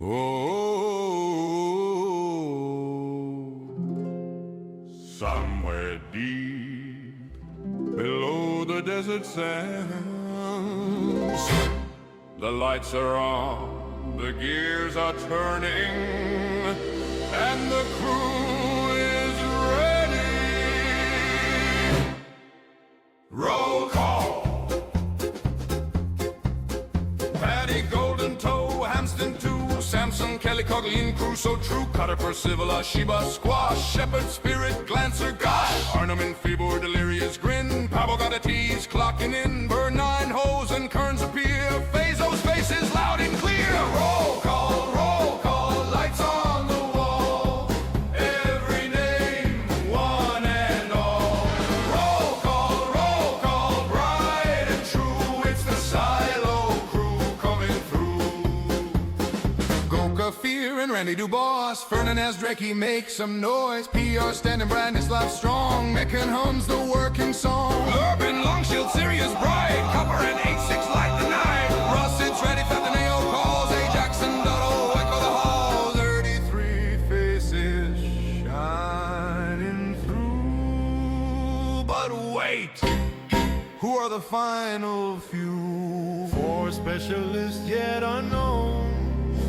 Oh, somewhere deep below the desert sands, the lights are on, the gears are turning, and the crew is ready. Roll call. Patty, Golden Toe, Hamston 2, Samson, Kelly, Cogleen, Crusoe, True, Cutter, Percival, Sheba, Squash, Shepherd, Spirit, Glancer, Gosh, Arnhem, Feebor, Delirious, Grin, Pablo got a tease, clocking in, Burn 9, Hose, and Kerns appear, Phazo's face is loud and clear. Roll call, lights on the wall, every name, one and all. Roll call, bright and true, it's the Silo crew coming through. Goka Fear and Randy DuBois, Fernandez, Drakey, make some noise. PR standing, Branislav strong, Mecken hums the working song. Urban, Longshield, Sirius, Bright, Copper and 8-6 light the night. Ross, it's ready, Fatheneo calls, Ajaxon, Dotto, echo the halls. 33 faces shining through. But wait, who are the final few? 4 specialists yet unknown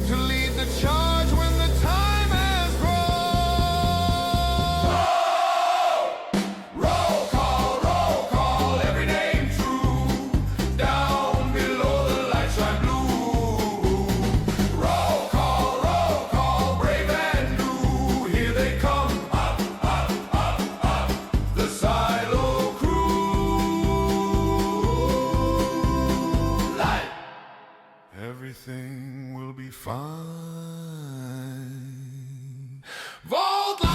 to lead the charge when the time has rolled. Roll call, every name true. Down below the lights shine blue. Roll call, brave and new. Here they come, up, the Silo crew. Light. Everything will be fine. Vaultline!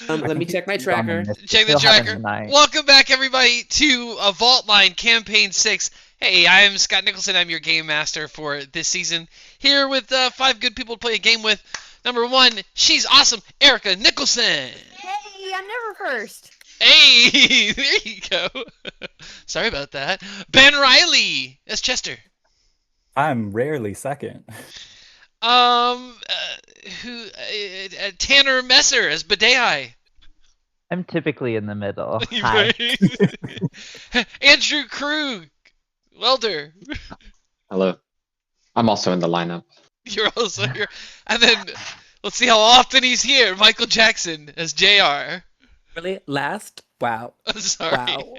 Let me check my tracker. Check the tracker. Welcome back, everybody, to a Vaultline Campaign 6. Hey, I'm Scott Nicholson. I'm your game master for this season. Here with 5 good people to play a game with. Number 1, she's awesome, Erica Nicholson. Hey, I'm never first. Hey, there you go. Sorry about that. Ben Reiley. That's Chester. I'm rarely second. Tanner Messer as Badei. I'm typically in the middle. Hi. Hi. Andrew Krug, welder. Hello. I'm also in the lineup. You're also here. And then, let's see how often he's here. Michael Jackson as JR. Really? Last? Wow. Sorry. Wow.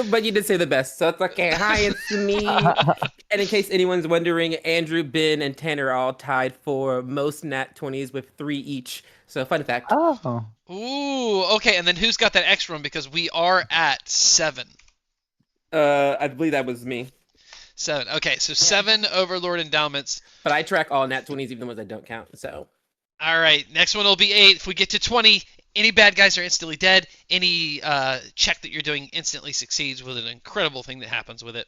But you did say the best, so it's okay. Hi, it's me. And in case anyone's wondering, Andrew, Ben, and Tanner are all tied for most nat 20s with 3 each. So, fun fact. Oh. Ooh, okay. And then who's got that extra one? Because we are at 7. I believe that was me. 7. Okay, so 7 Overlord endowments. But I track all nat 20s, even the ones I don't count, so. All right, next one will be 8. If we get to 20, any bad guys are instantly dead. Any check that you're doing instantly succeeds with an incredible thing that happens with it.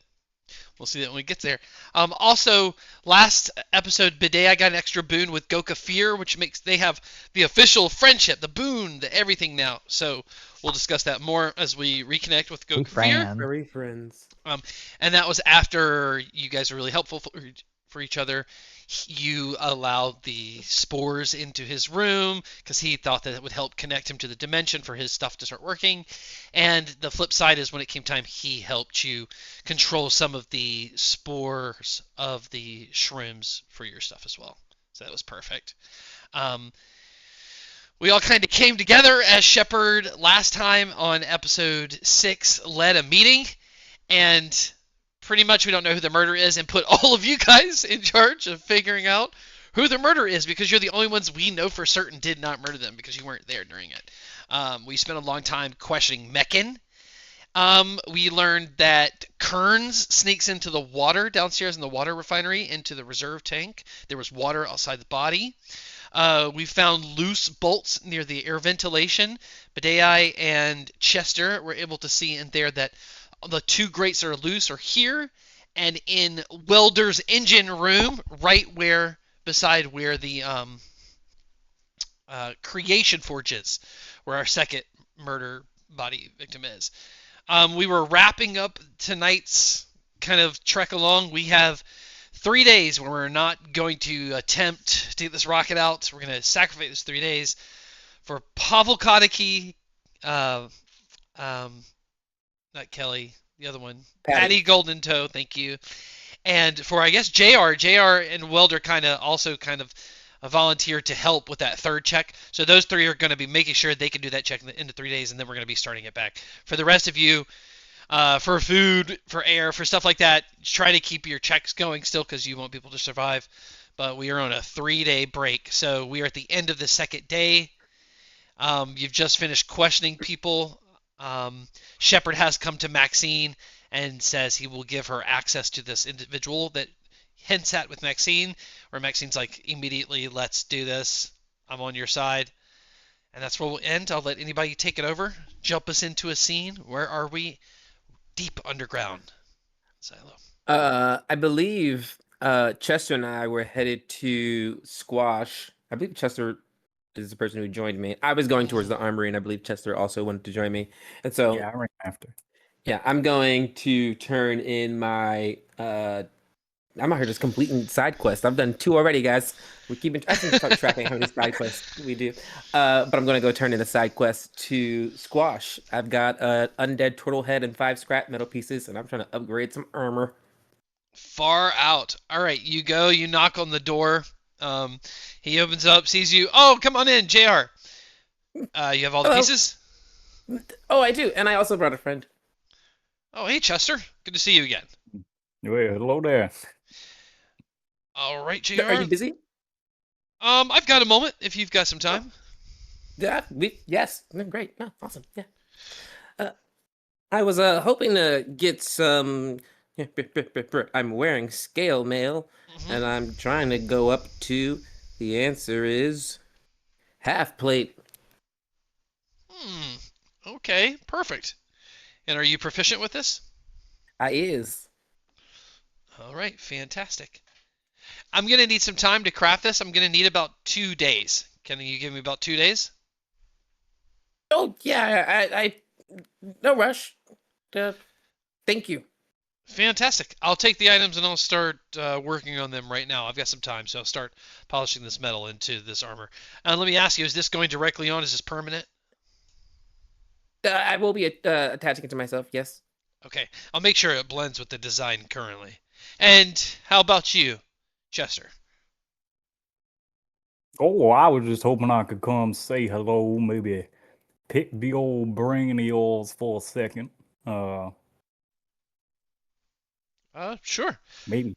We'll see that when we get there. Also, last episode, Badea got an extra boon with Goka Fear, which makes they have the official friendship, the boon, the everything now. So we'll discuss that more as we reconnect with Goka Fear. Very friends. And that was after you guys were really helpful for each other. You allowed the spores into his room because he thought that it would help connect him to the dimension for his stuff to start working. And the flip side is when it came time, he helped you control some of the spores of the shrooms for your stuff as well. So that was perfect. We all kind of came together as Shepard last time on episode 6 led a meeting, and pretty much we don't know who the murderer is, and put all of you guys in charge of figuring out who the murderer is, because you're the only ones we know for certain did not murder them because you weren't there during it. We spent a long time questioning Mecken. We learned that Kerns sneaks into the water downstairs in the water refinery into the reserve tank. There was water outside the body. We found loose bolts near the air ventilation. Badei and Chester were able to see in there that the 2 grates that are loose are here and in Welder's engine room, right where beside where the Creation Forges, where our second murder body victim is. We were wrapping up tonight's kind of trek along. We have 3 days where we're not going to attempt to get this rocket out. We're going to sacrifice those 3 days for Pavel Kodicki, not Kelly, the other one, Patty Golden Toe, thank you. And for, I guess, JR and Welder kind of volunteered to help with that third check. So those three are going to be making sure they can do that check in the 3 days, and then we're going to be starting it back. For the rest of you, for food, for air, for stuff like that, try to keep your checks going still because you want people to survive. But we are on a 3-day break, so we are at the end of the second day. You've just finished questioning people. Shepard has come to Maxine and says he will give her access to this individual that hints at with Maxine, where Maxine's like, immediately, let's do this. I'm on your side. And that's where we'll end. I'll let anybody take it over. Jump us into a scene. Where are we? Deep underground. Silo. I believe Chester and I were headed to Squash. I believe Chester is the person who joined me. I was going towards the armory, and I believe Chester also wanted to join me. And so, Yeah, I ran after. yeah, I'm going to turn in my. I'm out here just completing side quests. I've done 2 already, guys. We're keeping. I think start tracking how many side quests we do. But I'm gonna go turn in a side quest to Squash. I've got an undead turtle head and 5 scrap metal pieces, and I'm trying to upgrade some armor. Far out. All right, you go. You knock on the door. He opens up, sees you. Oh, come on in, JR. You have all the Hello. pieces? Oh, I do, and I also brought a friend. Oh, hey, Chester. Good to see you again. Well, hello there. All right, JR. Are you busy? I've got a moment if you've got some time. Yeah, yes, great, no, awesome, yeah. I was hoping to get some. I'm wearing scale mail, and I'm trying to go up to. The answer is half plate. Okay, perfect. And are you proficient with this? I is. All right, fantastic. I'm gonna need some time to craft this. I'm gonna need about 2 days. Can you give me about 2 days? Oh yeah, I no rush. Thank you. Fantastic. I'll take the items and I'll start working on them right now. I've got some time, so I'll start polishing this metal into this armor. And let me ask you, is this going directly on? Is this permanent? I will be attaching it to myself. Yes. Okay. I'll make sure it blends with the design currently. And how about you, Chester? Oh, I was just hoping I could come say hello, maybe pick the old brain of yours for a second. Sure. Maybe.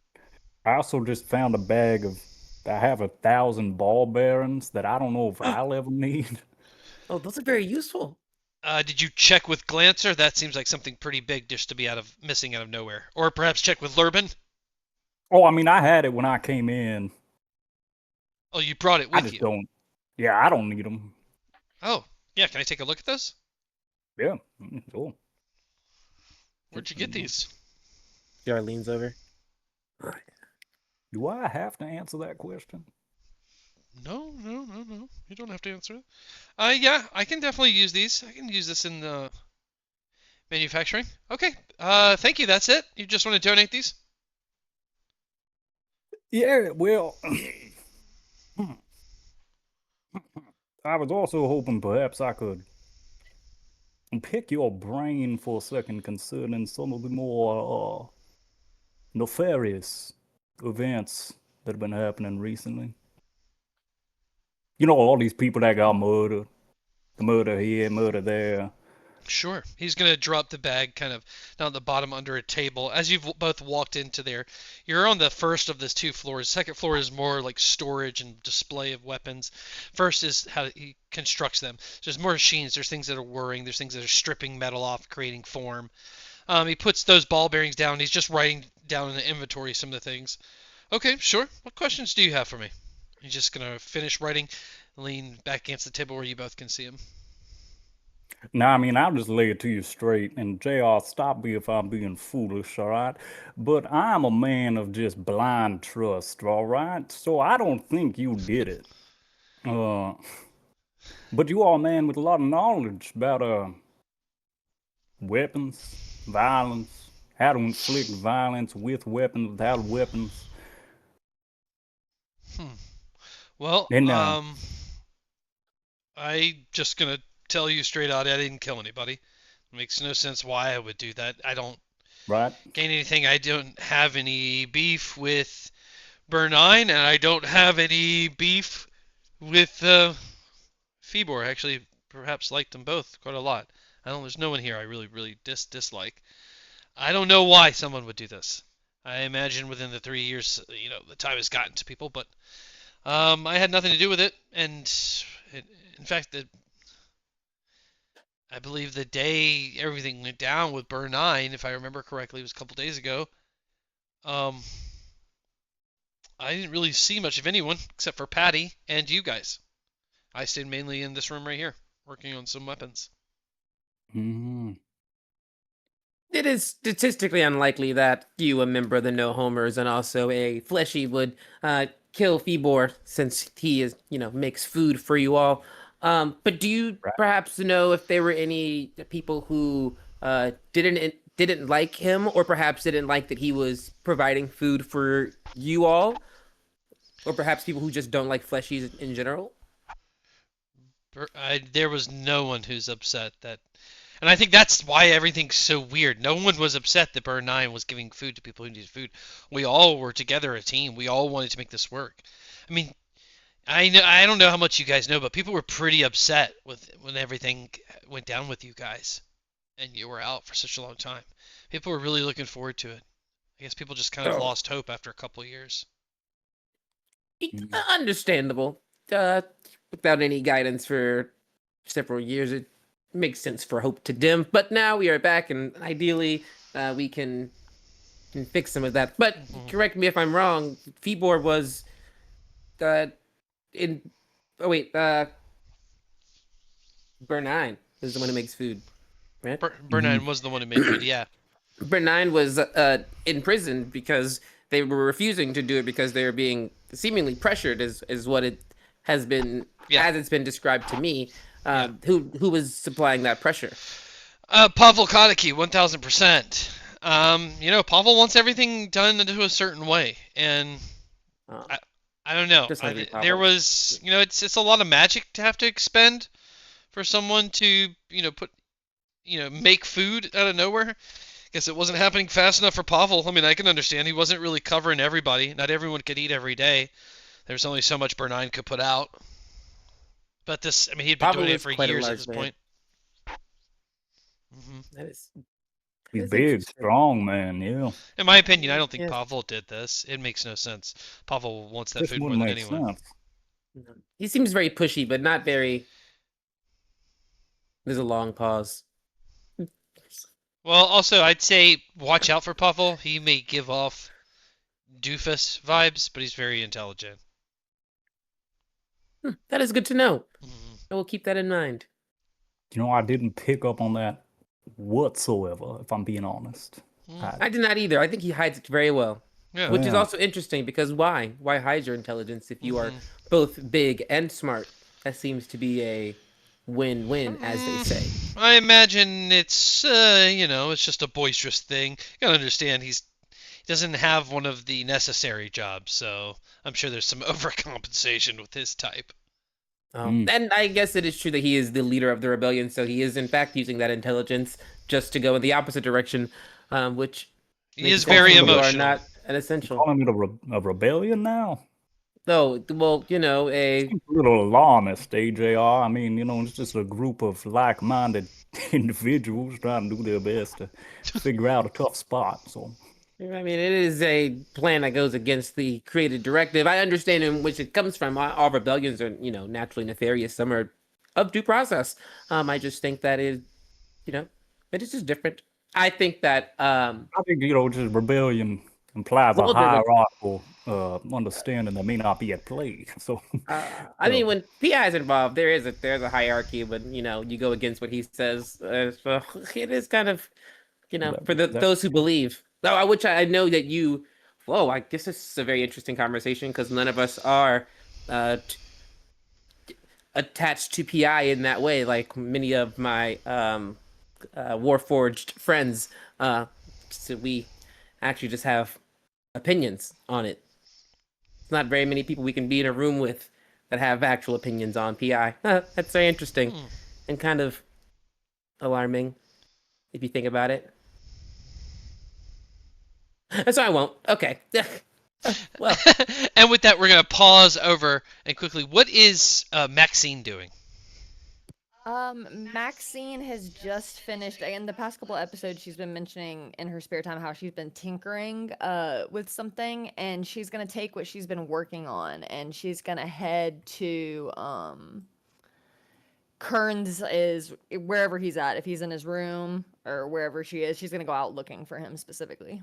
I also just found a bag of. I have 1,000 ball bearings that I don't know if I'll ever need. Oh, those are very useful. Did you check with Glancer? That seems like something pretty big just to be missing out of nowhere. Or perhaps check with Lurbin? Oh, I mean, I had it when I came in. Oh, you brought it I with just you. don't. Yeah, I don't need them. Oh, yeah. Can I take a look at those? Yeah, sure. Where'd you get these? Jar leans over. Do I have to answer that question? No. You don't have to answer it. Yeah, I can definitely use these. I can use this in the manufacturing. Okay. Thank you. That's it. You just want to donate these? Yeah, well, I was also hoping perhaps I could pick your brain for a second concerning some of the more nefarious events that have been happening recently. You know, all these people that got murdered. The murder here, murder there. Sure. He's going to drop the bag kind of down at the bottom under a table. As you've both walked into there, you're on the first of these 2 floors. Second floor is more like storage and display of weapons. First is how he constructs them. So there's more machines. There's things that are whirring. There's things that are stripping metal off, creating form. He puts those ball bearings down. He's just writing down in the inventory some of the things. Okay, sure. What questions do you have for me? He's just going to finish writing, lean back against the table where you both can see him. Now, I mean, I'll just lay it to you straight, and JR, stop me if I'm being foolish, all right? But I'm a man of just blind trust, all right? So I don't think you did it. But you are a man with a lot of knowledge about weapons, violence, how to inflict violence with weapons, without weapons. Well, And I just gonna tell you straight out, I didn't kill anybody. It makes no sense why I would do that. I don't right? gain anything. I don't have any beef with Bernine, and I don't have any beef with Fibor. I actually perhaps liked them both quite a lot. I don't. There's no one here I really dislike. I don't know why someone would do this. I imagine within the 3 years, the time has gotten to people, but I had nothing to do with it, and in fact, I believe the day everything went down with Burn 9, if I remember correctly, was a couple days ago. Um, I didn't really see much of anyone except for Patty and you guys. I stayed mainly in this room right here, working on some weapons. Mm-hmm. It is statistically unlikely that you, a member of the No Homers and also a fleshy, would kill Fibor since he is, makes food for you all. But do you Right. perhaps know if there were any people who didn't like him, or perhaps didn't like that he was providing food for you all, or perhaps people who just don't like fleshies in general? There was no one who's upset that, and I think that's why everything's so weird. No one was upset that Burn 9 was giving food to people who needed food. We all were together, a team. We all wanted to make this work. I mean, I don't know how much you guys know, but people were pretty upset when everything went down with you guys, and you were out for such a long time. People were really looking forward to it. I guess people just kind of Oh. lost hope after a couple of years. Understandable. Without any guidance for several years, it makes sense for hope to dim. But now we are back, and ideally, we can fix some of that. But correct me if I'm wrong. Fibor was in. Oh wait, Bernine is the one who makes food, right? Bernine was the one who made food, yeah. Bernine was in prison because they were refusing to do it because they were being seemingly pressured, is what it has been, as it's been described to me. Who was supplying that pressure? Pavel Kodicki, 1000%. Pavel wants everything done into a certain way, and I don't know. There was, it's a lot of magic to have to expend for someone to, make food out of nowhere. Guess it wasn't happening fast enough for Pavel. I mean, I can understand. He wasn't really covering everybody. Not everyone could eat every day. There's only so much Bernine could put out. But he'd been doing it for years at this point. That is. He's big, strong man, yeah. In my opinion, I don't think Pavel did this. It makes no sense. Pavel wants that food more than anyone. He seems very pushy, but not very. There's a long pause. Well, also, I'd say watch out for Pavel. He may give off doofus vibes, but he's very intelligent. That is good to know. I will keep that in mind. I didn't pick up on that whatsoever, if I'm being honest. I did not either. I think he hides it very well. Yeah. Which is also interesting, because why? Why hide your intelligence if you are both big and smart? That seems to be a win-win, as they say. I imagine it's, it's just a boisterous thing. You gotta understand, he doesn't have one of the necessary jobs, so I'm sure there's some overcompensation with his type. And I guess it is true that he is the leader of the rebellion, so he is in fact using that intelligence just to go in the opposite direction, which he is very emotional. Are not an essential. Calling it a rebellion now? No, well, a little alarmist, AJR. I mean, it's just a group of like-minded individuals trying to do their best to figure out a tough spot. So, I mean, it is a plan that goes against the created directive. I understand in which it comes from. All rebellions are, naturally nefarious. Some are of due process. I just think that it is just different. I think that I think just rebellion implies a hierarchical understanding that may not be at play. So I mean, when PI is involved, there's a hierarchy, but you go against what he says. So it is kind of for those who believe. Which I know that you. Whoa, I guess this is a very interesting conversation, because none of us are attached to PI in that way, like many of my Warforged friends. So we actually just have opinions on it. It's not very many people we can be in a room with that have actual opinions on PI. That's very interesting and kind of alarming if you think about it. So I won't. Okay. Well, And with that, we're going to pause over and quickly. What is Maxine doing? Maxine has just finished. In the past couple episodes, she's been mentioning in her spare time how she's been tinkering with something, and she's gonna take what she's been working on, and she's gonna head to Kern's is wherever he's at. If he's in his room or wherever she is, she's gonna go out looking for him specifically.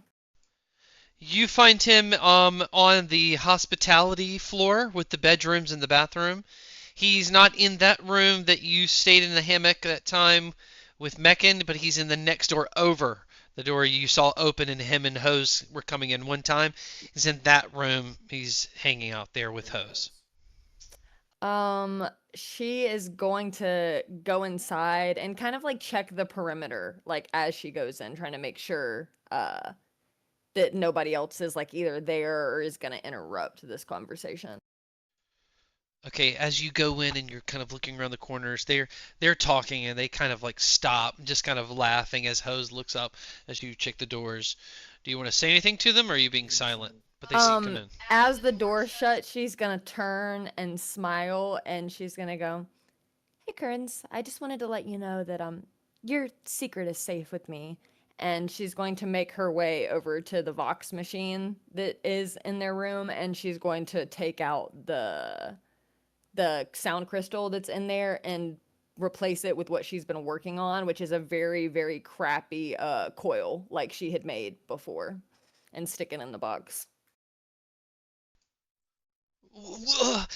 You find him on the hospitality floor with the bedrooms and the bathroom. He's not in that room that you stayed in the hammock that time with Meccan, but he's in the next door over. The door you saw open and him and Hose were coming in one time. He's in that room. He's hanging out there with Hose. She is going to go inside and kind of like check the perimeter, like as she goes in, trying to make sure that nobody else is like either there or is gonna interrupt this conversation. Okay, as you go in and you're kind of looking around the corners, they're talking and they kind of like stop, just kind of laughing as Hose looks up as you check the doors. Do you want to say anything to them, or are you being silent? But they see you come in. As the door shuts, she's gonna turn and smile, and she's gonna go, "Hey, Kearns, I just wanted to let you know that your secret is safe with me." And she's going to make her way over to the Vox machine that is in their room, and she's going to take out the sound crystal that's in there and replace it with what she's been working on, which is a very, very crappy coil like she had made before, and stick it in the box.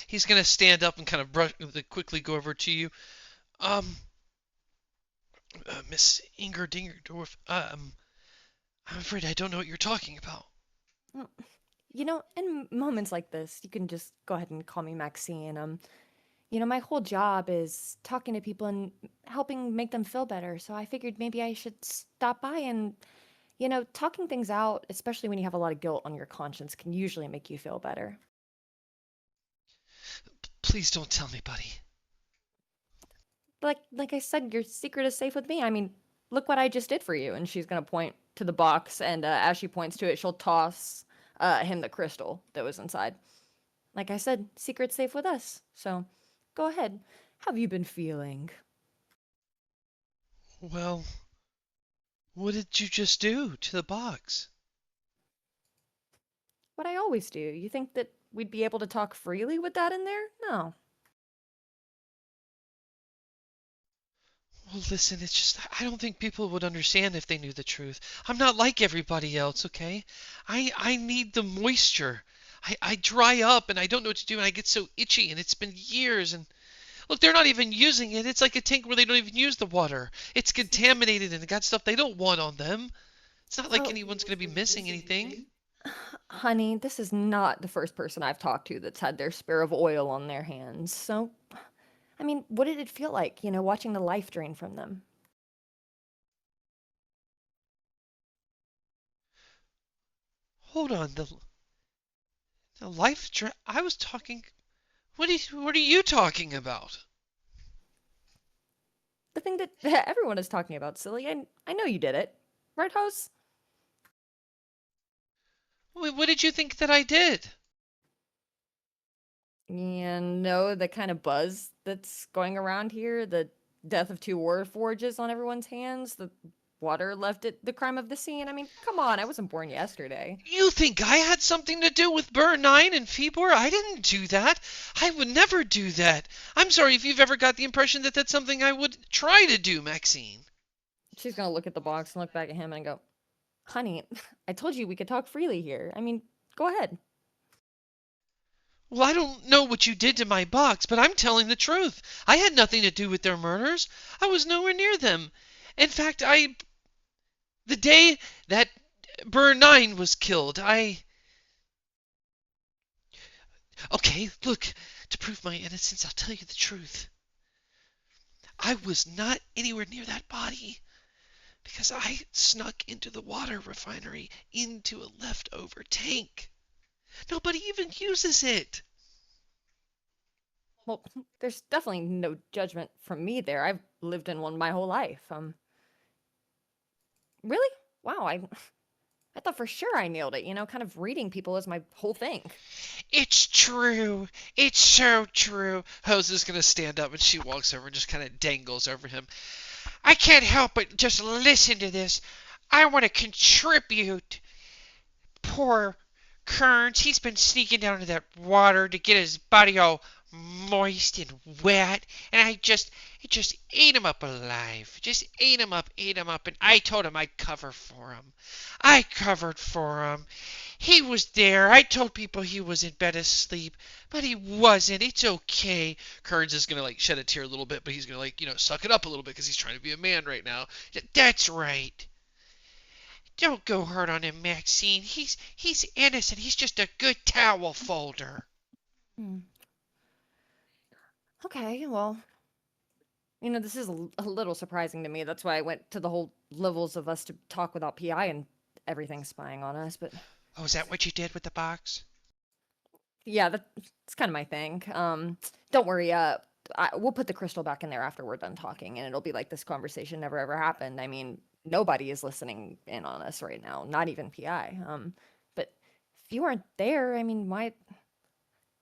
He's gonna stand up and kind of quickly go over to you. Miss Inger Dingerdorf, I'm afraid I don't know what you're talking about. You know, in moments like this, you can just go ahead and call me Maxine. You know, my whole job is talking to people and helping make them feel better. So I figured maybe I should stop by and, you know, talking things out, especially when you have a lot of guilt on your conscience, can usually make you feel better. Please don't tell me, buddy. Like I said, your secret is safe with me. I mean, look what I just did for you. And she's gonna point to the box, and as she points to it, she'll toss him the crystal that was inside. Like I said, secret's safe with us. So, go ahead. How have you been feeling? Well, what did you just do to the box? What I always do. You think that we'd be able to talk freely with that in there? No. Well, listen, it's just, I don't think people would understand if they knew the truth. I'm not like everybody else, okay? I need the moisture. I dry up and I don't know what to do and I get so itchy and it's been years and look, they're not even using it. It's like a tank where they don't even use the water. It's contaminated and got stuff they don't want on them. It's not like anyone's going to be missing anything. Honey, this is not the first person I've talked to that's had their spare of oil on their hands. So, I mean, what did it feel like, you know, watching the life drain from them? Hold on, the life I was talking. What are you talking about? The thing that everyone is talking about, silly. I know you did it. Right, Hose? Wait, what did you think that I did? You know, the kind of buzz that's going around here, the death of two Warforges on everyone's hands, the water left at the crime of the scene. I mean, come on, I wasn't born yesterday. You think I had something to do with Burr 9 and Febor? I didn't do that. I would never do that. I'm sorry if you've ever got the impression that that's something I would try to do, Maxine. She's gonna look at the box and look back at him and go, honey, I told you we could talk freely here. I mean, go ahead. Well, I don't know what you did to my box, but I'm telling the truth. I had nothing to do with their murders. I was nowhere near them. In fact, the day that Burr 9 was killed, Okay, Okay, look, to prove my innocence, I'll tell you the truth. I was not anywhere near that body because I snuck into the water refinery into a leftover tank. Nobody even uses it. Well, there's definitely no judgment from me there. I've lived in one my whole life. Really? Wow, I thought for sure I nailed it. Kind of reading people is my whole thing. It's true. It's so true. Hose is going to stand up and she walks over and just kind of dangles over him. I can't help but just listen to this. I want to contribute. Poor Kearns, he's been sneaking down to that water to get his body all moist and wet, and it just ate him up alive. Just ate him up, and I told him I'd cover for him. I covered for him. He was there. I told people he was in bed asleep, but he wasn't. It's okay. Kearns is gonna shed a tear a little bit, but he's gonna suck it up a little bit because he's trying to be a man right now. That's right. Don't go hard on him, Maxine. He's innocent. He's just a good towel folder. Hmm. Okay, well, this is a little surprising to me. That's why I went to the whole levels of us to talk without PI and everything spying on us. But Oh, is that what you did with the box? yeah, that's kind of my thing. Don't worry. We'll put the crystal back in there after we're done talking, and it'll be like this conversation never ever happened. I mean, nobody is listening in on us right now, not even PI. But if you weren't there, I mean, why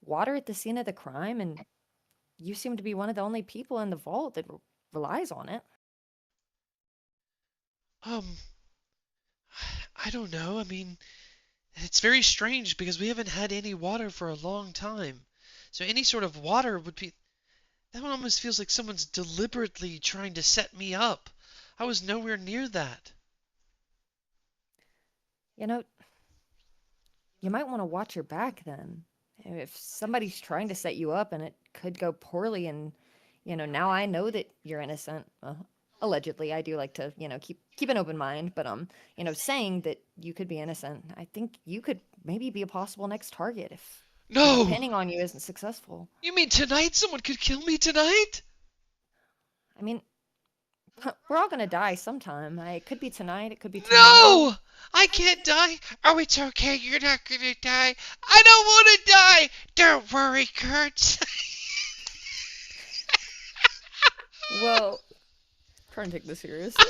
water at the scene of the crime, and you seem to be one of the only people in the vault that relies on it. I don't know. I mean, it's very strange because we haven't had any water for a long time. So any sort of water would be... That one almost feels like someone's deliberately trying to set me up. I was nowhere near that. You might want to watch your back then. If somebody's trying to set you up and it could go poorly, and now I know that you're innocent. Allegedly, I do like to keep an open mind, but saying that you could be innocent, I think you could maybe be a possible next target if No! pinning on you isn't successful. You mean tonight someone could kill me tonight? I mean, we're all gonna die sometime. It could be tonight, it could be tomorrow. No! I can't die. Oh, it's okay. You're not gonna die. I don't want to die. Don't worry, Kurt. Well, try and take this seriously.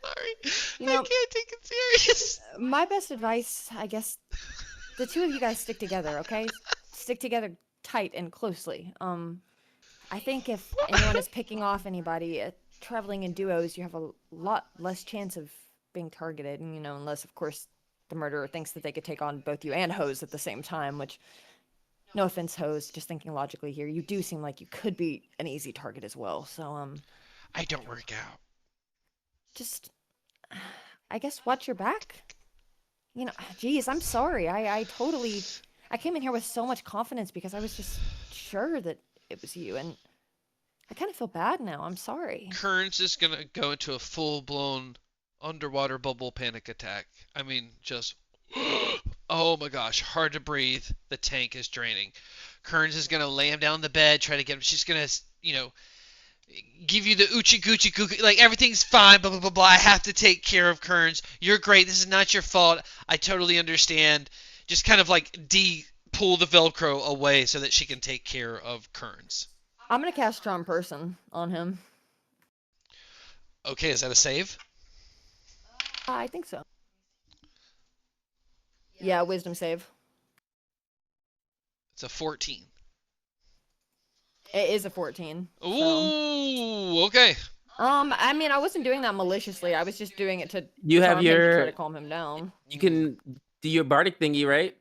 Sorry. You I know- can't take it serious. My best advice, I guess, the two of you guys stick together, okay? Stick together tight and closely. I think if anyone is picking off anybody, traveling in duos, you have a lot less chance of being targeted, and unless, of course, the murderer thinks that they could take on both you and Hose at the same time, which, no offense, Hose, just thinking logically here, you do seem like you could be an easy target as well, so, I don't work out. just, I guess, watch your back. Geez, I'm sorry. I came in here with so much confidence because I was just sure that it was you, and I kind of feel bad now. I'm sorry. Kearns is gonna go into a full-blown underwater bubble panic attack. I mean, just... Oh my gosh, hard to breathe. The tank is draining. Kearns is gonna lay him down on the bed, try to get him. She's gonna, give you the oochie goochie goochie, like everything's fine, blah blah blah blah. I have to take care of Kearns. You're great. This is not your fault. I totally understand. Just kind of pull the Velcro away so that she can take care of Kearns. I'm gonna cast Charm Person on him. Okay, is that a save? I think so. Yeah, Wisdom save. It's a 14. It is a 14. So. Ooh, okay. I mean, I wasn't doing that maliciously. I was just doing it to You have charm him to try your... to calm him down. You can do your bardic thingy, right?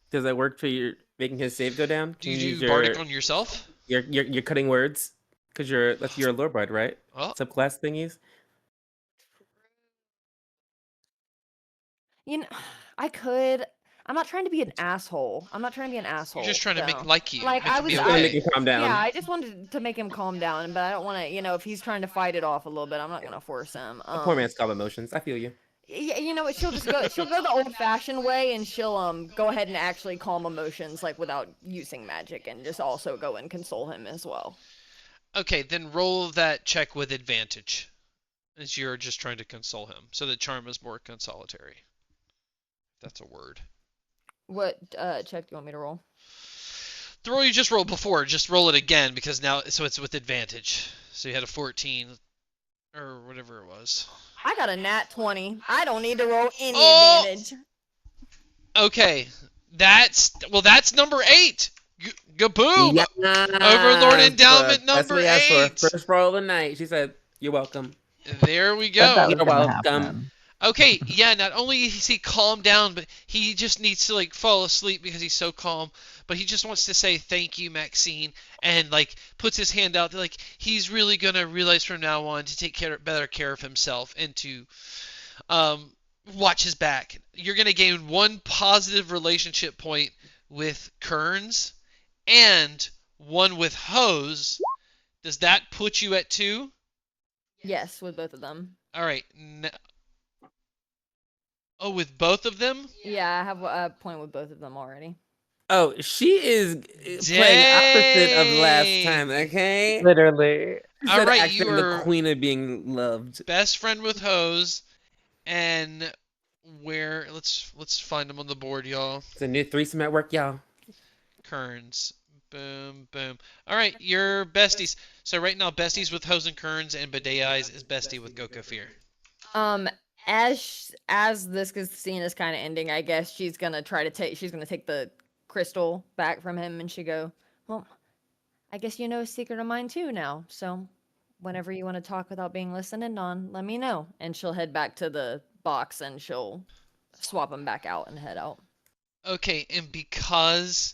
Does that work for your making his save go down? Do Can you use do bardic on yourself? your cutting words? Because that's your lore bard, right? Oh, Subclass thingies. I could. I'm not trying to be an asshole. you're just trying to make so. like you. Like, make I him be was- Just wanna make okay. him calm down. Yeah, I just wanted to make him calm down, but I don't want to. If he's trying to fight it off a little bit, I'm not gonna force him. A poor man's called emotions. I feel you. Yeah, you know what? She'll just go. She'll go the old-fashioned way, and she'll go ahead and actually calm emotions, like without using magic, and just also go and console him as well. Okay, then roll that check with advantage, as you're just trying to console him. So the charm is more consolatory. That's a word. What check do you want me to roll? The roll you just rolled before, just roll it again because now, so it's with advantage. So you had a 14 or whatever it was. I got a nat 20. I don't need to roll any Oh! advantage. Okay, that's number 8. Gaboom! Yes, Overlord Endowment that's number what we asked for. 8. First roll of the night. She said, "You're welcome." There we Said that go. was You're gonna welcome. happen. Okay, yeah, not only is he calmed down, but he just needs to like fall asleep because he's so calm. But he just wants to say thank you, Maxine, and like puts his hand out. Like he's really gonna realize from now on to take better care of himself and to watch his back. You're gonna gain 1 positive relationship point with Kearns and 1 with Hose. Does that put you at 2? Yes, with both of them. All right. Oh, with both of them? Yeah, I have a point with both of them already. Oh, she is playing opposite of last time. Okay. Literally. She All said right, actually you the were queen of being loved. best friend with Hose, and where? Let's find them on the board, y'all. It's a new threesome at work, y'all. Kearns. Boom, boom. All right, you're besties. So right now, besties with Hose and Kearns, and Bidet Eyes is bestie with Goko Fear. As this scene is kind of ending, I guess she's gonna take the crystal back from him, and she go, well, I guess you know a secret of mine too now. So whenever you want to talk without being listened in on, let me know. And she'll head back to the box and she'll swap them back out and head out. Okay, and because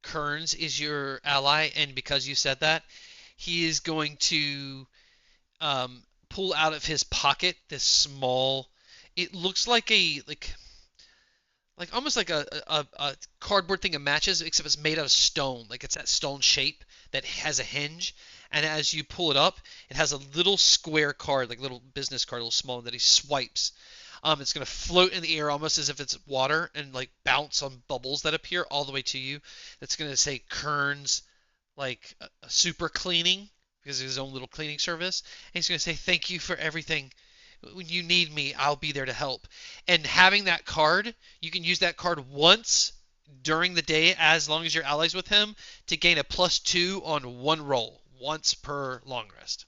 Kearns is your ally, and because you said that, he is going to pull out of his pocket this small. It looks like like almost like a cardboard thing of matches, except it's made out of stone. Like it's that stone shape that has a hinge, and as you pull it up, it has a little square card, like a little business card, a little small one that he swipes. It's gonna float in the air almost as if it's water and like bounce on bubbles that appear all the way to you. That's gonna say Kearns, like a super cleaning because of his own little cleaning service. And he's gonna say thank you for everything. When you need me, I'll be there to help. And having that card, you can use that card once during the day as long as you're allies with him to gain a +2 on 1 roll, once per long rest.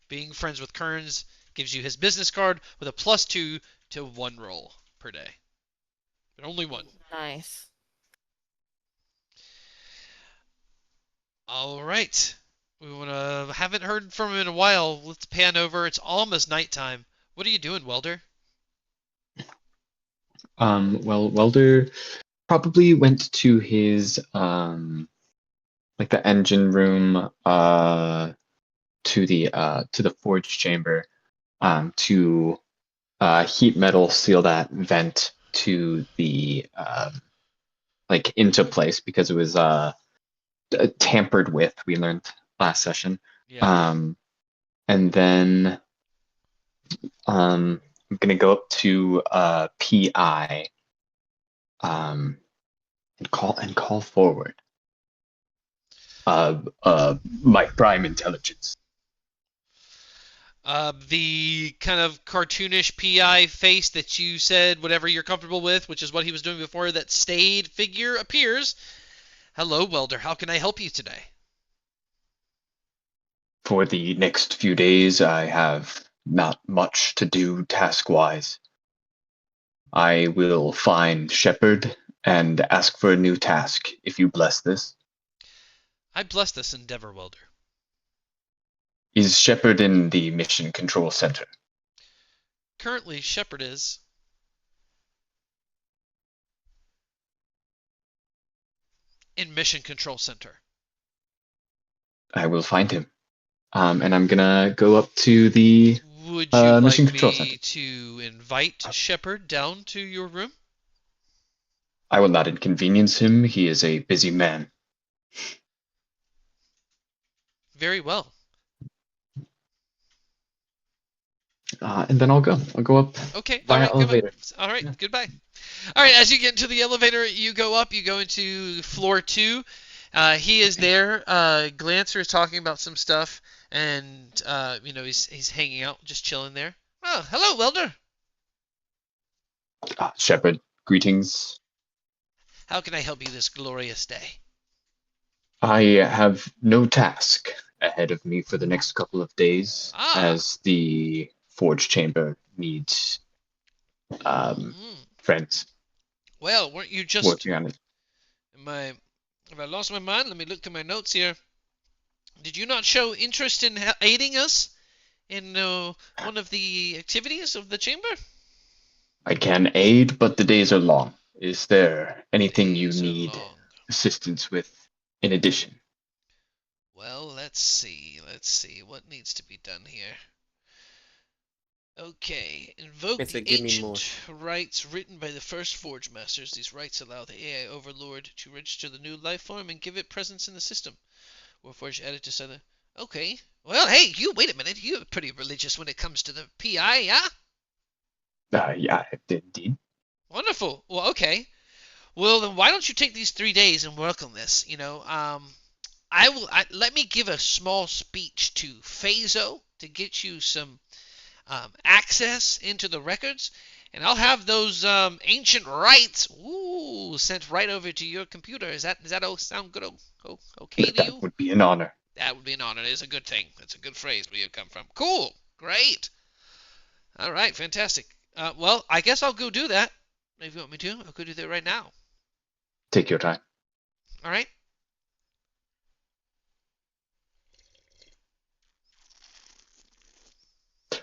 Being friends with Kearns gives you his business card with a +2 to 1 roll per day. But only 1. Nice. All right. Haven't heard from him in a while. Let's pan over. It's almost nighttime. What are you doing, Welder? Well, Welder probably went to his like the engine room to the forge chamber to heat metal seal that vent to the like into place because it was tampered with, we learned last session. Yeah. And then I'm gonna go up to PI and call forward. Mike Prime Intelligence. The kind of cartoonish PI face that you said whatever you're comfortable with, which is what he was doing before, that stayed figure appears. Hello, Welder. How can I help you today? For the next few days, I have not much to do task-wise. I will find Shepard and ask for a new task, if you bless this. I bless this endeavor, Welder. Is Shepard in the Mission Control Center? Currently, Shepard is. In Mission Control Center. I will find him. And I'm gonna go up to the Would you like Mission Control me Center. to invite Shepard down to your room? I will not inconvenience him. He is a busy man. Very well. and then I'll go. I'll go up Okay. All via right. Goodbye. elevator. All right. Yeah. Goodbye. All right. As you get into the elevator, you go up. You go into floor 2. He is there. Glancer is talking about some stuff, and he's hanging out, just chilling there. Oh, hello, Welder. Shepard, greetings. How can I help you this glorious day? I have no task ahead of me for the next couple of days, as the Forge Chamber needs friends Well, weren't you just... working on it. Have I lost my mind? Let me look through my notes here. Did you not show interest in aiding us in one of the activities of the chamber? I can aid, but the days are long. Is there anything you Days are need long. assistance with in addition? Well, let's see. What needs to be done here? Okay. Invoke Yes, the give me more. ancient rights written by the first Forge Masters. These rights allow the AI Overlord to register the new life form and give it presence in the system. Warforged added to Southern. Okay. Well, hey, wait a minute. You're pretty religious when it comes to the PI, yeah? Yeah, indeed. Wonderful. Well, okay. Well, then why don't you take these 3 days and work on this? Let me give a small speech to Phaso to get you some access into the records, and I'll have those ancient rights sent right over to your computer. Does that all sound good? Okay to you? That would be an honor. That would be an honor. It is a good thing. That's a good phrase where you come from. Cool. Great. All right. Fantastic. Well, I guess I'll go do that. If you want me to, I'll go do that right now. Take your time. All right.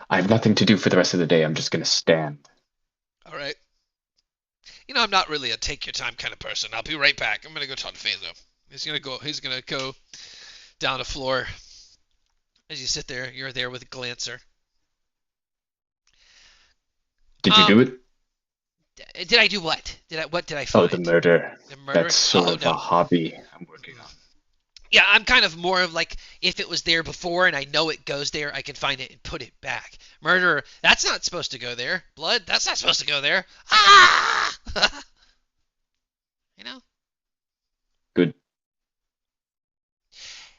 I have nothing to do for the rest of the day. I'm just going to stand. All right. I'm not really a take your time kind of person. I'll be right back. I'm gonna go talk to Phaso. He's gonna go down the floor. As you sit there, you're there with Glancer. Did you do it? Did I do what? What did I find? Oh, the murder. The murder? That's sort of a hobby I'm working on. Yeah, I'm kind of more of like, if it was there before and I know it goes there, I can find it and put it back. Murder, that's not supposed to go there. Blood, that's not supposed to go there. Ah! Good.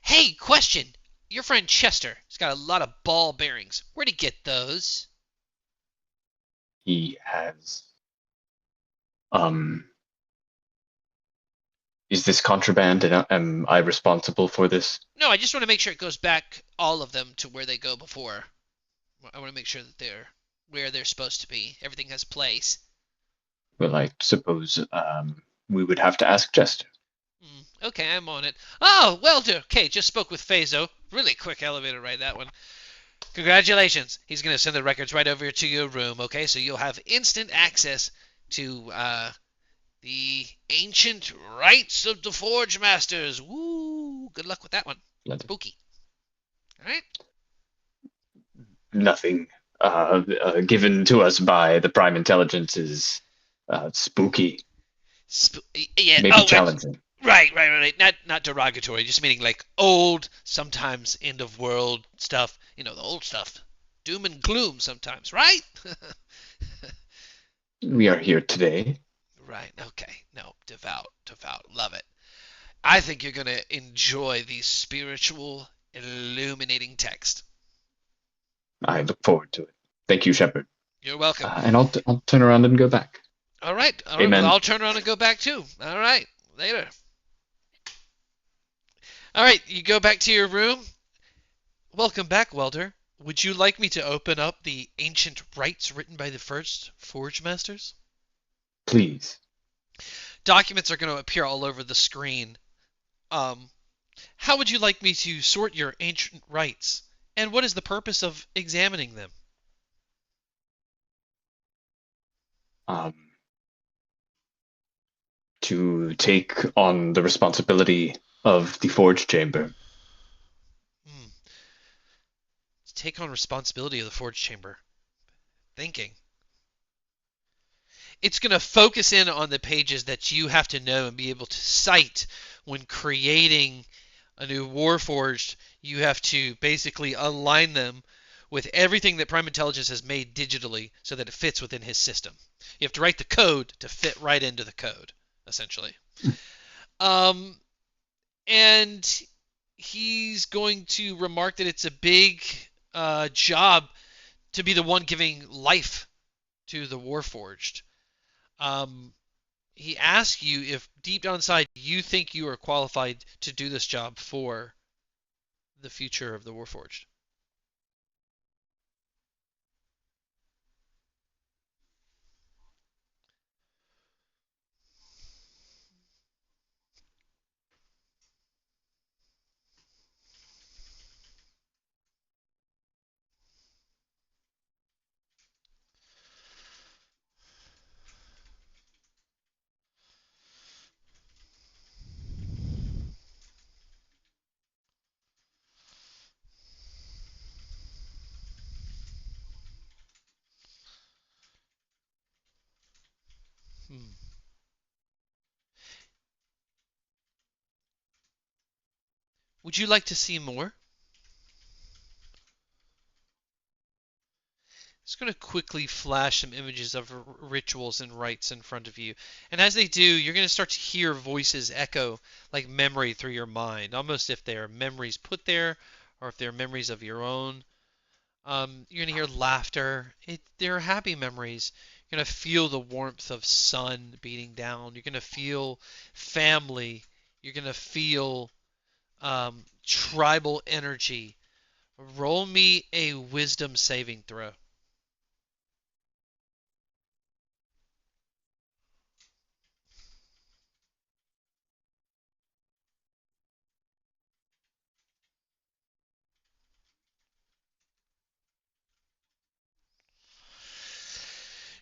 Hey, question. Your friend Chester has got a lot of ball bearings. Where'd he get those? He has. Is this contraband, and am I responsible for this? No, I just want to make sure it goes back, all of them, to where they go before. I want to make sure that they're where they're supposed to be. Everything has place. Well, I suppose we would have to ask Chester. Okay, I'm on it. Oh, well, okay, just spoke with Phaso. Really quick elevator ride, that one. Congratulations. He's going to send the records right over to your room, okay? So you'll have instant access to the ancient rights of the Forge Masters. Woo! Good luck with that one. Spooky. All right? Nothing given to us by the Prime Intelligence is spooky. Yeah. Maybe challenging. Right. Not derogatory, just meaning like old, sometimes end of world stuff. The old stuff. Doom and gloom sometimes, right? We are here today. Right, okay. No, devout. Love it. I think you're going to enjoy the spiritual, illuminating text. I look forward to it. Thank you, Shepard. You're welcome. And I'll turn around and go back. All right. Amen. Well, I'll turn around and go back too. All right. Later. All right. You go back to your room. Welcome back, Welder. Would you like me to open up the ancient rights written by the first Forge Masters? Please. Documents are going to appear all over the screen. How would you like me to sort your ancient rights? And what is the purpose of examining them? To take on the responsibility of the Forge Chamber. To take on responsibility of the Forge Chamber. Thinking. It's going to focus in on the pages that you have to know and be able to cite when creating a new Warforged. You have to basically align them with everything that Prime Intelligence has made digitally so that it fits within his system. You have to write the code to fit right into the code, essentially. And he's going to remark that it's a big job to be the one giving life to the Warforged. He asks you if deep down inside you think you are qualified to do this job for the future of the Warforged. Would you like to see more? Just going to quickly flash some images of rituals and rites in front of you. And as they do, you're going to start to hear voices echo like memory through your mind, almost if they are memories put there or if they're memories of your own. You're going to hear laughter. They're happy memories. You're going to feel the warmth of sun beating down. You're going to feel family. You're going to feel tribal energy. Roll me a wisdom saving throw.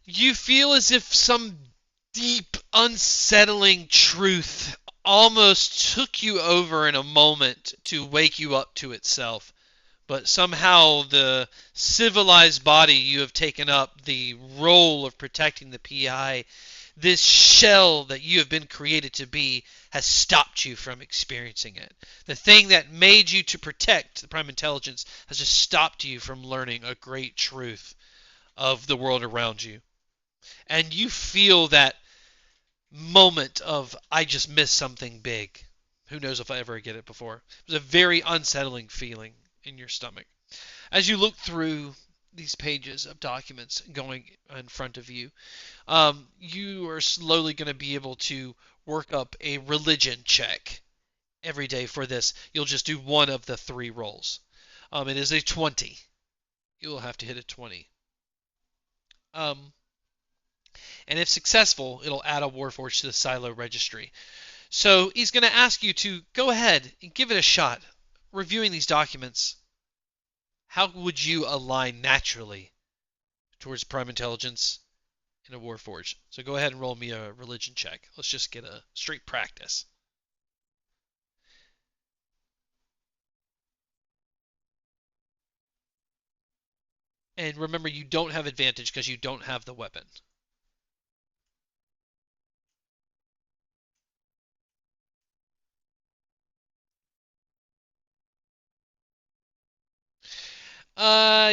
You feel as if some deep, unsettling truth almost took you over in a moment to wake you up to itself. But somehow the civilized body you have taken up, the role of protecting the PI, this shell that you have been created to be, has stopped you from experiencing it. The thing that made you to protect the Prime Intelligence has just stopped you from learning a great truth of the world around you. And you feel that moment of, I just missed something big. Who knows if I ever get it before. It was a very unsettling feeling in your stomach. As you look through these pages of documents going in front of you, you are slowly going to be able to work up a religion check every day for this. You'll just do one of the 3 rolls. It is a 20. You'll have to hit a 20. And if successful, it'll add a Warforged to the silo registry. So he's going to ask you to go ahead and give it a shot. Reviewing these documents, how would you align naturally towards Prime Intelligence in a Warforged? So go ahead and roll me a religion check. Let's just get a straight practice. And remember, you don't have advantage because you don't have the weapon.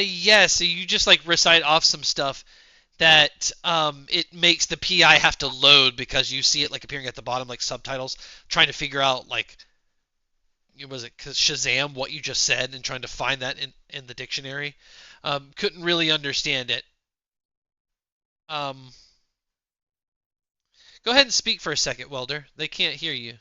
Yes, so you just like recite off some stuff that it makes the PI have to load because you see it like appearing at the bottom like subtitles, trying to figure out like, was it Shazam what you just said and trying to find that in the dictionary. Couldn't really understand it. Go ahead and speak for a second, Welder. They can't hear you.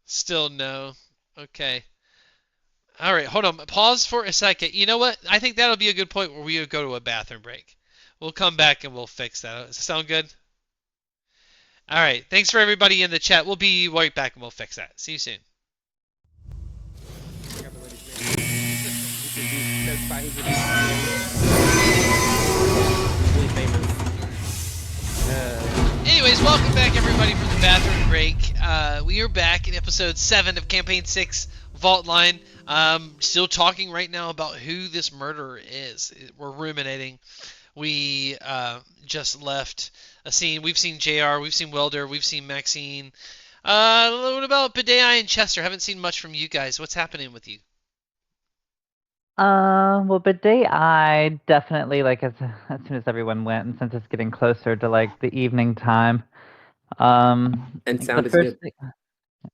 Still no. Okay. All right, hold on. Pause for a second. You know what? I think that'll be a good point where we would go to a bathroom break. We'll come back and we'll fix that. Does that sound good? All right. Thanks for everybody in the chat. We'll be right back and we'll fix that. See you soon. Anyways, Anyways, welcome back everybody from the bathroom break. We are back in episode 7 of campaign 6, Vaultline. Still talking right now about who this murderer is. We're ruminating. We just left a scene. We've seen JR, we've seen Welder, we've seen Maxine. What about Badei and Chester? Haven't seen much from you guys. What's happening with you? Well, but I definitely like as soon as everyone went, and since it's getting closer to like the evening time, And like, sound is good.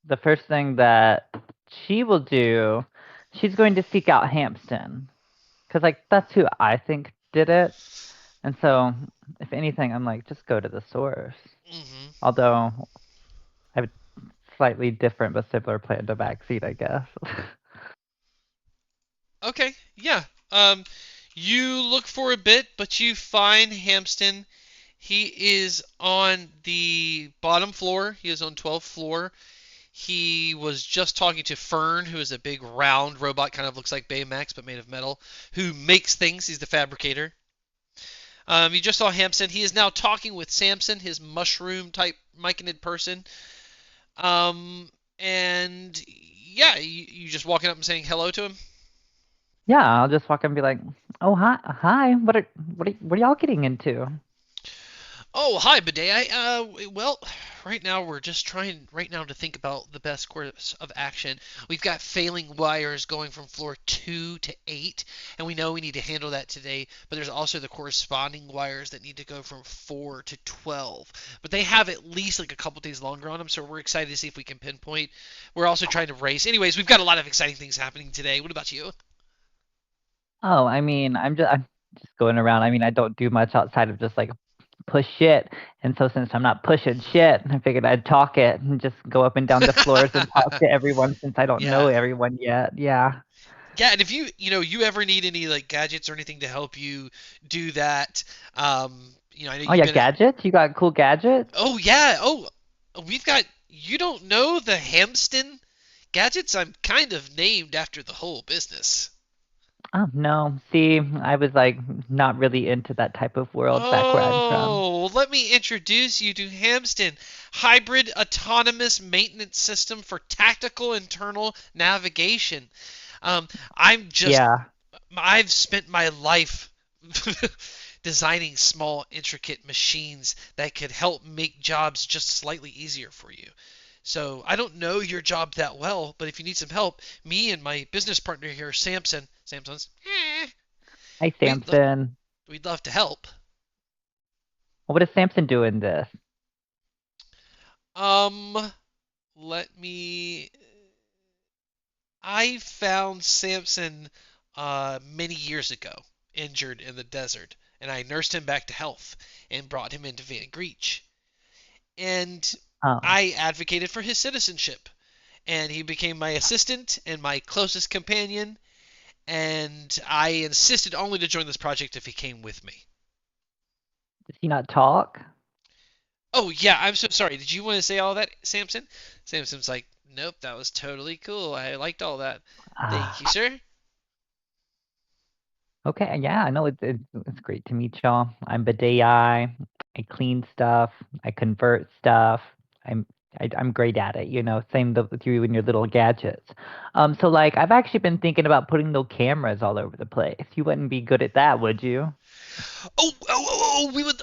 the first thing that she will do, she's going to seek out Hampton, because like that's who I think did it, and so if anything, I'm like just go to the source. Mm-hmm. Although I have a slightly different but similar plan to backseat, I guess. Okay, yeah. You look for a bit, but you find Hampton. He is on the bottom floor. He is on 12th floor. He was just talking to Fern, who is a big round robot, kind of looks like Baymax, but made of metal, who makes things. He's the fabricator. You just saw Hampton. He is now talking with Samson, his mushroom-type myconid person. And yeah, you just walking up and saying hello to him. Yeah, I'll just walk and be like, "Oh, hi. What are y'all getting into?" Oh, hi, Badei. Well, right now we're just trying right now to think about the best course of action. We've got failing wires going from floor 2 to 8, and we know we need to handle that today, but there's also the corresponding wires that need to go from 4 to 12. But they have at least like a couple days longer on them, so we're excited to see if we can pinpoint. We're also trying to race. Anyways, we've got a lot of exciting things happening today. What about you? Oh, I mean, I'm just going around. I mean, I don't do much outside of just like push shit. And so since I'm not pushing shit, I figured I'd talk it and just go up and down the floors and talk to everyone since I don't know Yeah. everyone yet. Yeah. Yeah, and if you ever need any like gadgets or anything to help you do that, I know Oh you've yeah, been. gadgets? You got cool gadgets? Oh yeah. Oh, we've got. You don't know the Hampton gadgets? I'm kind of named after the whole business. Oh no. See, I was like not really into that type of world back where I'm from. Oh, let me introduce you to Hampton, hybrid autonomous maintenance system for tactical internal navigation. Um, I'm just Yeah. I've spent my life designing small, intricate machines that could help make jobs just slightly easier for you. So I don't know your job that well, but if you need some help, me and my business partner here, Samson's, Hi, we'd Samson. we'd love to help. What does Samson do in this? Um, let me. I found Samson many years ago, injured in the desert, and I nursed him back to health and brought him into Van Greech. And Oh. I advocated for his citizenship, and he became my assistant and my closest companion. And I insisted only to join this project if he came with me. Does he not talk? Oh yeah, I'm so sorry. Did you want to say all that, Samson? Samson's like, nope, that was totally cool. I liked all that. Thank you, Ah. sir. Okay, yeah, I know it's great to meet y'all. I'm Badei. I clean stuff. I convert stuff. I'm I'm great at it, you know. Same with you and your little gadgets. So like I've actually been thinking about putting those cameras all over the place. You wouldn't be good at that, would you? We would.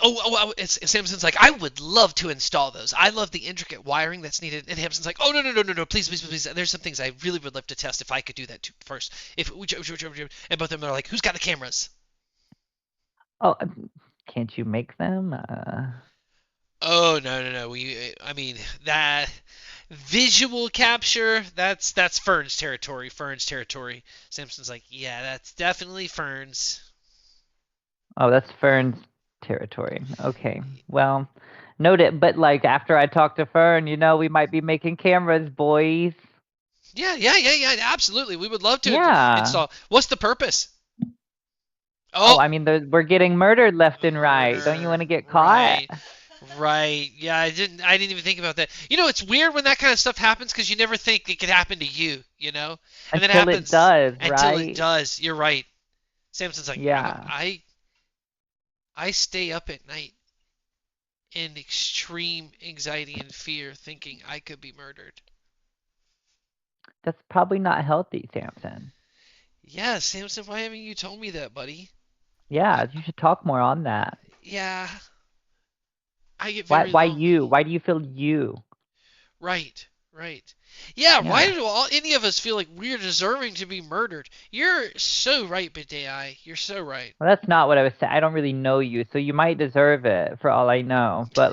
Samson's like, I would love to install those. I love the intricate wiring that's needed. And Samson's like, oh no, please, please, please. There's some things I really would love to test if I could do that too first. And both of them are like, who's got the cameras? Oh, can't you make them? Oh no. I mean that visual capture. That's Fern's territory. Fern's territory. Samson's like, yeah, that's definitely Fern's. Oh, that's Fern's territory. Okay, well, note it. But like after I talk to Fern, you know, we might be making cameras, boys. Yeah. Absolutely, we would love to Yeah. install. What's the purpose? Oh, Oh, I mean, we're getting murdered left and right. Don't you want to get caught? Right. Yeah, I didn't even think about that. It's weird when that kind of stuff happens because you never think it could happen to you, And then it Until it happens does, until it right? does. You're right. Samson's like, Yeah. I stay up at night in extreme anxiety and fear, thinking I could be murdered. That's probably not healthy, Samson. Yeah, Samson, why haven't you told me that, buddy? I, Yeah, you should talk more on that. yeah, I get Why very why you? lonely. Why do you feel you? Right, right. Yeah, why Yeah. do any of us feel like we're deserving to be murdered? You're so right, Bidei. You're so right. Well, that's not what I was saying. I don't really know you, so you might deserve it for all I know. But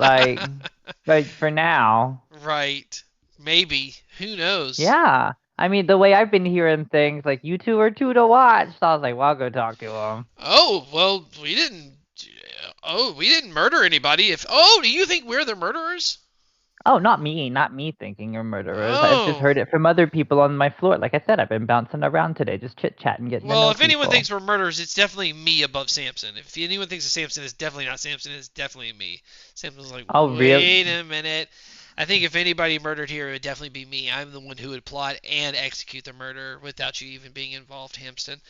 but for now, Right. Maybe. Who knows? yeah. I mean, the way I've been hearing things, like you two are two to watch. So I was like, well, I'll go talk to him. Oh, well, we didn't. Oh, we didn't murder anybody. Do you think we're the murderers? Oh, not me thinking you're murderers. I've just Oh. heard it from other people on my floor. Like I said, I've been bouncing around today, just chit chatting, getting to Well, know if anyone people. thinks we're murderers, it's definitely me above Samson. If anyone thinks that Samson is definitely not Samson, it's definitely me. Samson's like, Oh, real? wait a minute. I think if anybody murdered here, it would definitely be me. I'm the one who would plot and execute the murder without you even being involved, Hampton.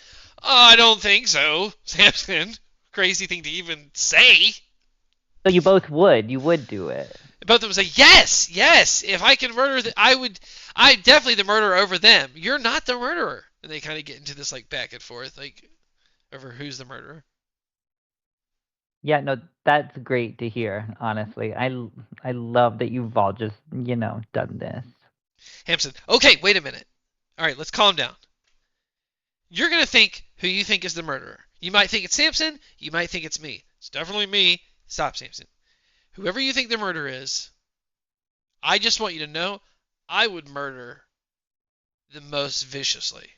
I don't think so, Samson. Crazy thing to even say. So you both would. You would do it. Both of them say, yes, yes. If I can murder, I definitely the murderer over them. You're not the murderer. And they kind of get into this like back and forth, like over who's the murderer. Yeah, no, that's great to hear, honestly. I love that you've all just, done this. Hampson, okay, wait a minute. All right, let's calm down. You're going to think who you think is the murderer. You might think it's Samson. You might think it's me. It's definitely me. Stop, Samson. Whoever you think the murderer is, I just want you to know I would murder the most viciously.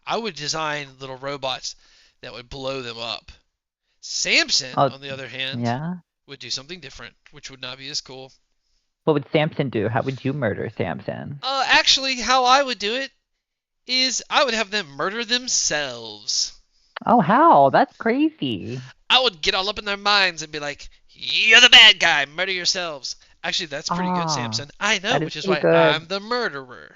I would design little robots that would blow them up. Samson, Oh, on the other hand, yeah? would do something different, which would not be as cool. What would Samson do? How would you murder Samson? Actually, how I would do it is I would have them murder themselves. Oh, how? That's crazy. I would get all up in their minds and be like, "You're the bad guy. Murder yourselves." Actually, that's pretty good, Ah, Samson. I know, that is which is pretty why good. I'm the murderer.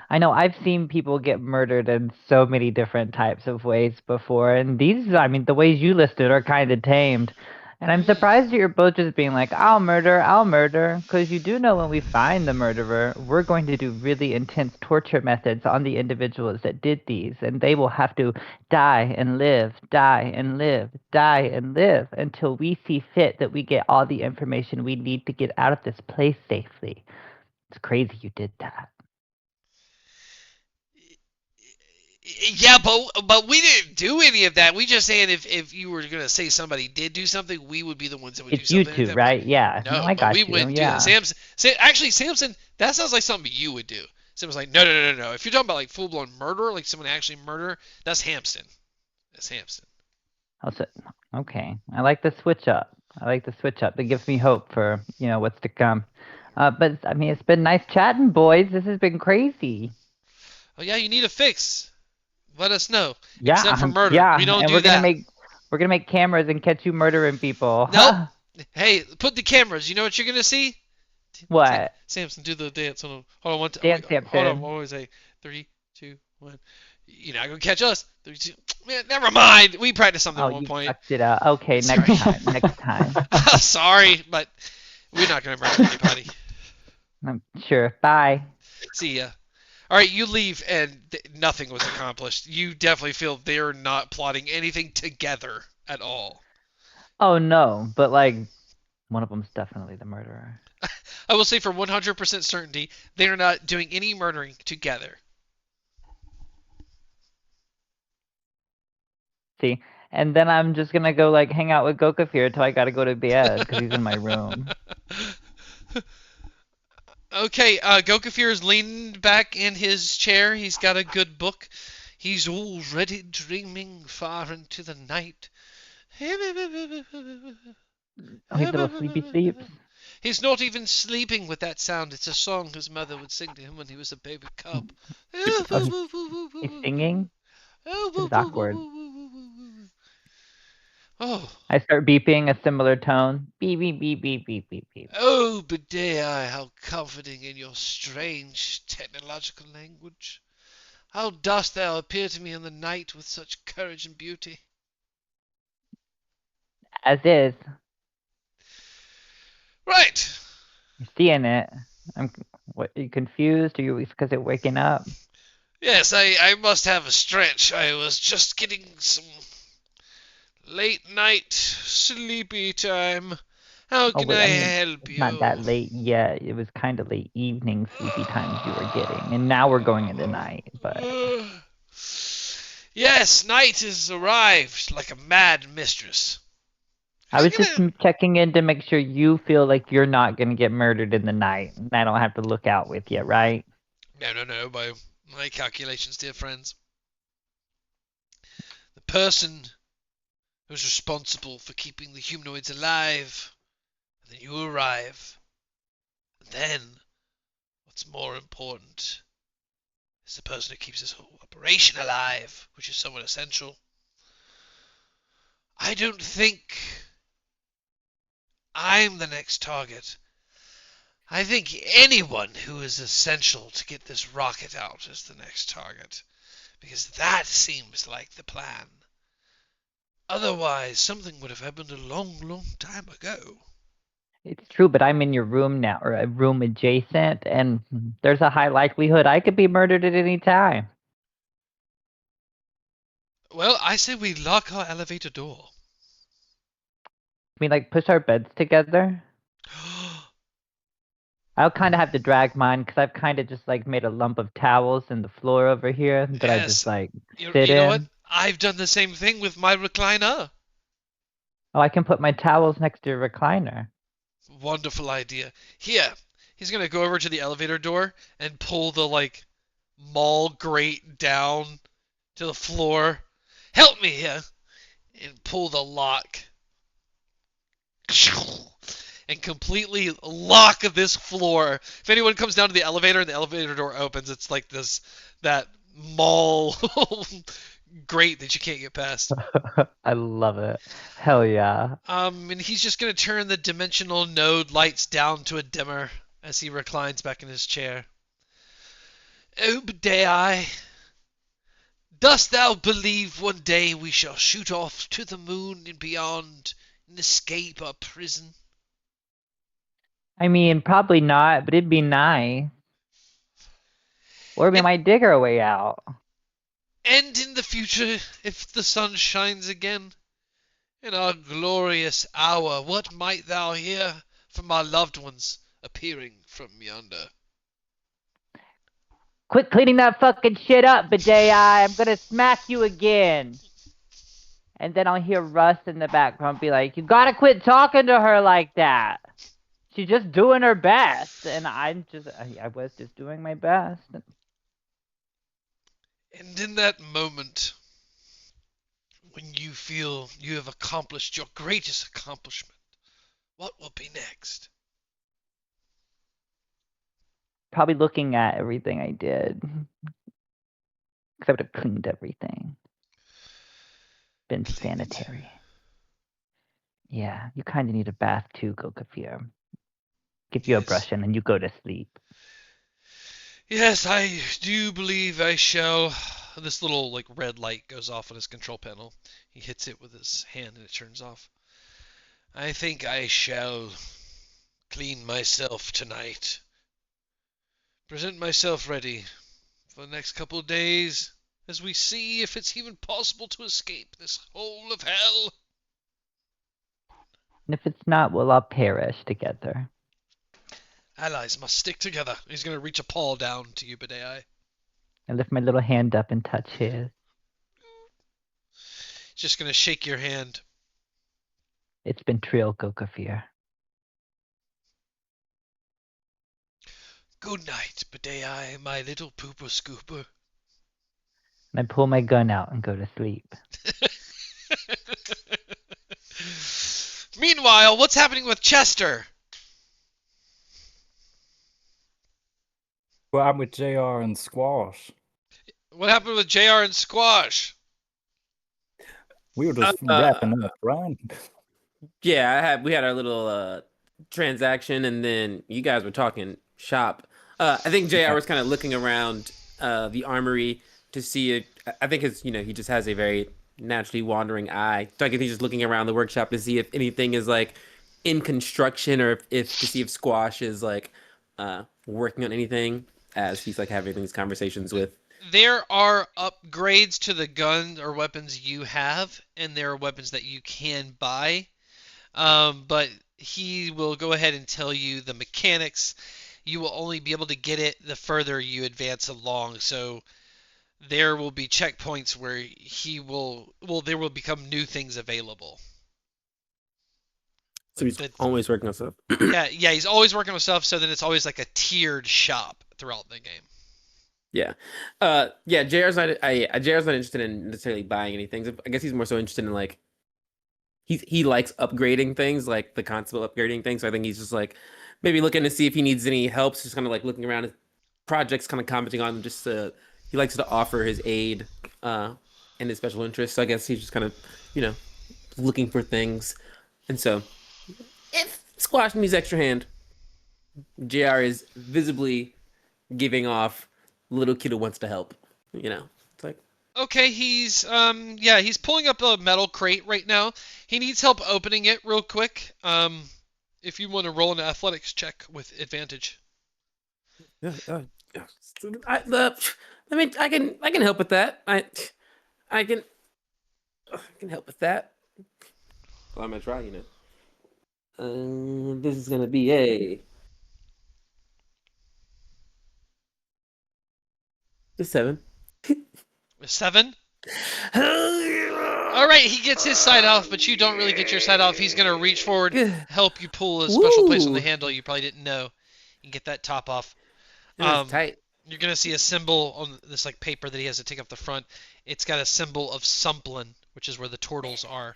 I know I've seen people get murdered in so many different types of ways before, and these, I mean, the ways you listed are kind of tamed. And I'm Mm. surprised that you're both just being like, I'll murder, because you do know when we find the murderer, we're going to do really intense torture methods on the individuals that did these, and they will have to die and live, die and live, die and live until we see fit that we get all the information we need to get out of this place safely. It's crazy you did that. Yeah, but we didn't do any of that. We just saying if you were gonna say somebody did do something, we would be the ones that would do It's you something at two, that point. right? Yeah. No, No, I but we got you. wouldn't do that. Yeah. Actually, Samson, that sounds like something you would do. Samson's like, no, no, no, no, no. If you're talking about like full blown murder, like someone actually murder, that's Hampton. That's Hampton. Also, okay. I like the switch up. I like the switch up. It gives me hope for, what's to come. But I mean, it's been nice chatting, boys. This has been crazy. Oh yeah, you need a fix. Let us know. Yeah, Except for murder, we yeah, don't and do that. we're gonna make cameras and catch you murdering people. Nope. Hey, put the cameras. You know what you're gonna see? What? Samson, do the dance. Hold on, one time. Dance Hold on. Hampton. What was I? 3, 2, 1. You're not gonna catch us. 3, 2. Man, never mind. We practiced something Oh, at one you point. fucked it up. Okay, Sorry. next time. Next time. Sorry, but we're not gonna murder anybody. I'm sure. Bye. See ya. All right, you leave, and nothing was accomplished. You definitely feel they're not plotting anything together at all. Oh no, but like one of them's definitely the murderer. I will say for 100% certainty, they are not doing any murdering together. See, and then I'm just gonna go like hang out with Gokafir till I gotta go to bed because he's in my room. Okay, Gokafir is leaning back in his chair. He's got a good book. He's already dreaming far into the night. Oh, he's little sleepy sleeps. He's not even sleeping with that sound. It's a song his mother would sing to him when he was a baby cub. Oh, he's singing. This is awkward. Oh, I start beeping a similar tone. Beep beep beep beep beep beep beep. oh, Bedei, how comforting in your strange technological language. How dost thou appear to me in the night with such courage and beauty? As is. Right. You're seeing it. What, are you confused? Are you because you're waking up? Yes, I must have a stretch. I was just getting some late night sleepy time. How Oh, can wait, I I mean, help it's not that you? late yet. It was kind of late evening sleepy times you were getting, and now we're going into night. But Yes, night has arrived like a mad mistress. I I'm was just gonna. checking in to make sure you feel like you're not gonna get murdered in the night, and I don't have to look out with you, right? No. By my calculations, dear friends, the person who's responsible for keeping the humanoids alive, and then you arrive. And then, what's more important is the person who keeps this whole operation alive, which is somewhat essential. I don't think I'm the next target. I think anyone who is essential to get this rocket out is the next target, because that seems like the plan. Otherwise, something would have happened a long time ago. It's true, but I'm in your room now, or a room adjacent, and there's a high likelihood I could be murdered at any time. Well, I say we lock our elevator door. We like push our beds together. I'll kind of have to drag mine because I've kind of just like made a lump of towels in the floor over here that I Yes, just like you, sit you know what? in. I've done the same thing with my recliner. Oh, I can put my towels next to your recliner. Wonderful idea. Here, he's gonna go over to the elevator door and pull the like mall grate down to the floor. Help me here, and pull the lock. And completely lock this floor. If anyone comes down to the elevator and the elevator door opens, it's like this that mall grate that you can't get past. I love it. Hell yeah. And he's just gonna turn the dimensional node lights down to a dimmer as he reclines back in his chair. Obadiah, dost thou believe one day we shall shoot off to the moon and beyond and escape our prison? I mean, probably not, but it'd be nice. Or we And, might dig our way out. and in the future, if the sun shines again, in our glorious hour, what might thou hear from our loved ones appearing from yonder? Quit cleaning that fucking shit up, Bidet. I'm gonna smack you again. And then I'll hear Russ in the background be like, "You gotta quit talking to her like that. She's just doing her best." And I was just doing my best. And in that moment, when you feel you have accomplished your greatest accomplishment, what will be next? Probably looking at everything I did. Because I would have cleaned everything. Been Clean it. sanitary. Yeah, you kind of need a bath too, Gokafir. Give you a Yes. brush and then you go to sleep. Yes, I do believe I shall. This little like red light goes off on his control panel. He hits it with his hand and it turns off. I think I shall clean myself tonight. Present myself ready for the next couple of days as we see if it's even possible to escape this hole of hell. And if it's not, we'll all perish together. Allies must stick together. He's going to reach a paw down to you, Bidei. I lift my little hand up and touch his. He's just going to shake your hand. It's been Trill, Gokafir. Good night, Bidei, my little pooper scooper. And I pull my gun out and go to sleep. Meanwhile, what's happening with Chester? Well, I'm with JR and Squash. What happened with JR and Squash? We were just wrapping up, right? Yeah, we had our little transaction, and then you guys were talking shop. I think JR was kind of looking around the armory to see it. I think he just has a very naturally wandering eye. So I guess he's just looking around the workshop to see if anything is like in construction, or if to see if Squash is like working on anything as he's like having these conversations with. There are upgrades to the gun or weapons you have, and there are weapons that you can buy. But he will go ahead and tell you the mechanics. You will only be able to get it the further you advance along. So there will be checkpoints where there will become new things available. So he's always working on stuff. Yeah, he's always working on stuff. So then it's always like a tiered shop throughout the game. Yeah. Yeah, JR's not JR's not interested in necessarily buying anything. I guess he's more so interested in like he likes upgrading things, like the concept of upgrading things. So I think he's just like maybe looking to see if he needs any help, just kind of like looking around at projects, kind of commenting on them, just he likes to offer his aid and his special interests. So I guess he's just kind of, looking for things. And so if Squash needs extra hand, JR is visibly giving off little kid who wants to help. It's like, Okay, he's pulling up a metal crate right now. He needs help opening it real quick. If you want to roll an athletics check with advantage. I can help with that. I can help with that. Well, I'm gonna try. This is gonna be a 7. A 7? All right, he gets his side off, but you don't really get your side off. He's gonna reach forward, help you pull a special place on the Woo. handle you probably didn't know, and get that top off. That's tight. You're gonna see a symbol on this like paper that he has to take off the front. It's got a symbol of Sumplin, which is where the turtles are,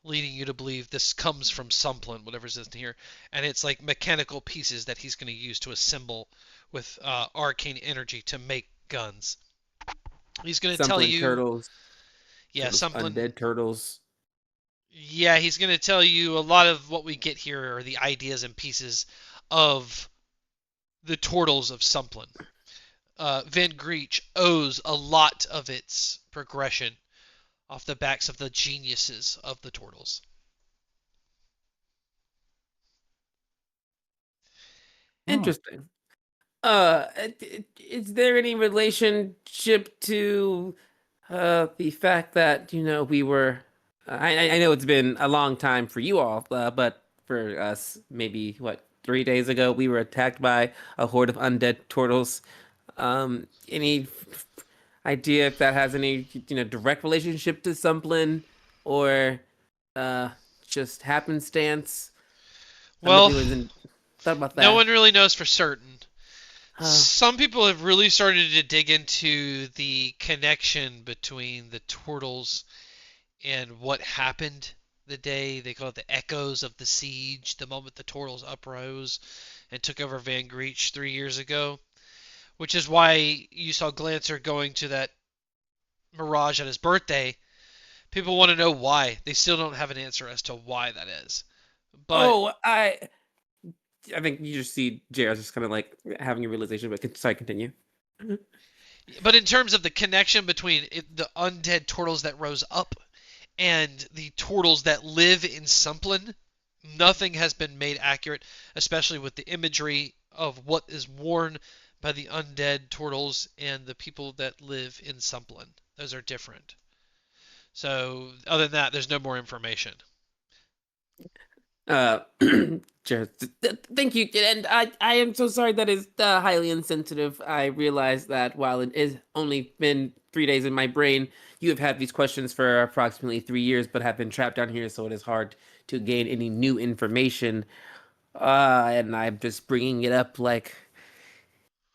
leading you to believe this comes from Sumplin, whatever's in here. And it's like mechanical pieces that he's gonna use to assemble with arcane energy to make guns. He's gonna tell you. Turtles. Yeah, Sumplin. Undead turtles. Yeah, he's going to tell you a lot of what we get here are the ideas and pieces of the turtles of Sumplin. Van Greech owes a lot of its progression off the backs of the geniuses of the turtles. Interesting. Is there any relationship to the fact that we were? I know it's been a long time for you all, but for us, maybe 3 days ago, we were attacked by a horde of undead turtles. Any idea if that has any direct relationship to Sumplin, or just happenstance? Well, Thought about that. No one really knows for certain. Some people have really started to dig into the connection between the turtles and what happened the day. They call it the echoes of the siege, the moment the turtles uprose and took over Van Greech 3 years ago, which is why you saw Glancer going to that Mirage at his birthday. People want to know why. They still don't have an answer as to why that is. But I think you just see JR just kind of like having a realization, but sorry, continue. But in terms of the connection between the undead turtles that rose up and the turtles that live in Sumplin, nothing has been made accurate, especially with the imagery of what is worn by the undead turtles and the people that live in Sumplin. Those are different. So, other than that, there's no more information. Jared, thank you, and I am so sorry that is highly insensitive. I realize that while it has only been 3 days in my brain, you have had these questions for approximately 3 years, but have been trapped down here, so it is hard to gain any new information. And I'm just bringing it up like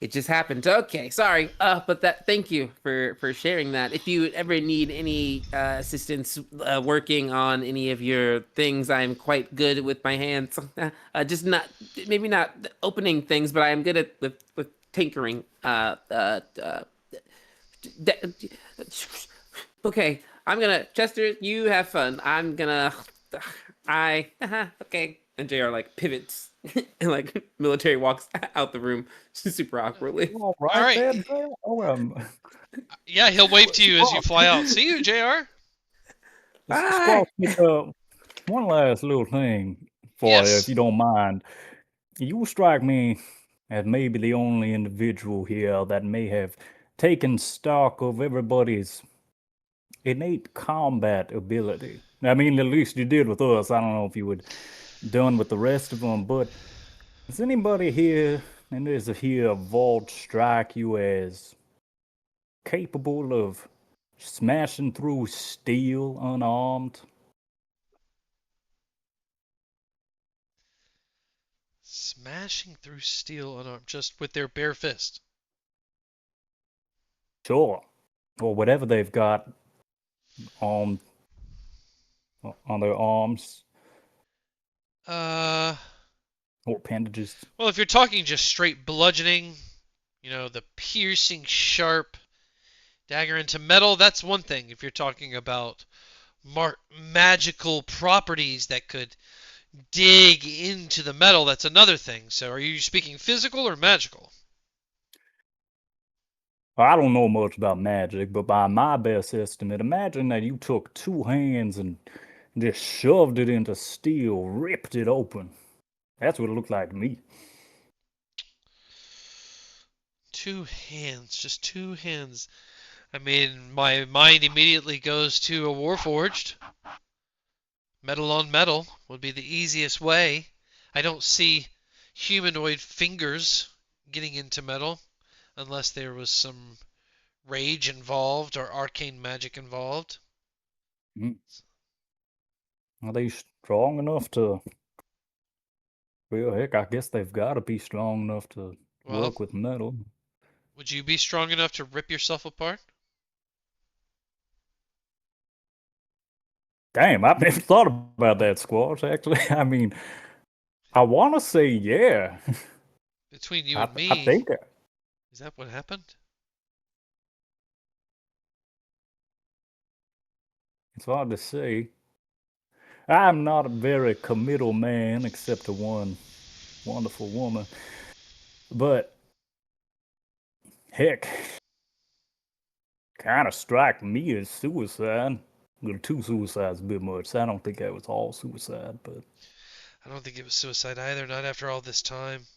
it just happened. Okay, sorry. But thank you for sharing that. If you ever need any assistance working on any of your things, I'm quite good with my hands. Just maybe not opening things, but I am good at with tinkering. Okay, I'm gonna Chester. You have fun. I'm gonna. Okay. And JR like pivots and like military walks out the room super awkwardly. All All right. then. Yeah, he'll wave to you as you fly out. See you, JR. Squawk, one last little thing. for you, if Yes. you don't mind. You strike me as maybe the only individual here that may have taken stock of everybody's innate combat ability. I mean, at least you did with us. I don't know if you would done with the rest of them, but does anybody here, and there's a here vault, strike you as capable of smashing through steel unarmed? Smashing through steel unarmed just with their bare fist. Sure. Or whatever they've got on on their arms Uh, or appendages. well, if you're talking just straight bludgeoning, the piercing, sharp dagger into metal, that's one thing. If you're talking about magical properties that could dig into the metal, that's another thing. So are you speaking physical or magical? I don't know much about magic, but by my best estimate, imagine that you took two hands and just shoved it into steel, ripped it open. That's what it looked like to me. Two hands, just two hands. I mean, my mind immediately goes to a Warforged. Metal on metal would be the easiest way. I don't see humanoid fingers getting into metal unless there was some rage involved or arcane magic involved. Mm. Are they strong enough to? Well, heck, I guess they've got to be strong enough to Well, work with metal. would you be strong enough to rip yourself apart? Damn, I've never thought about that, Squash, actually. I mean, I want to say yeah. Between you I, and I me, think is that what happened? it's hard to say. I'm not a very committal man, except to one wonderful woman. But heck, kind of strike me as suicide. Well, two suicides a bit much. So I don't think that was all suicide, but I don't think it was suicide either, not after all this time.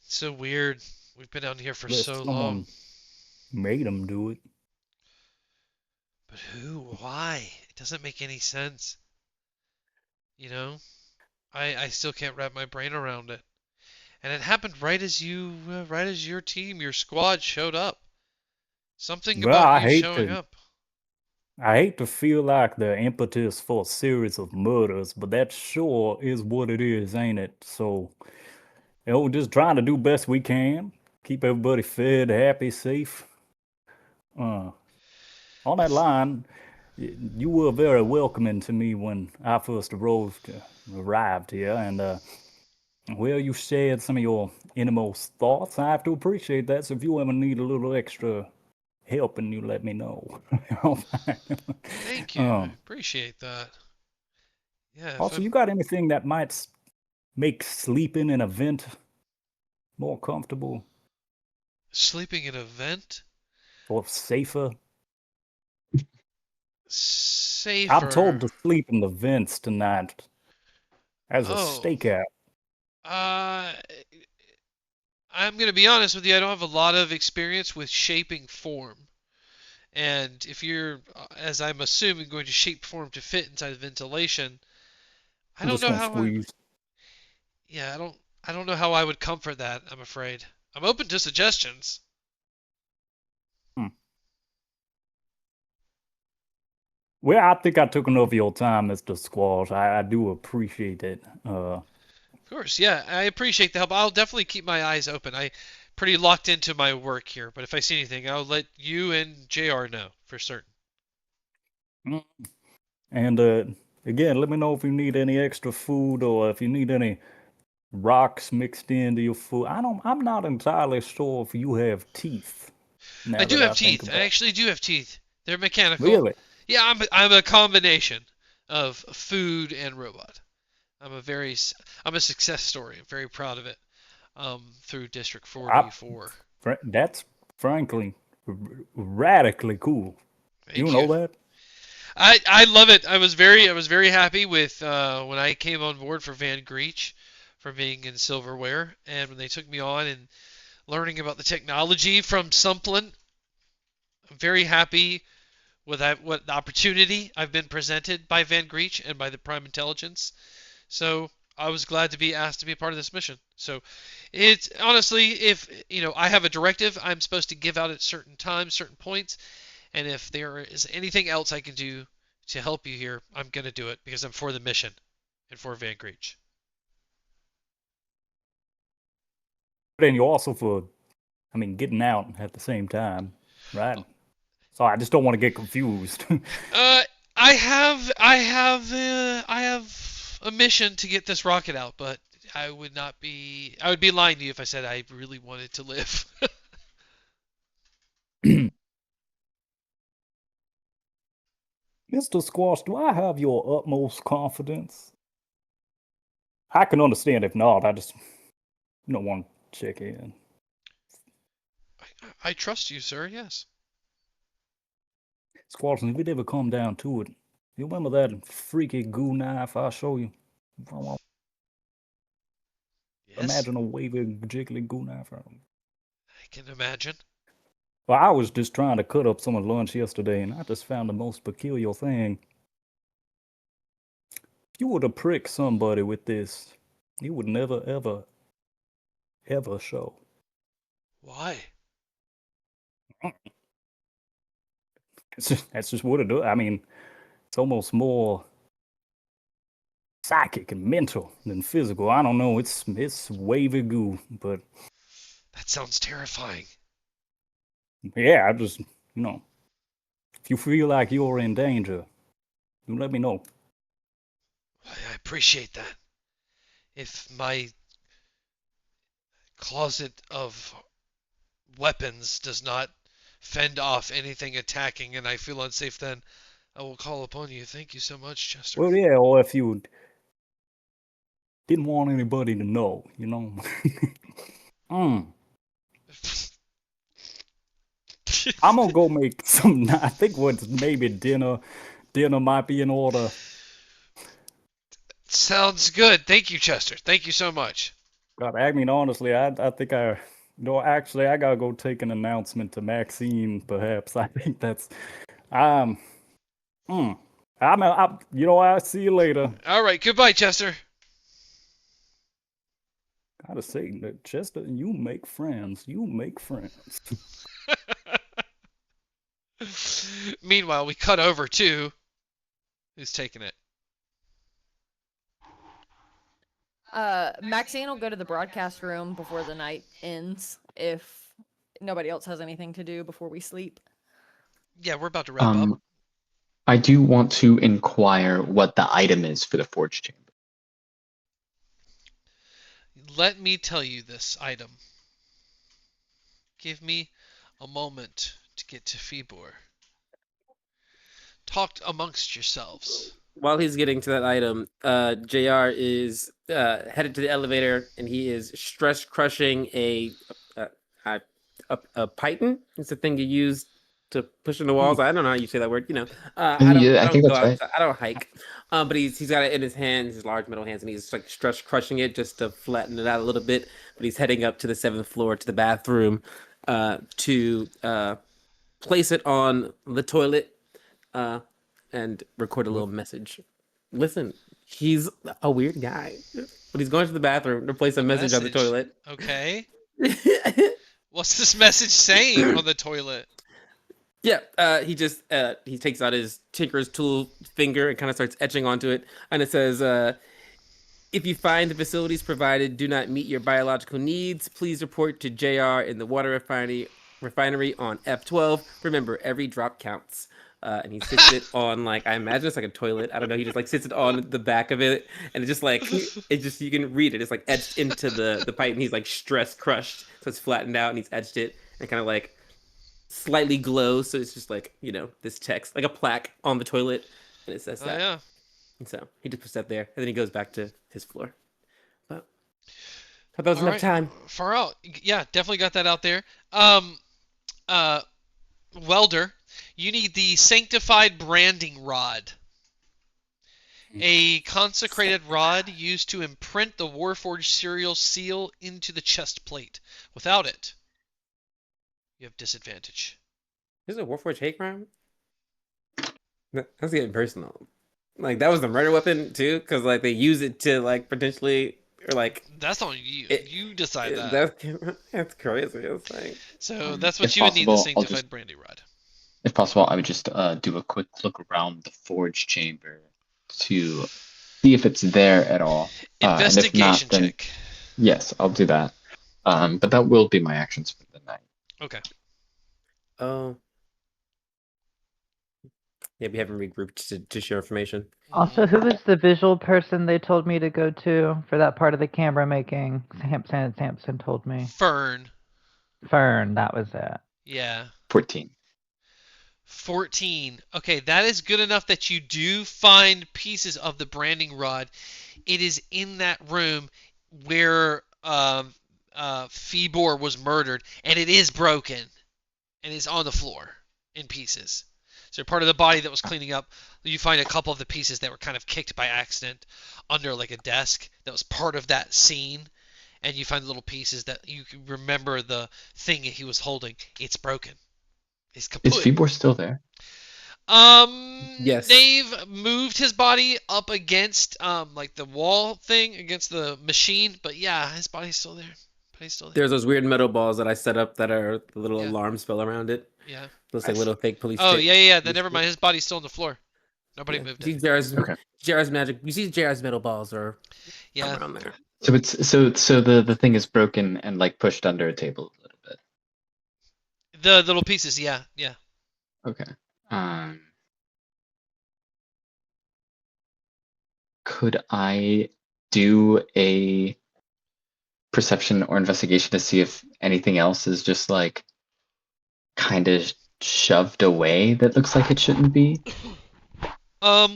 It's so weird. We've been out here for unless so long. someone made him do it. But who? Why? It doesn't make any sense. You know? I still can't wrap my brain around it. And it happened right as your team, your squad showed up. Something Well, about you showing up. I hate to feel like the impetus for a series of murders, but that sure is what it is, ain't it? So, we're just trying to do best we can, keep everybody fed, happy, safe. Uh, on that line, you were very welcoming to me when I first arrived here, and well, you shared some of your innermost thoughts. I have to appreciate that. So if you ever need a little extra help, and you let me know. Thank you. I um, appreciate that. Yeah, if Also, I'm you got anything that might make sleeping in a vent more comfortable sleeping in a vent, or safer? I'm told safer. to sleep in the vents tonight as a Oh, stakeout. uh, I'm gonna be honest with you. I don't have a lot of experience with shaping form. And if you're, as I'm assuming, going to shape form to fit inside ventilation, I I'm don't just know gonna how I. squeeze. Yeah, I don't know how I would comfort that. I'm afraid. I'm open to suggestions. Hmm. Well, I think I took enough of your time, Mr. Squash. I do appreciate it. Of course, yeah, I appreciate the help. I'll definitely keep my eyes open. I pretty locked into my work here, but if I see anything, I'll let you and JR know for certain. Mm. And again, let me know if you need any extra food or if you need any rocks mixed into your food. I'm not entirely sure if you have teeth. I Now do that I have think teeth. I about actually do have teeth. They're mechanical. Really? Yeah, I'm a combination of food and robot. I'm a success story. I'm very proud of it. Through District I, 44. that's frankly radically cool. You Thank you. know that? I love it. I was very happy with when I came on board for Van Greech for being in silverware, and when they took me on and learning about the technology from Sumplin. I'm very happy with what the opportunity I've been presented by Van Greech and by the Prime Intelligence. So I was glad to be asked to be a part of this mission. So it's honestly, if I have a directive I'm supposed to give out at certain times, certain points, and if there is anything else I can do to help you here, I'm gonna do it because I'm for the mission and for Van Greech. Then you're also for, getting out at the same time, right? So I just don't want to get confused. I have a mission to get this rocket out, but I would be lying to you if I said I really wanted to live. Mr. Squash, do I have your utmost confidence? I can understand if not. I just don't want to check in. I trust you, sir. Yes. Squash, if it ever come down to it, you remember that freaky goo knife I show you? Yes. Imagine a wavy, jiggly goo knife. I can imagine. Well, I was just trying to cut up someone's lunch yesterday, and I just found the most peculiar thing. If you were to prick somebody with this, you would never, ever, ever show. Why? That's just what it does. It's almost more psychic and mental than physical. I don't know. It's wavy goo, but That sounds terrifying. yeah, I just if you feel like you're in danger, you let me know. I appreciate that. If my closet of weapons does not fend off anything attacking and I feel unsafe, then I will call upon you. Thank you so much, Chester. Well, yeah, or if you didn't want anybody to know, I'm gonna go make some. I think what's maybe dinner might be in order. Sounds good. Thank you, Chester. Thank you so much. God, honestly, I think actually, I gotta go take an announcement to Maxine. Perhaps I think that's I'll see you later. All right. Goodbye, Chester. Gotta say that Chester, you make friends. You make friends. Meanwhile, we cut over to who's taking it. Maxine will go to the broadcast room before the night ends if nobody else has anything to do before we sleep. Yeah, we're about to wrap up. I do want to inquire what the item is for the forge chamber. Let me tell you this item. Give me a moment to get to Fibor. Talk amongst yourselves. While he's getting to that item, JR is headed to the elevator, and he is stress crushing a python. It's the thing you use to push in the walls. I don't know how you say that word. I think that's right. I don't hike. But he's got it in his hands, his large metal hands, and he's like stress crushing it just to flatten it out a little bit. But he's heading up to the 7th floor to the bathroom to place it on the toilet and record a little message. Listen, he's a weird guy, but he's going to the bathroom to place a message on the toilet. Okay. What's this message saying on the toilet? Yeah, he takes out his tinker's tool finger and kind of starts etching onto it, and it says, "If you find the facilities provided do not meet your biological needs, please report to JR in the water refinery on Ep.7. Remember, every drop counts." And he sits it on I imagine it's like a toilet. I don't know. He just sits it on the back of it, and you can read it. It's etched into the pipe, and he's stress crushed, so it's flattened out, and he's etched it and kind of slightly glows, so it's just this text, like a plaque on the toilet, and it says that. Yeah. And so he just puts that there, and then he goes back to his floor. But I thought that was enough time. Far out. Yeah, definitely got that out there. Welder, You need the sanctified branding rod. A consecrated rod used to imprint the Warforged serial seal into the chest plate. Without it, you have disadvantage. Is it Warforged hate crime? That's getting personal. Like that was the murder weapon too, because like they use it to like potentially or like That's on you. it, You decide that. that's crazy. It's like So that's what If you would need, the possible, I'll sanctified branding rod. if possible, I would just do a quick look around the forge chamber to see if it's there at all. And if not, Investigation then check. yes, I'll do that. But that will be my actions for the night. Okay. oh yeah, we haven't regrouped to share information. Also, who was the visual person they told me to go to for that part of the camera making? Samson told me. Fern. Fern, that was it. Yeah. 14. 14. Okay, that is good enough that you do find pieces of the branding rod. It is in that room where Fibor was murdered, and it is broken and is on the floor in pieces. So part of the body that was cleaning up, you find a couple of the pieces that were kind of kicked by accident under like a desk that was part of that scene. And you find little pieces that you can remember the thing that he was holding. It's broken. It's kaput. Is Fibor still there? Yes. They've moved his body up against like the wall thing against the machine, but yeah, his body's still there. He's still there. There's those weird metal balls that I set up that are the little Yeah. alarm spell around it. Yeah. Looks like little fake police. Oh tape. yeah. Then never mind. His body's still on the floor. Nobody Yeah. moved You it. see JR's, Okay. JR's magic. You see JR's metal balls are Yeah. around there. So it's so the thing is broken and like pushed under a table a little bit. The little pieces. Yeah. Okay. Could I do a perception or investigation to see if anything else is just like kind of shoved away that looks like it shouldn't be? All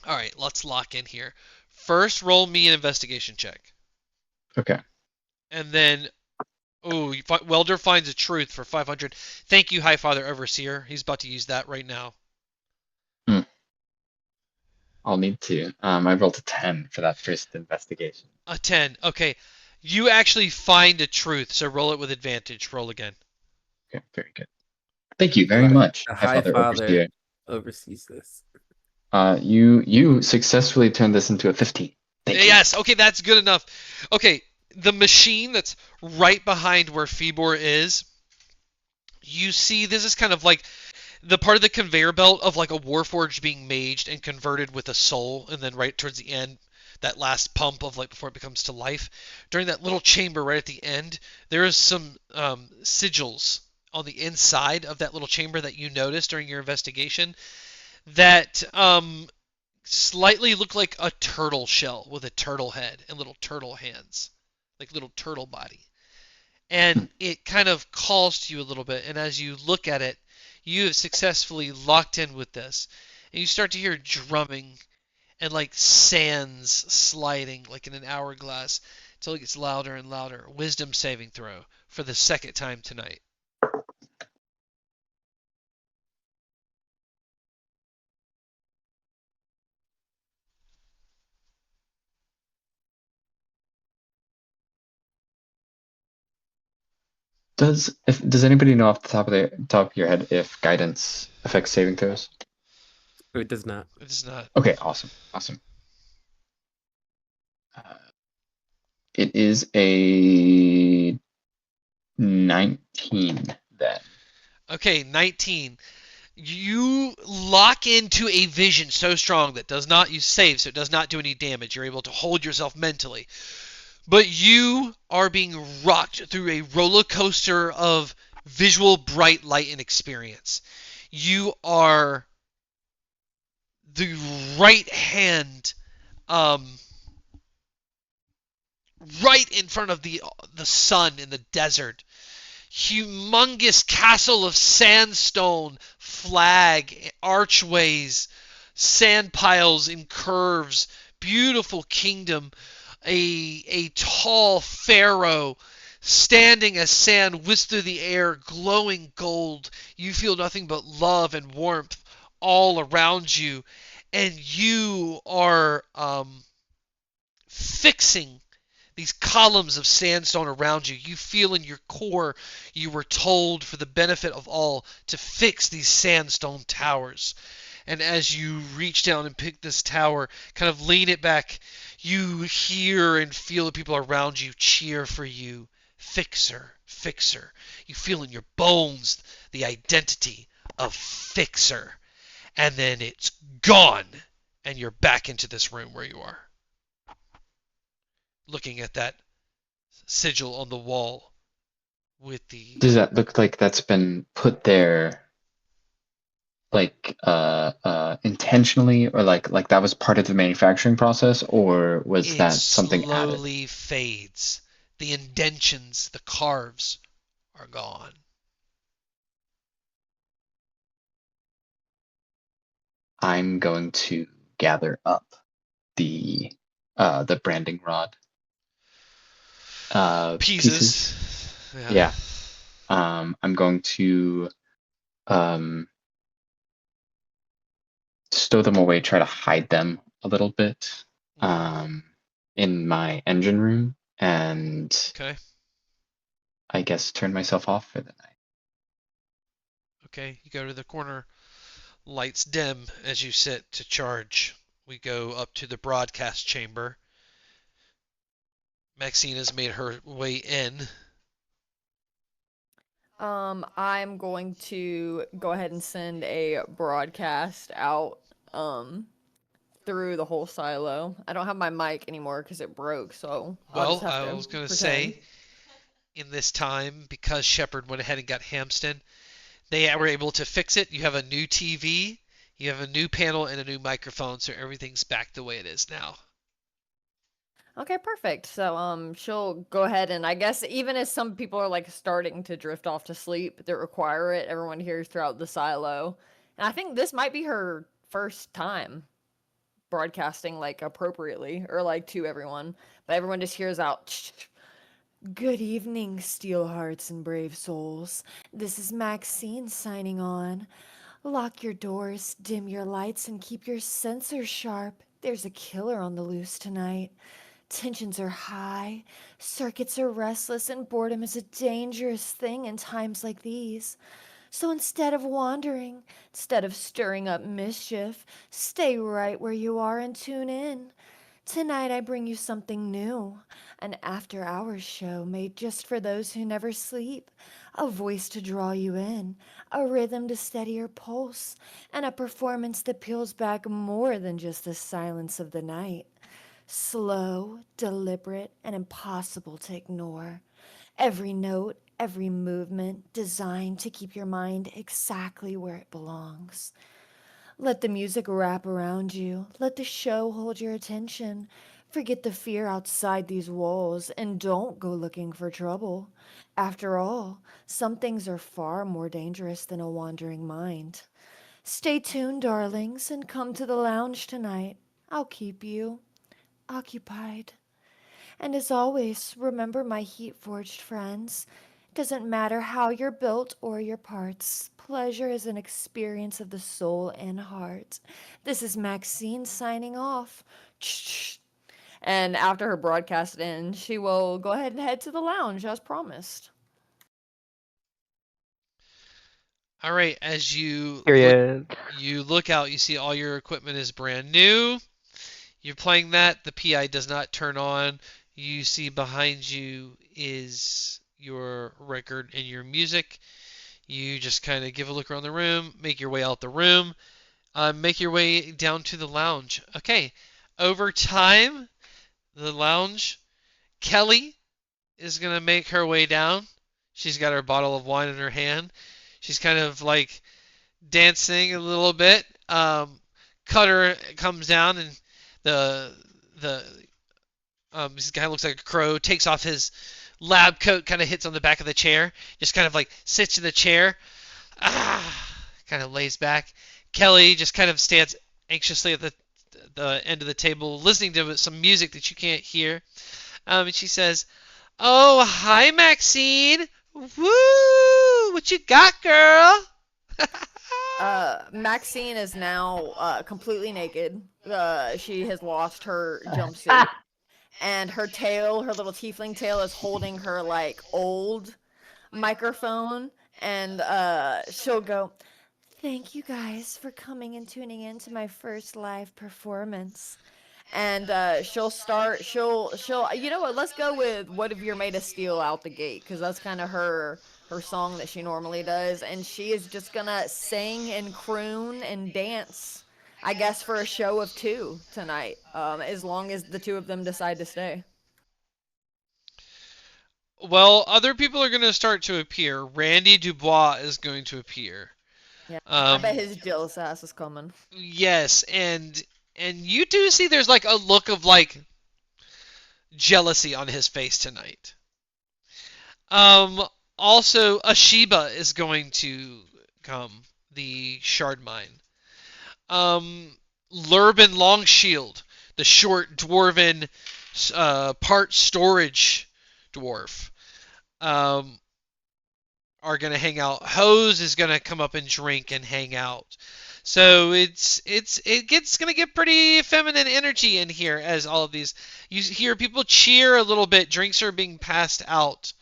right. Let's lock in here. First, roll me an investigation check, Okay. and then, Welder finds a truth for 500. Thank you, High Father Overseer. He's about to use that right now. I'll need to. I rolled a 10 for that first investigation. A 10. Okay. You actually find a truth, so roll it with advantage. Roll again. Okay, very good. Thank you very much, The High Father Overseer. oversees this. You successfully turned this into a 15. Thank you. Yes, okay, that's good enough. Okay, the machine that's right behind where Fibor is, you see this is kind of like the part of the conveyor belt of like a Warforged being maged and converted with a soul, and then right towards the end, that last pump of like before it becomes to life. During that little chamber right at the end, there is some sigils on the inside of that little chamber that you noticed during your investigation that slightly look like a turtle shell with a turtle head and little turtle hands, like little turtle body. And it kind of calls to you a little bit, and as you look at it, you have successfully locked in with this, and you start to hear drumming and like sands sliding like in an hourglass until it gets louder and louder. Wisdom saving throw for the second time tonight. Does anybody know off the top of your head if guidance affects saving throws? It does not. It is not. Okay, awesome. It is a 19 then. Okay, 19. You lock into a vision so strong that does not, you save, so it does not do any damage. You're able to hold yourself mentally. But you are being rocked through a roller coaster of visual bright light and experience. You are the right hand, right in front of the sun in the desert. Humongous castle of sandstone, flag, archways, sand piles in curves, beautiful kingdom. A tall pharaoh standing as sand whisks through the air, glowing gold. You feel nothing but love and warmth all around you, and you are fixing these columns of sandstone around you. You feel in your core you were told for the benefit of all to fix these sandstone towers. And as you reach down and pick this tower, kind of lean it back, you hear and feel the people around you cheer for you. Fixer, Fixer. You feel in your bones the identity of Fixer. And then it's gone, and you're back into this room where you are, looking at that sigil on the wall with the... Does that look like that's been put there like intentionally, or like that was part of the manufacturing process, or was It that something added? slowly fades. The indentions, the carves are gone. I'm going to gather up the branding rod pieces. Yeah. I'm going to stow them away, try to hide them a little bit in my engine room, and Okay. I guess turn myself off for the night. Okay. You go to the corner. Lights dim as you sit to charge. We go up to the broadcast chamber. Maxine has made her way in. I'm going to go ahead and send a broadcast out through the whole silo. I don't have my mic anymore because it broke, so I'll just Well, have I to was going to pretend. say, in this time, because Shepard went ahead and got Hamston, they were able to fix it. You have a new TV, you have a new panel, and a new microphone, so everything's back the way it is now. Okay, perfect. So she'll go ahead and I guess even as some people are like starting to drift off to sleep that require it, everyone hears throughout the silo. And I think this might be her first time broadcasting like appropriately or like to everyone. But everyone just hears out, "Good evening, steel hearts and brave souls. This is Maxine signing on. Lock your doors, dim your lights, and keep your sensors sharp. There's a killer on the loose tonight. Tensions are high, circuits are restless, and boredom is a dangerous thing in times like these. So instead of wandering, instead of stirring up mischief, stay right where you are and tune in. Tonight I bring you something new, an after-hours show made just for those who never sleep, a voice to draw you in, a rhythm to steady your pulse, and a performance that peels back more than just the silence of the night. Slow, deliberate, and impossible to ignore. Every note, every movement designed to keep your mind exactly where it belongs. Let the music wrap around you. Let the show hold your attention. Forget the fear outside these walls and don't go looking for trouble. After all, some things are far more dangerous than a wandering mind. Stay tuned, darlings, and come to the lounge tonight. I'll keep you occupied. And as always, remember my heat-forged friends. It doesn't matter how you're built or your parts. Pleasure is an experience of the soul and heart. This is Maxine signing off. And after her broadcast ends, she will go ahead and head to the lounge as promised. All right, as you look out, you see all your equipment is brand new. You're playing that. The PI does not turn on. You see behind you is your record and your music. You just kind of give a look around the room, make your way out the room, make your way down to the lounge. Okay, over time, the lounge, Kelly is going to make her way down. She's got her bottle of wine in her hand. She's kind of like dancing a little bit. Cutter comes down and this guy looks like a crow, takes off his lab coat, kind of hits on the back of the chair, just kind of like sits in the chair, kind of lays back. Kelly just kind of stands anxiously at the end of the table, listening to some music that you can't hear. And she says, Oh, hi, Maxine. Woo! What you got, girl? Maxine is now completely naked. She has lost her jumpsuit, and her tail, her little tiefling tail, is holding her like old microphone, and she'll go, "Thank you guys for coming and tuning in to my first live performance." And she'll you know what, let's go with "What If You're Made of Steel" out the gate, because that's kind of her song that she normally does, and she is just gonna sing and croon and dance, I guess, for a show of two tonight, as long as the two of them decide to stay. Well, other people are going to start to appear. Randy Dubois is going to appear. Yeah, I Um, bet his jealous ass is coming. yes, and you do see there's like a look of like jealousy on his face tonight. Um, Also, Ashiba is going to come, the shard mine. Lurban Longshield, the short dwarven part storage dwarf, um, are going to hang out. Hose is going to come up and drink and hang out. So it gets going to get pretty feminine energy in here as all of these. You hear people cheer a little bit. Drinks are being passed out.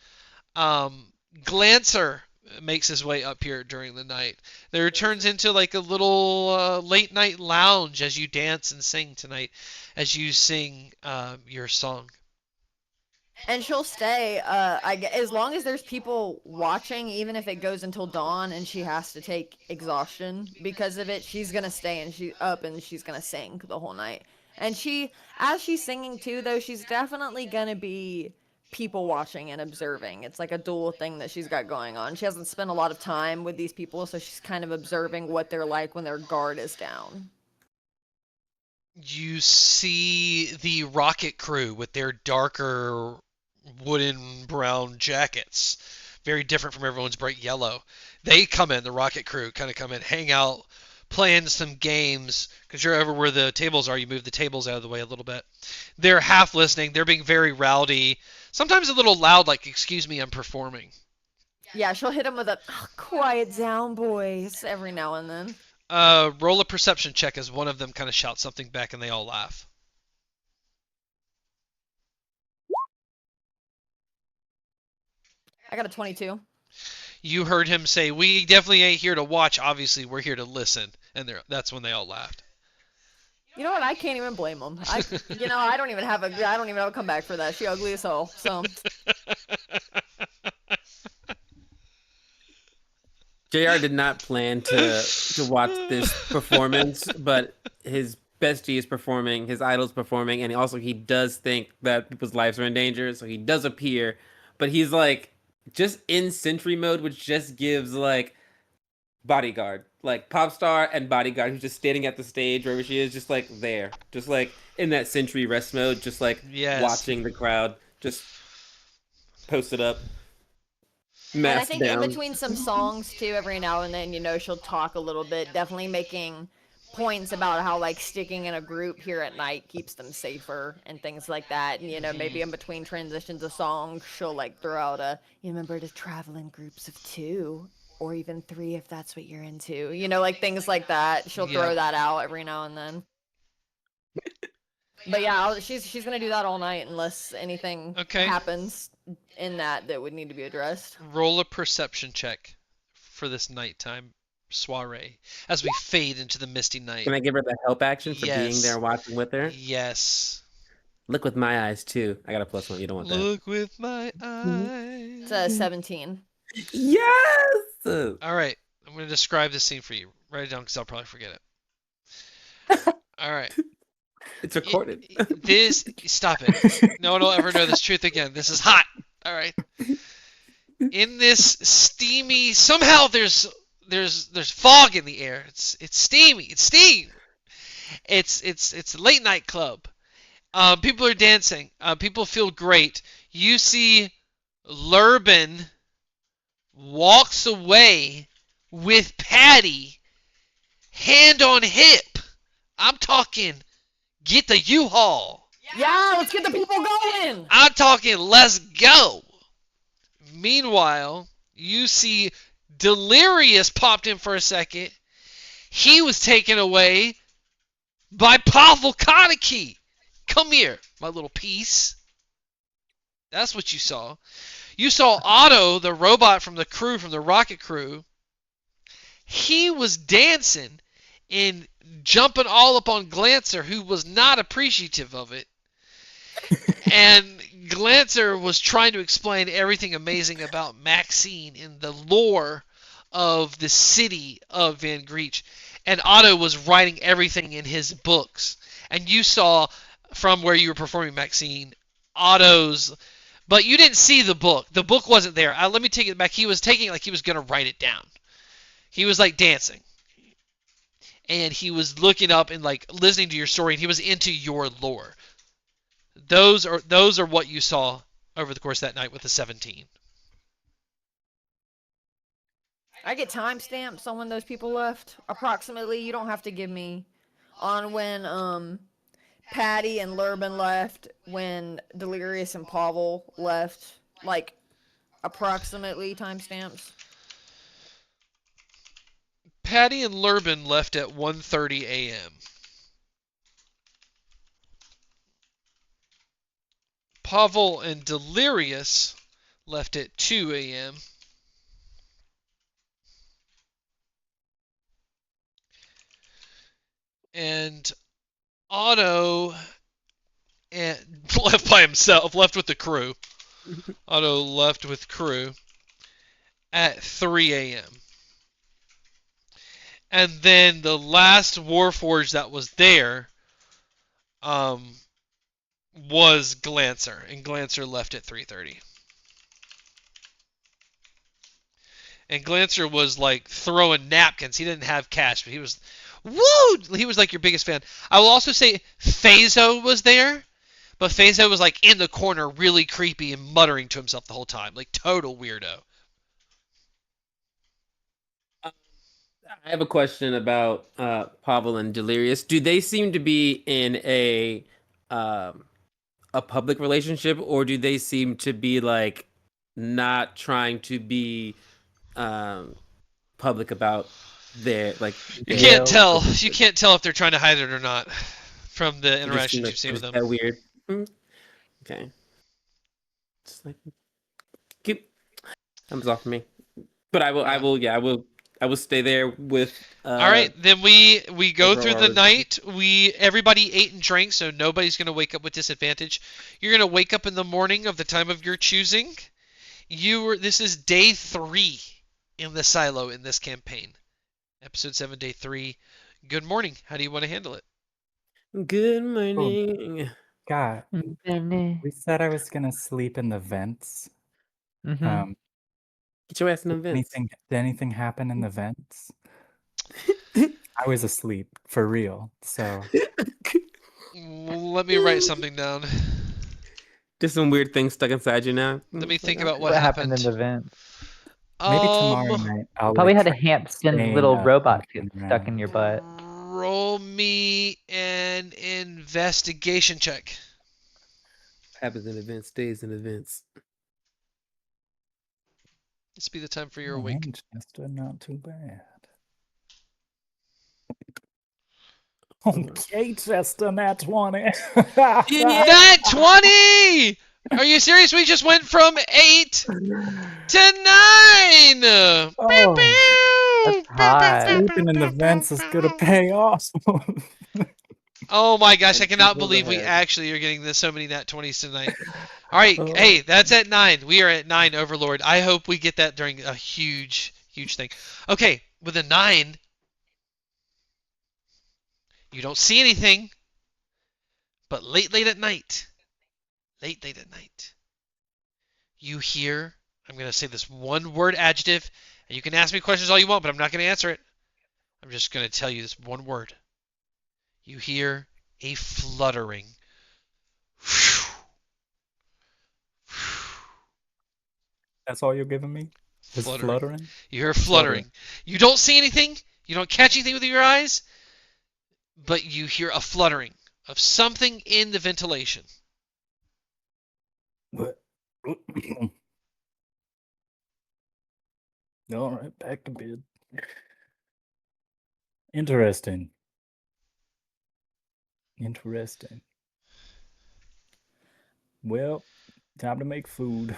Um, Glancer makes his way up here during the night. There turns into like a little late night lounge as you dance and sing tonight, as you sing your song. And she'll stay, as long as there's people watching, even if it goes until dawn and she has to take exhaustion because of it, she's gonna stay and she's gonna sing the whole night. And as she's singing too, though, she's definitely gonna be people watching and observing. It's like a dual thing that she's got going on. She hasn't spent a lot of time with these people, so she's kind of observing what they're like when their guard is down. You see the rocket crew with their darker wooden brown jackets, very different from everyone's bright yellow. They come in, the rocket crew kind of come in, hang out, playing some games, because you're over where the tables are, you move the tables out of the way a little bit. They're half listening, they're being very rowdy, sometimes a little loud, like, excuse me, I'm performing. Yeah, she'll hit him with a "Quiet down, boys" every now and then. Roll a perception check as one of them kind of shouts something back and they all laugh. I got a 22. You heard him say, "We definitely ain't here to watch. Obviously, we're here to listen." And that's when they all laughed. You know what? I can't even blame them. I don't even have a comeback for that. She ugly as hell. So JR did not plan to watch this performance, but his bestie is performing, his idol's performing, and he does think that people's lives are in danger, so he does appear, but he's like just in sentry mode, which just gives like bodyguard, like pop star and bodyguard, who's just standing at the stage wherever she is, just like there, just like in that sentry rest mode, just like Yes. watching the crowd, just posted up. and I Mask think down. in between some songs too, every now and then, she'll talk a little bit, definitely making points about how like sticking in a group here at night keeps them safer and things like that. And maybe in between transitions of songs, she'll like throw out you remember to travel in groups of 2 or even 3 if that's what you're into. Like things like that. She'll Yeah. throw that out every now and then. But yeah, she's gonna do that all night unless anything Okay. happens in that would need to be addressed. Roll a perception check for this nighttime soiree as we fade into the misty night. Can I give her the help action for being Yes. there watching with her? Yes. Look with my eyes too. I got a +1. You don't want that. Look with my eyes. It's a 17. Yes. All right. I'm going to describe this scene for you. Write it down because I'll probably forget it. All right. It's recorded. Stop it. No one will ever know this truth again. This is hot. All right. In this steamy, somehow there's fog in the air. It's steamy. It's steam. It's a late night club. People are dancing. People feel great. You see Lurban walks away with Patty hand on hip. I'm talking, get the U-Haul. Yeah, let's get the people going. I'm talking let's go. Meanwhile, you see Delirious popped in for a second. He was taken away by Pavel Kaneki. Come here, my little piece. That's what you saw. You saw Otto, the robot from the crew, from the rocket crew. He was dancing and jumping all up on Glancer, who was not appreciative of it. And Glancer was trying to explain everything amazing about Maxine in the lore of the city of Van Greech. And Otto was writing everything in his books. And you saw from where you were performing Maxine, Otto's... But you didn't see the book. The book wasn't there. Let me take it back. He was taking it like he was going to write it down. He was like dancing. And he was looking up and like listening to your story, and he was into your lore. Those are what you saw over the course of that night with the 17. I get timestamps on when those people left. Approximately, you don't have to give me on when Patty and Lurbin left, when Delirious and Pavel left, like approximately timestamps. Patty and Lurbin left at 1:30 a.m. Pavel and Delirious left at 2 a.m. And Otto left by himself, left with the crew. Otto left with crew at 3 a.m. And then the last Warforged that was there was Glancer, and Glancer left at 3:30. And Glancer was like throwing napkins. He didn't have cash, but he was, woo! He was like your biggest fan. I will also say Phaso was there, but Phaso was like in the corner, really creepy and muttering to himself the whole time, like total weirdo. I have a question about Pavel and Delirious. Do they seem to be in a public relationship, or do they seem to be like not trying to be public about their like? You their can't tell. relationship? You can't tell if they're trying to hide it or not from the It just seemed interactions like you've seen it with was them. that weird. Okay. Just like keep thumbs off for me. But I will stay there with All right, then we go overall through the hours. night. Everybody ate and drank, so nobody's going to wake up with disadvantage. You're going to wake up in the morning of the time of your choosing. This is day 3 in the silo in this campaign. Episode 7, day 3. Good morning. How do you want to handle it? Good morning. God, Mm-hmm. we said I was gonna sleep in the vents. Mm-hmm. Get your ass in the vents. Did anything happen in the vents? I was asleep for real. So Let me write something down. Just some weird things stuck inside you now. Let me It's think like, about What what happened in happened. the vent? maybe tomorrow night I'll Probably like had a try Hampton staying little up robot and get stuck in your butt. Roll me an investigation check. happens in events, stays in events. This be the time for your Oh, awake. Manchester, not too bad. Okay, Chester, nat 20. Nat 20! Are you serious? We just went from 8 to 9! Oh, That's hot. sleeping in the vents is gonna pay off. Oh my gosh, I And cannot people believe we ahead. actually are getting so many nat 20s tonight. All right, Oh. hey, that's at 9. We are at 9, Overlord. I hope we get that during a huge thing. Okay, with a 9, you don't see anything, but late at night, you hear, I'm going to say this one word adjective, and you can ask me questions all you want, but I'm not going to answer it. I'm just going to tell you this one word. You hear a fluttering. That's all you're giving me? Is fluttering? You hear fluttering. You don't see anything. You don't catch anything with your eyes, but you hear a fluttering. of something in the ventilation. What? All right, back to bed. Interesting. Interesting. Well, time to make food.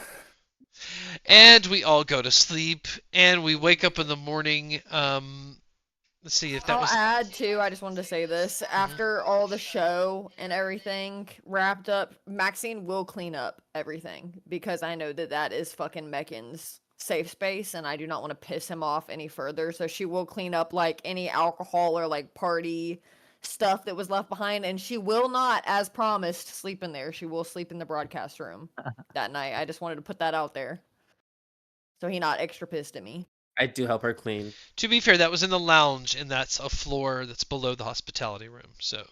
And we all go to sleep, and we wake up in the morning. Let's see if that I'll was. add too. I just wanted to say this. After all the show and everything wrapped up, Maxine will clean up everything because I know that that is fucking Meccan's safe space, and I do not want to piss him off any further. So she will clean up like any alcohol or like party stuff that was left behind, and she will not, as promised, sleep in there. She will sleep in the broadcast room that night. I just wanted to put that out there, so he not extra pissed at me. I do help her clean. To be fair, that was in the lounge, and that's a floor that's below the hospitality room. So.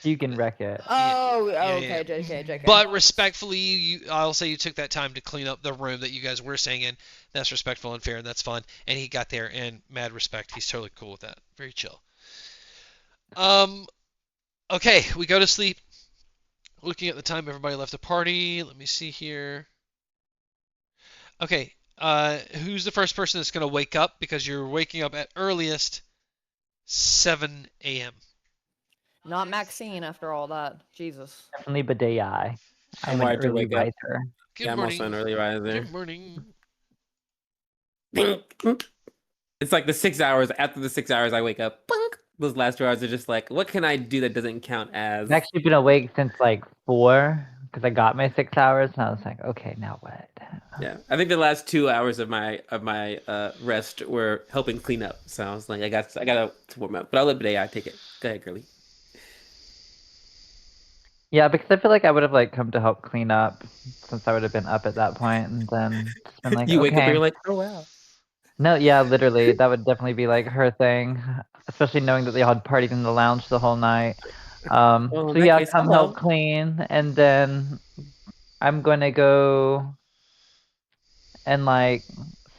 You can wreck it. Oh, yeah, okay, yeah. JK. But respectfully, I'll say you took that time to clean up the room that you guys were staying in. That's respectful and fair, and that's fun. And he got there, and mad respect. He's totally cool with that. Very chill. Okay, we go to sleep. Looking at the time everybody left the party. Let me see here. Okay, who's the first person that's going to wake up? Because you're waking up at earliest 7 a.m. Not Maxine after all that. Jesus. Definitely Bidet. I'm I'm an wired to early wake up. riser. Good Yeah, I'm morning. also an early riser. Good morning. It's like the 6 hours. After the 6 hours, I wake up. Bunk. Those last 2 hours are just like, what can I do that doesn't count as? I've actually been awake since like 4 because I got my 6 hours, and I was like, okay, now what? Yeah, I think the last 2 hours of my rest were helping clean up. So I was like, I got to warm up. But I'll let Bidet take it. Go ahead, Curly. Yeah, because I feel like I would have like come to help clean up since I would have been up at that point, and then just been like, You wake up and okay. you're like, oh wow. No, yeah, literally, that would definitely be like her thing, especially knowing that they all had partied in the lounge the whole night. Well, in So that yeah, case, come hello. help clean, and then I'm gonna go and like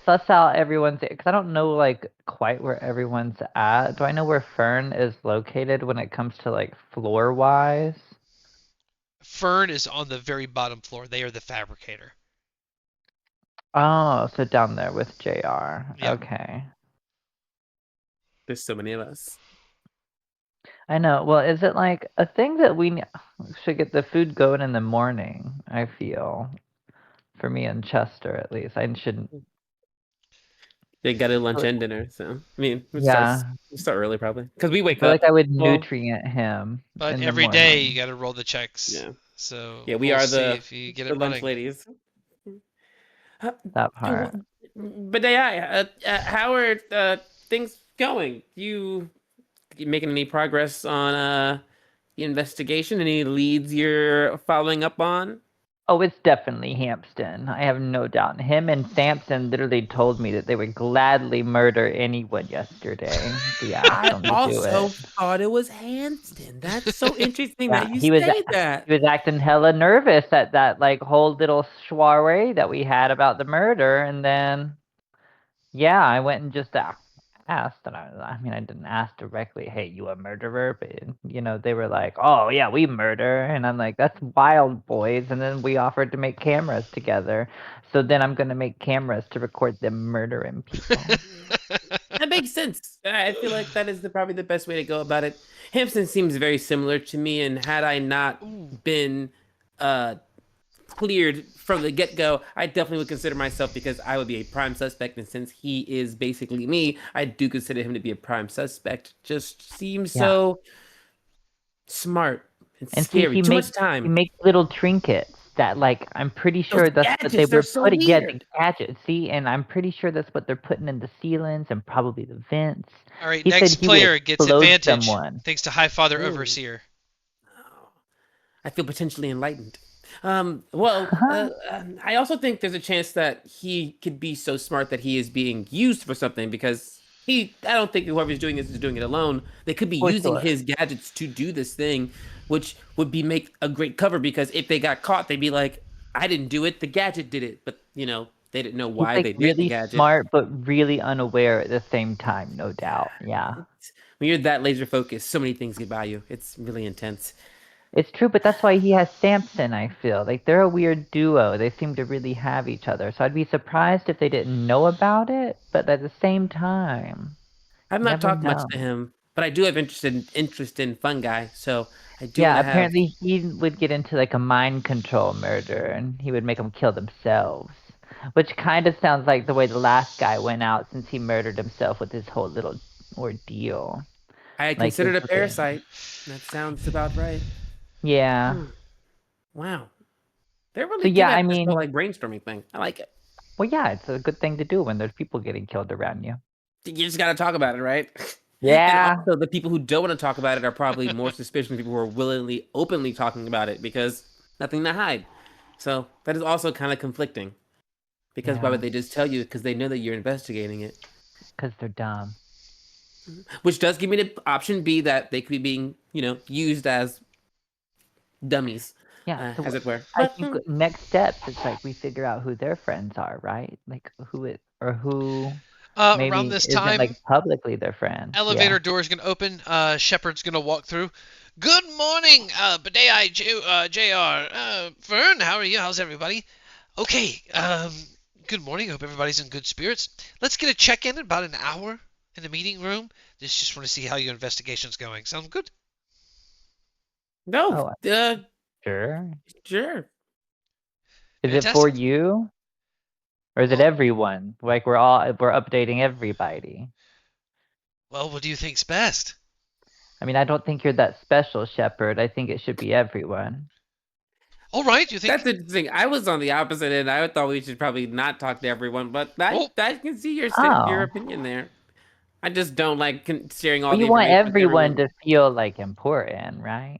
suss out everyone's, because I don't know like quite where everyone's at. Do I know where Fern is located when it comes to like floor wise? Fern is on the very bottom floor. They are the fabricator. Oh, so down there with JR. Yeah. Okay. There's so many of us. I know. Well, is it like a thing that we should get the food going in the morning? I feel, for me and Chester at least, I shouldn't. They got a lunch But- and dinner, so I mean, we Yeah, start early probably because we I wake feel like up. I would well, nutrient him But in the every day you morning. got to roll the checks. Yeah. So Yeah, we we'll are see the if you get the it lunch running. ladies. That part. But how are things going? You making any progress on the investigation? Any leads you're following up on? Oh, it's definitely Hampston. I have no doubt. Him and Sampson literally told me that they would gladly murder anyone yesterday if we asked I them to do also it. thought it was Hanston. That's so interesting Yeah, that you he was say that. he was acting hella nervous at that like whole little soiree that we had about the murder, and then yeah, I went and just asked, and I mean, I didn't ask directly, "Hey, you a murderer?" But you know, they were like, "Oh yeah, we murder," and I'm like, "That's wild, boys." And then we offered to make cameras together. So then I'm gonna make cameras to record them murdering people. That makes sense. I feel like that is probably the best way to go about it. Hampson seems very similar to me, and had I not been cleared from the get-go, I definitely would consider myself, because I would be a prime suspect, and since he is basically me, I do consider him to be a prime suspect. Just seems Yeah. so smart and And see, scary. he Too much makes time. little trinkets that, like, I'm pretty sure that's what gadgets, they they're were so putting. Yeah, the weird. gadgets. See, and I'm pretty sure that's what they're putting in the ceilings and probably the vents. All right, He next said he would player gets explode advantage someone. thanks to High Father Ooh. Overseer. I feel potentially enlightened. I also think there's a chance that he could be so smart that he is being used for something, because I don't think whoever's doing this is doing it alone. They could be For using sure. his gadgets to do this thing, which would make a great cover, because if they got caught, they'd be like, I didn't do it, the gadget did it. But, they didn't know He's why like they did the really gadget. smart, but really unaware at the same time, no doubt. Yeah. When you're that laser focused, so many things get by you. It's really intense. It's true, but that's why he has Samson, I feel. Like, they're a weird duo. They seem to really have each other. So I'd be surprised if they didn't know about it, but at the same time, I've you not never talked much know. to him, but I do have interest in fungi, so I do want Yeah, to have. apparently he would get into like a mind control murder and he would make them kill themselves. Which kind of sounds like the way the last guy went out since he murdered himself with his whole little ordeal. I had Like his considered a little. parasite. That sounds about right. Yeah. Hmm. Wow, they're So really good yeah, I at this whole mean, like brainstorming thing. I like it. well, yeah, it's a good thing to do when there's people getting killed around you. You just got to talk about it, right? And Yeah. also, the people who don't want to talk about it are probably more suspicious than people who are willingly, openly talking about it because nothing to hide. So that is also kind of conflicting. Because why Yeah. would they just tell you? Because they know that you're investigating it. Because they're dumb. Which does give me the option B that they could be being, used as dummies, Yeah. So as it were. I But think next steps, it's like we figure out who their friends are, right? Like who it or who Around maybe this isn't like time, publicly their friend. Yeah. elevator door is going to open. Shepard's going to walk through. Good morning, Badei, JR. Fern, how are you? How's everybody? Okay, good morning. Hope everybody's in good spirits. Let's get a check-in in about an hour in the meeting room. Just want to see how your investigation's going. Sound good? no, Sure. sure. Is it for Fantastic. you? Or is it Well, everyone? Like we're updating everybody. well, what do you think's best? I mean, I don't think you're that special, Shepard. I think it should be everyone. All right, you think? That's interesting. I was on the opposite end. I thought we should probably not talk to everyone, but Well, I can see your Oh. opinion there. I just don't like sharing all Well, the you want information with everyone everyone. to feel like important, right?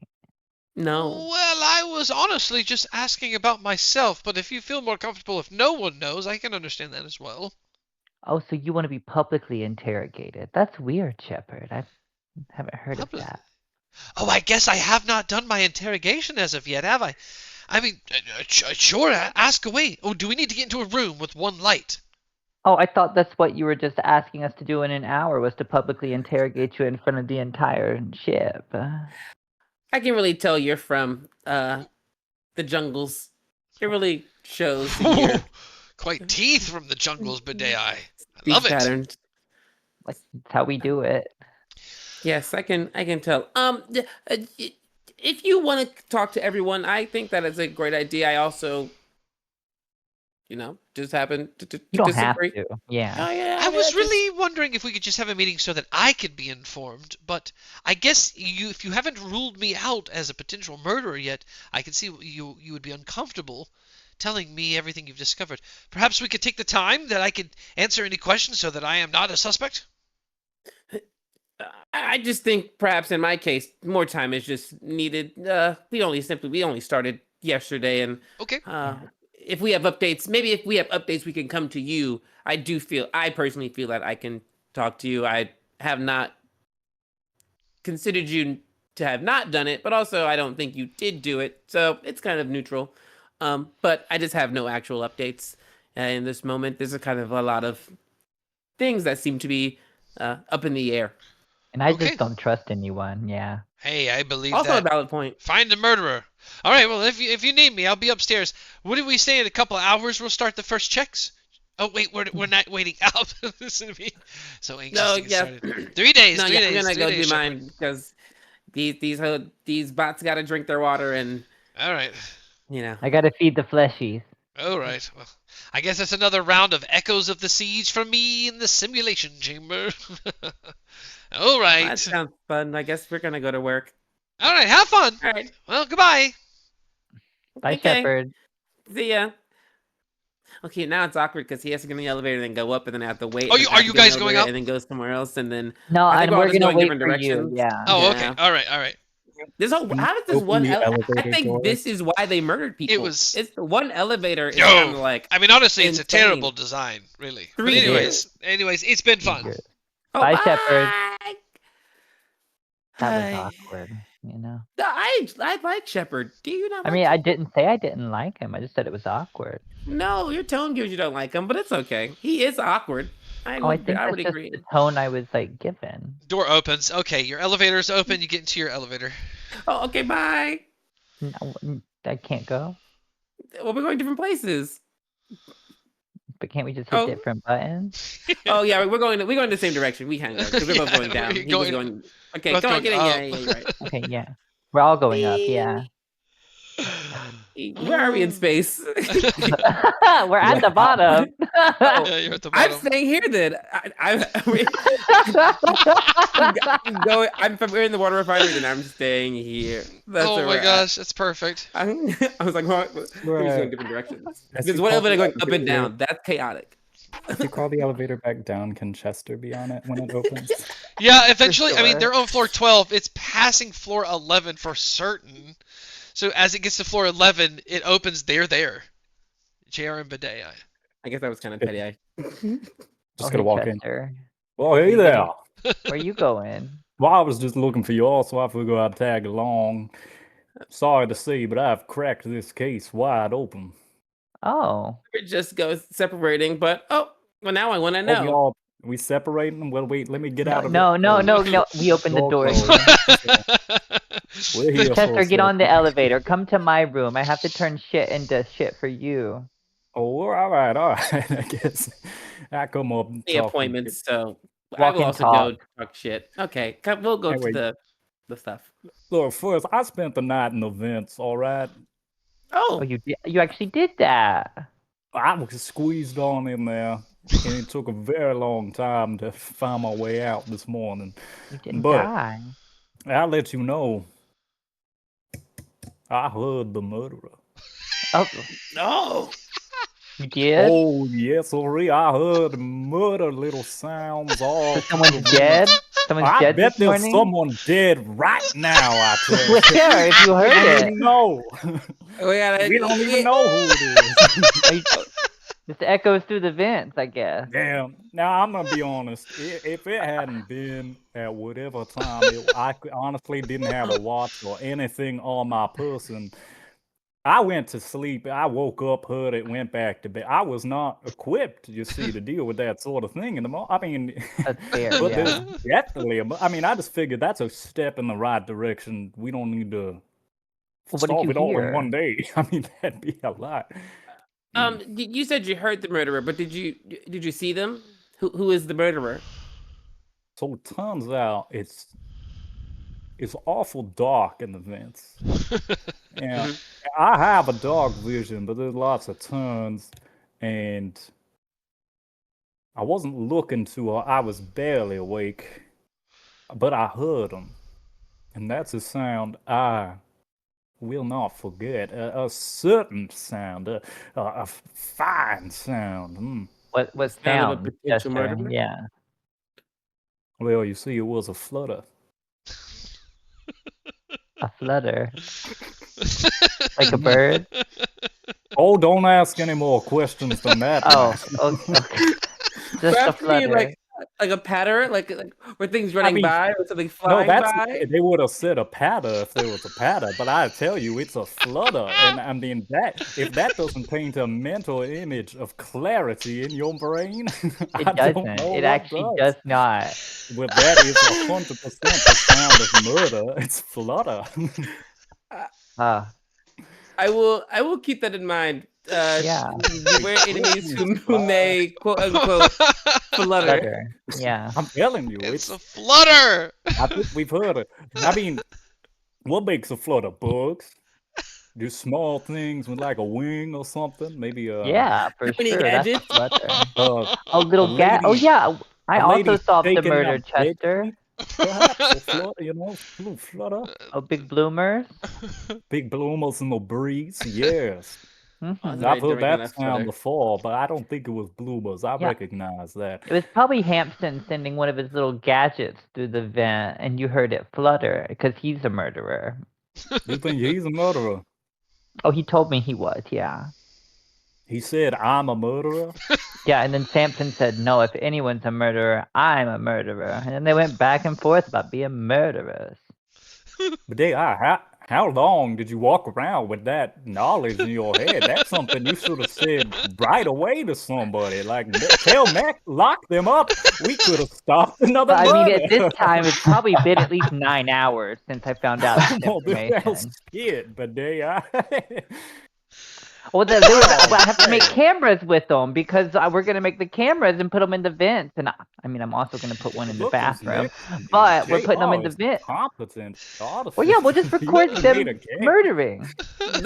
No. well, I was honestly just asking about myself, but if you feel more comfortable if no one knows, I can understand that as well. Oh, so you want to be publicly interrogated. That's weird, Shepard. I haven't heard of Public. that. Oh, I guess I have not done my interrogation as of yet, have I? I mean, sure, ask away. Oh, do we need to get into a room with one light? Oh, I thought that's what you were just asking us to do in an hour was to publicly interrogate you in front of the entire ship. I can really tell you're from the jungles. It really shows in your Quite teeth from the jungles, Badei. I speech love it. patterns. Like that's how we do it. Yes, I can tell. If you want to talk to everyone, I think that is a great idea. I also, just happen to You don't have disagree. to. Yeah. Oh yeah, I mean, was that's really wondering if we could just have a meeting so that I could be informed, but I guess if you haven't ruled me out as a potential murderer yet, I can see you would be uncomfortable telling me everything you've discovered. Perhaps we could take the time that I could answer any questions so that I am not a suspect? I just think perhaps in my case, more time is just needed. We only started yesterday, and Okay. if we have updates, maybe if we have updates, we can come to you. I personally feel that I can talk to you. I have not considered you to have not done it, but also I don't think you did do it, so it's kind of neutral. But I just have no actual updates in this moment. There's a kind of a lot of things that seem to be up in the air. And I Okay. just don't trust anyone. Yeah. Hey, I believe Also, a that. valid point. Find the murderer. All right. Well, if you need me, I'll be upstairs. What did we say? In a couple of hours, we'll start the first checks. Oh wait, we're not waiting out. Listen to me. So anxious No, to get yeah. started. 3 days. No, 3 yeah, days. I'm gonna 3 go days, do Shepard. mine because these bots got to drink their water, and All right. I gotta feed the fleshies. All right. Well, I guess that's another round of echoes of the siege from me in the simulation chamber. All right. that sounds fun. I guess we're gonna go to work. All right. Have fun. All right. Well, goodbye. Bye, Okay. Shepard. See ya. Okay, now it's awkward because he has to get in the elevator and then go up, and then I have to wait. Oh, and you then I have are you to get in guys the going elevator up? and then go somewhere else, and then No, I think and we're all we're just gonna going wait different for you. directions. Yeah. Oh, Yeah. okay. All right. All right. This whole Can you how does this open one? the I elevator think door? this is why they murdered people. was- It's the one elevator is kind of Yo, like I mean, honestly, it's a insane. terrible design, really. But 3D. anyways, it's been fun. Good. Oh, Bye, Shepard. bye. That was Hi. awkward, you know. No, I like Shepard. Do you not? I like mean, I Shepard? didn't say I didn't like him. I just said it was awkward. No, your tone gives you don't like him, but it's okay. He is awkward. I would think that's would just agree. the tone I was like given. Door opens. Okay, your elevator's open. You get into your elevator. Oh, okay. Bye. No, I can't go. Well, we're going different places. But can't we just hit Oh. different buttons? Oh yeah, we're going the same direction. We can go because we're both Yeah, going down. we're He was going- going. Okay, both come on, going get in. up. Yeah, you're right. Okay, yeah. We're all going up, yeah. Where are we in space? We're at the bottom. Yeah, you're at the I'm bottom. staying here then. I'm going. We're in the water refinery, then I'm staying here. That's Oh where my we're at. gosh, that's perfect. I was like, what? We're just Right. going different directions. As There's you one call elevator the going up and elevator- down. That's chaotic. If you call the elevator back down, can Chester be on it when it opens? Yeah, eventually, I mean, sure. they're on floor 12. It's passing floor 11 for certain. So as it gets to floor 11, it opens. They're there. JR and Bidet. I guess that was kind of petty. Just Oh, gonna hey, walk in. Chester. Well, hey you there. Where you going? Well, I was just looking for y'all, so I figured I'd tag along. Sorry to say, but I've cracked this case wide open. Oh. We're just separating, but well, now I want to Oh, know. y'all, we separating? Well, wait, let me get out of No, it. no, no, no. We opened the door. We're here for Chester, a get on the second. elevator. Come to my room. I have to turn shit into shit for you. Oh, all right. I guess I come up and The talk to appointments, so I Walk will and also go talk. talk shit. Okay, we'll go Anyway. to the stuff. Look, first, I spent the night in the vents, all right? Oh, Oh, you actually did that. I was squeezed on in there, and it took a very long time to find my way out this morning. You didn't But- die. I'll let you know, I heard the murderer. Oh, no! you did? Oh, yes, sorry, I heard murder little sounds all So through someone's the dead? woods. Someone's I dead bet this there's morning? someone dead right now, I tell you. Where? If you We heard don't it. even know. We We don't even know who it is. Are you- Just echoes through the vents, I guess. Damn. Now, I'm going to be honest. If it hadn't been at whatever time, I honestly didn't have a watch or anything on my person. I went to sleep. I woke up, heard it, went back to bed. I was not equipped, you see, to deal with that sort of thing in the morning. I mean, That's fair, but yeah. there's definitely, I mean, I just figured that's a step in the right direction. We don't need to Well, what did solve you it all in hear? one day. I mean, that'd be a lot. You said you heard the murderer, but did you see them? Who is the murderer? So it turns out it's awful dark in the vents. And I have a dark vision, but there's lots of turns, and I wasn't looking to her. I was barely awake, but I heard them, and that's a sound I will not forget. A certain sound, a fine sound. What Sound of a sound? potential Chester? murderer? Yeah. Well, you see, it was a flutter. A flutter. Like a bird? Oh, don't ask any more questions than that. Oh, man. okay. Just a Perhaps maybe flutter. like a patter, like were things running mean, by or something No, flying that's by? they would have said a patter if there was a patter, but I tell you, it's a flutter, and I mean that if that doesn't paint a mental image of clarity in your brain, I It don't doesn't. know It what actually does not. Well, that is 100% the sound of murder. It's flutter. I will keep that in mind. Yeah. Beware enemies who may quote unquote flutter. Flutter. Yeah. I'm telling you, It's a flutter. I think we've heard it. I mean, what makes a flutter? Bugs? Just small things with like a wing or something? Maybe Yeah, for Many sure. That's a gadgets? flutter. uh, Oh, little gat. Oh, lady- yeah. I a lady also solved the shaking murder, out bed Chester. sheets, perhaps a flutter, you know, little flutter. Oh, big bloomers. Big bloomers in the breeze, yes. Hmm. Awesome. I've Very heard direct on that that flutter. sound before, but I don't think it was bloomers. I Yeah. recognize that. It was probably Hampton sending one of his little gadgets through the vent, and you heard it flutter because he's a murderer. You think he's a murderer? Oh, he told me he was. Yeah. He said, I'm a murderer? Yeah, and then Samson said, no, if anyone's a murderer, I'm a murderer. And then they went back and forth about being murderers. But how long did you walk around with that knowledge in your head? That's something you should have said right away to somebody. Like, tell Mac, lock them up. We could have stopped another But I mean, at this murder. time, it's probably been at least 9 hours since I found out this Well, this sounds information. shit, but Well, I have to make cameras with them because we're gonna make the cameras and put them in the vents. And I mean, I'm also gonna put one in the Look who's bathroom, next to you. but we're putting them in JR the is vent. competent Well, yeah, we'll just artist. He record made them a game. murdering.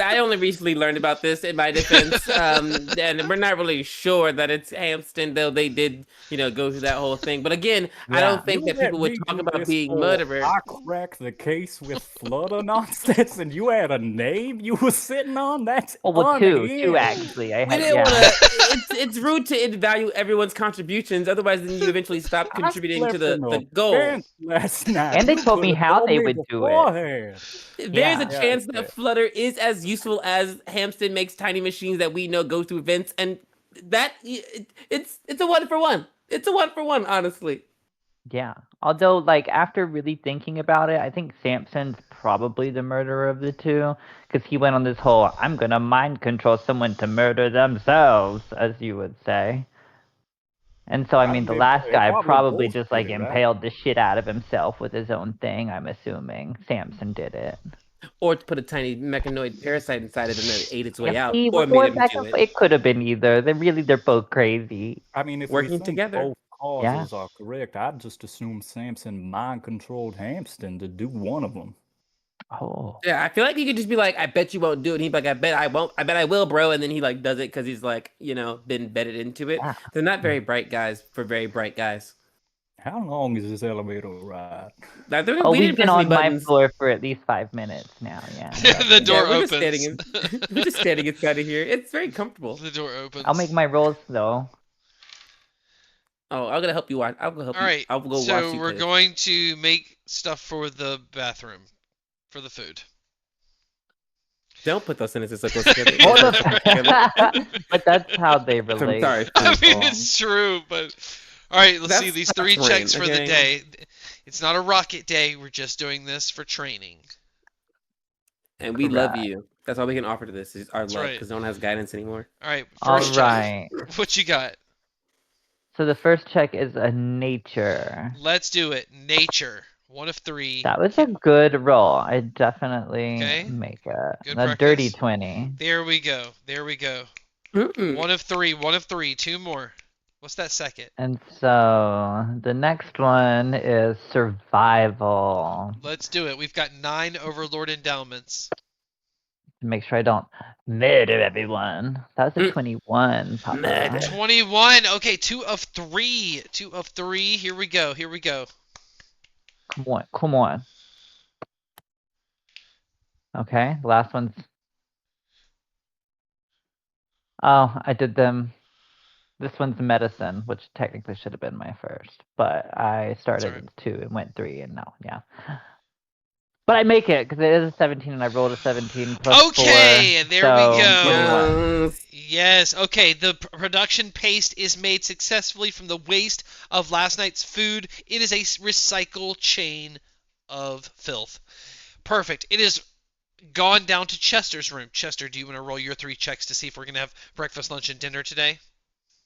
I only recently learned about this in my defense, and we're not really sure that it's Hampton, though they did, go through that whole thing. But again, I Yeah. don't think You that people let would me talk do about this being for murderer. I cracked the case with Flutter nonsense, and you had a name you were sitting on? That's Oh, well, two unhinged. actually. I We had, didn't yeah. want to. It's rude to value everyone's contributions. Otherwise, then you eventually stop I contributing to slept in the a goal. bench last night. And they You told me could have how told they me would do it. beforehand. There's Yeah. a chance Yeah. that Flutter is as useful as Hampton makes tiny machines that we know go through vents, and that it's a 1-for-1. It's a 1-for-1, honestly. Yeah. Although, like, after really thinking about it, I think Samson's probably the murderer of the two, because he went on this whole, I'm gonna mind control someone to murder themselves, as you would say. And so, I mean, the last guy probably just, like, impaled the shit out of himself with his own thing, I'm assuming. Samson did it. Or to put a tiny mechanoid parasite inside it and then it ate its way Yeah, out, see, or we're made going him back do and it. it could have been either. They're both crazy. I mean, if Working we think together. both causes are correct, I'd just assume Samson mind-controlled Hampton to do one of them. Oh. Yeah, I feel like he could just be like, I bet you won't do it. And he'd be like, I bet I won't. I bet I will, bro. And then he like does it because he's like, been bedded into it. Yeah. They're not very bright guys for very bright guys. How long is this elevator ride? Oh, we've been on my floor for at least 5 minutes now, yeah. The door we're opens. we're just standing inside of here. It's very comfortable. The door opens. I'll make my rolls, though. Oh, I'm gonna help you watch. I'll go help All right. you. I'll go watch So you. we're cook. going to make stuff for the bathroom, for the food. Don't put those sentences so close together. But that's how they relate. sorry. I mean, it's true, but all right. Let's see these 3 that's checks rain, for the okay? day. It's not a rocket day. We're just doing this for training. And we love Correct. you. That's all we can offer to this is our That's love, right. because no one has guidance anymore. All right. All First check. right. What you got? So the first check is a nature. Let's do it. Nature. 1 of 3. That was a good roll. I definitely Okay. make it. Good A dirty practice. 20. There we go. There we go. Mm-mm. 1 of 3. 1 of 3. 2 more. What's that second? And so the next one is survival. Let's do it. We've got 9 Overlord endowments. Make sure I don't murder everyone. That was a 21, Papa. Murder. 21. Okay, 2 of 3. 2 of 3. Here we go. Here we go. Come on, come on. Okay, the last one's. Oh, I did them. This one's medicine, which technically should have been my first, but I started alright. at 2 and went 3, and now, yeah. But I make it because it is a 17, and I rolled a 17 plus 4. Okay, there we go. 21. Yes. Okay, the production paste is made successfully from the waste of last night's food. It is a recycle chain of filth. Perfect. It is gone down to Chester's room. Chester, do you want to roll your 3 checks to see if we're going to have breakfast, lunch, and dinner today?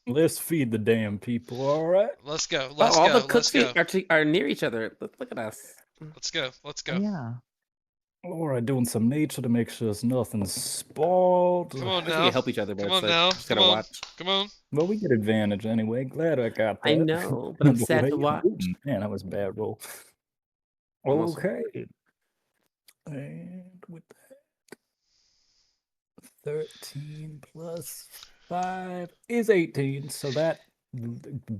Let's feed the damn people, all right? Let's go. Let's all go. the Let's cooks go. are near each other. Look at us. Let's go. Let's go. Yeah. All right, doing some nature to make sure nothing's spoiled. Come on I think now. we help each other, but Come it's on like, now. just Come gotta on. watch. Come on. Well, we get advantage anyway. Glad I got that. I know, but I'm sad to watch. Man, that was a bad roll. Almost. Okay. And with that, 13 plus 5 is 18, so that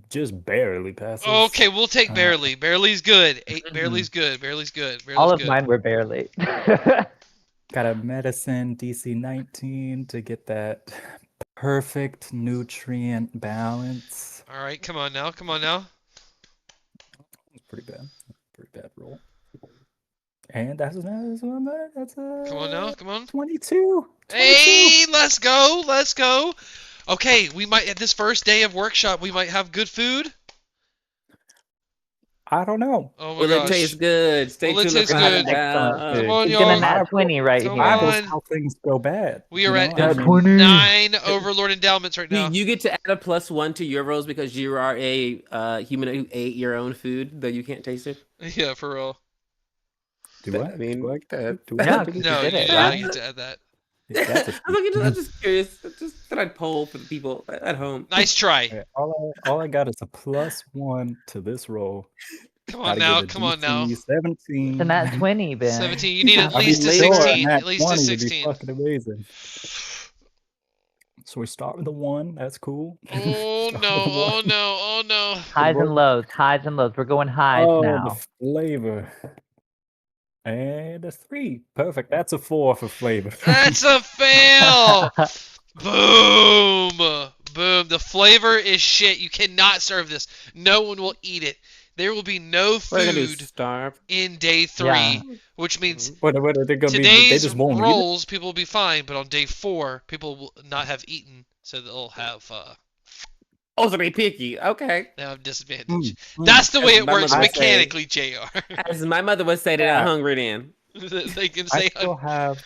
just barely passes. Okay, we'll take Uh, barely. Barely's good. Barely's good. Barely's good. Barely's All of good. mine were barely. Got a medicine DC 19 to get that perfect nutrient balance. All right, come on now. Come on now. It's pretty bad. Pretty bad roll. And that's a Come on now. Come on. 22. Hey, let's go. Let's go. Okay, we might at this first day of workshop, we might have good food. I don't know. Oh my Will it gosh. taste good? Stay Will it tuned. taste Look for good? that Excellent down. food. Come on, He's gonna y'all. nat 20 right Come here. I was on. how things go bad. We are at Nat I mean, 20. 9 Overlord endowments right now. You get to add a +1 to your rolls because you are a human who ate your own food, though you can't taste it. Yeah, for real. do I? I mean, Do I? that- Do I? Yeah, get to 'cause do you No, did it, yeah, right? you get to add that. that? That's a I'm just curious. Just thought I'd poll for the people at home. Nice try. Okay, all I got is a +1 to this roll. Come on Gotta now. get a Come on now. DC It's a 17. nat 20, Ben. 17. You need at I mean, least a sure, 16. nat At least a 20 would be 16. fucking amazing. So we start with a 1. That's cool. Oh Start no. with a Oh 1. no. Oh no. Highs and lows. Highs and lows. We're going highs Oh, the now. flavor. And a 3. Perfect. That's a 4 for flavor. That's a fail. Boom. Boom. The flavor is shit. You cannot serve this. No one will eat it. There will be no What are they gonna do? food Starve? in day 3, Yeah. which means what are they gonna be? They today's just won't eat it? rolls people will be fine, but on day 4 people will not have eaten, so they'll have Oh, so they picky. Okay. they have disadvantage. Mm. That's the way As it my works mother would say. mechanically, JR. As my mother would say, they're not Yeah. hungry then. They can I say still have.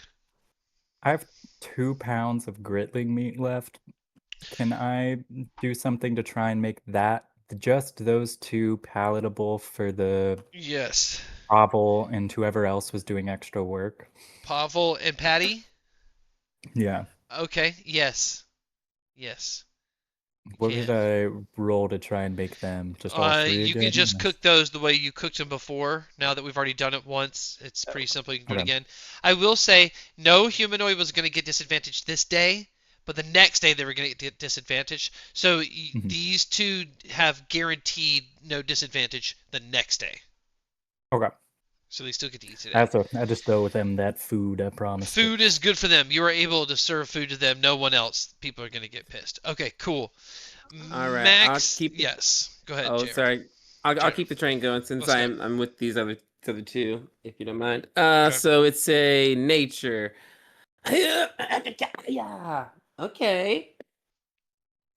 I have 2 pounds of gritling meat left. Can I do something to try and make that just those 2 palatable for the yes. Pavel and whoever else was doing extra work? Pavel and Patty? Yeah. Okay, yes. Yes. What can. did I roll to try and make them? Just all 3 You again? can just cook those the way you cooked them before. Now that we've already done it once, it's pretty simple. You can do it Okay. again. I will say, no humanoid was going to get disadvantaged this day, but the next day they were going to get disadvantaged. So Mhm. these two have guaranteed no disadvantage the next day. Okay. So they still get to eat today. I just owe them that food, I promise. Food is good for them. You are able to serve food to them. No one else. People are going to get pissed. Okay, cool. All right, Max, I'll keep- yes. Go ahead, Oh, JR. sorry. I'll Sure. keep the train going since Let's go. I'm with these other two, if you don't mind. Okay. So it's a nature. Yeah. Okay.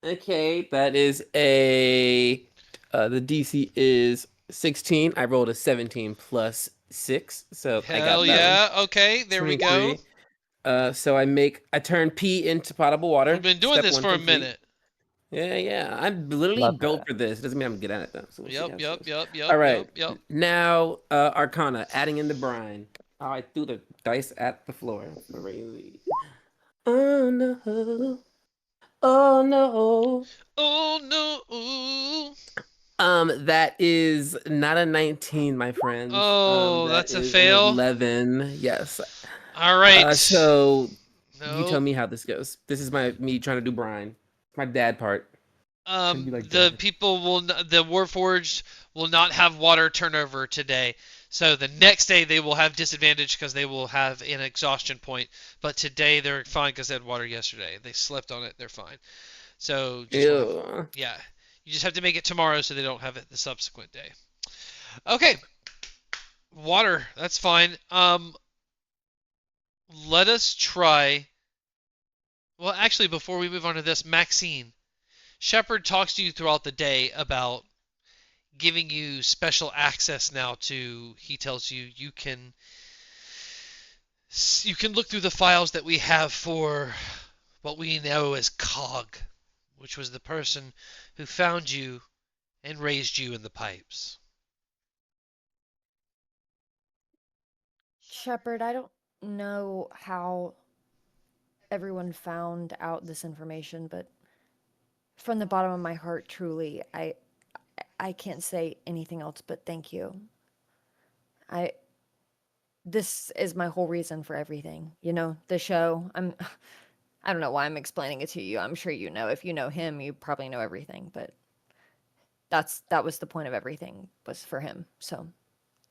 Okay, that is a. The DC is 16. I rolled a 17 plus 6, so I got Hell that yeah. one. Okay, there we go. 23. So I turn pee into potable water. We've been doing Step this 1 for a complete. minute. Yeah. I'm literally Love built that. for this. Doesn't mean I'm good at it though. So we'll see how this goes. Yep. All right. Yep. Now, Arcana, adding in the brine. Oh, I threw the dice at the floor. Crazy. Oh no. Oh no. Oh no. Ooh. That is not a 19, my friends. Oh, That that's a is an fail. 11. Yes. All right. So no. you tell me how this goes. This is me trying to do brine. My dad part. Trying to be like The Dad. people the Warforged will not have water turnover today. So the next day they will have disadvantage because they will have an exhaustion point. But today they're fine because they had water yesterday. They slept on it. They're fine. So just Ew. yeah, you just have to make it tomorrow so they don't have it the subsequent day. Okay, water. That's fine. Let us try. Well, actually, before we move on to this, Maxine, Shepard talks to you throughout the day about giving you special access now to. He tells you you can look through the files that we have for what we know as Krug, which was the person who found you and raised you in the pipes. Shepard, I don't know how everyone found out this information, but from the bottom of my heart, truly, I can't say anything else but thank you. This is my whole reason for everything. You know, the show. I don't know why I'm explaining it to you. I'm sure you know. If you know him, you probably know everything, but that was the point of everything, was for him. So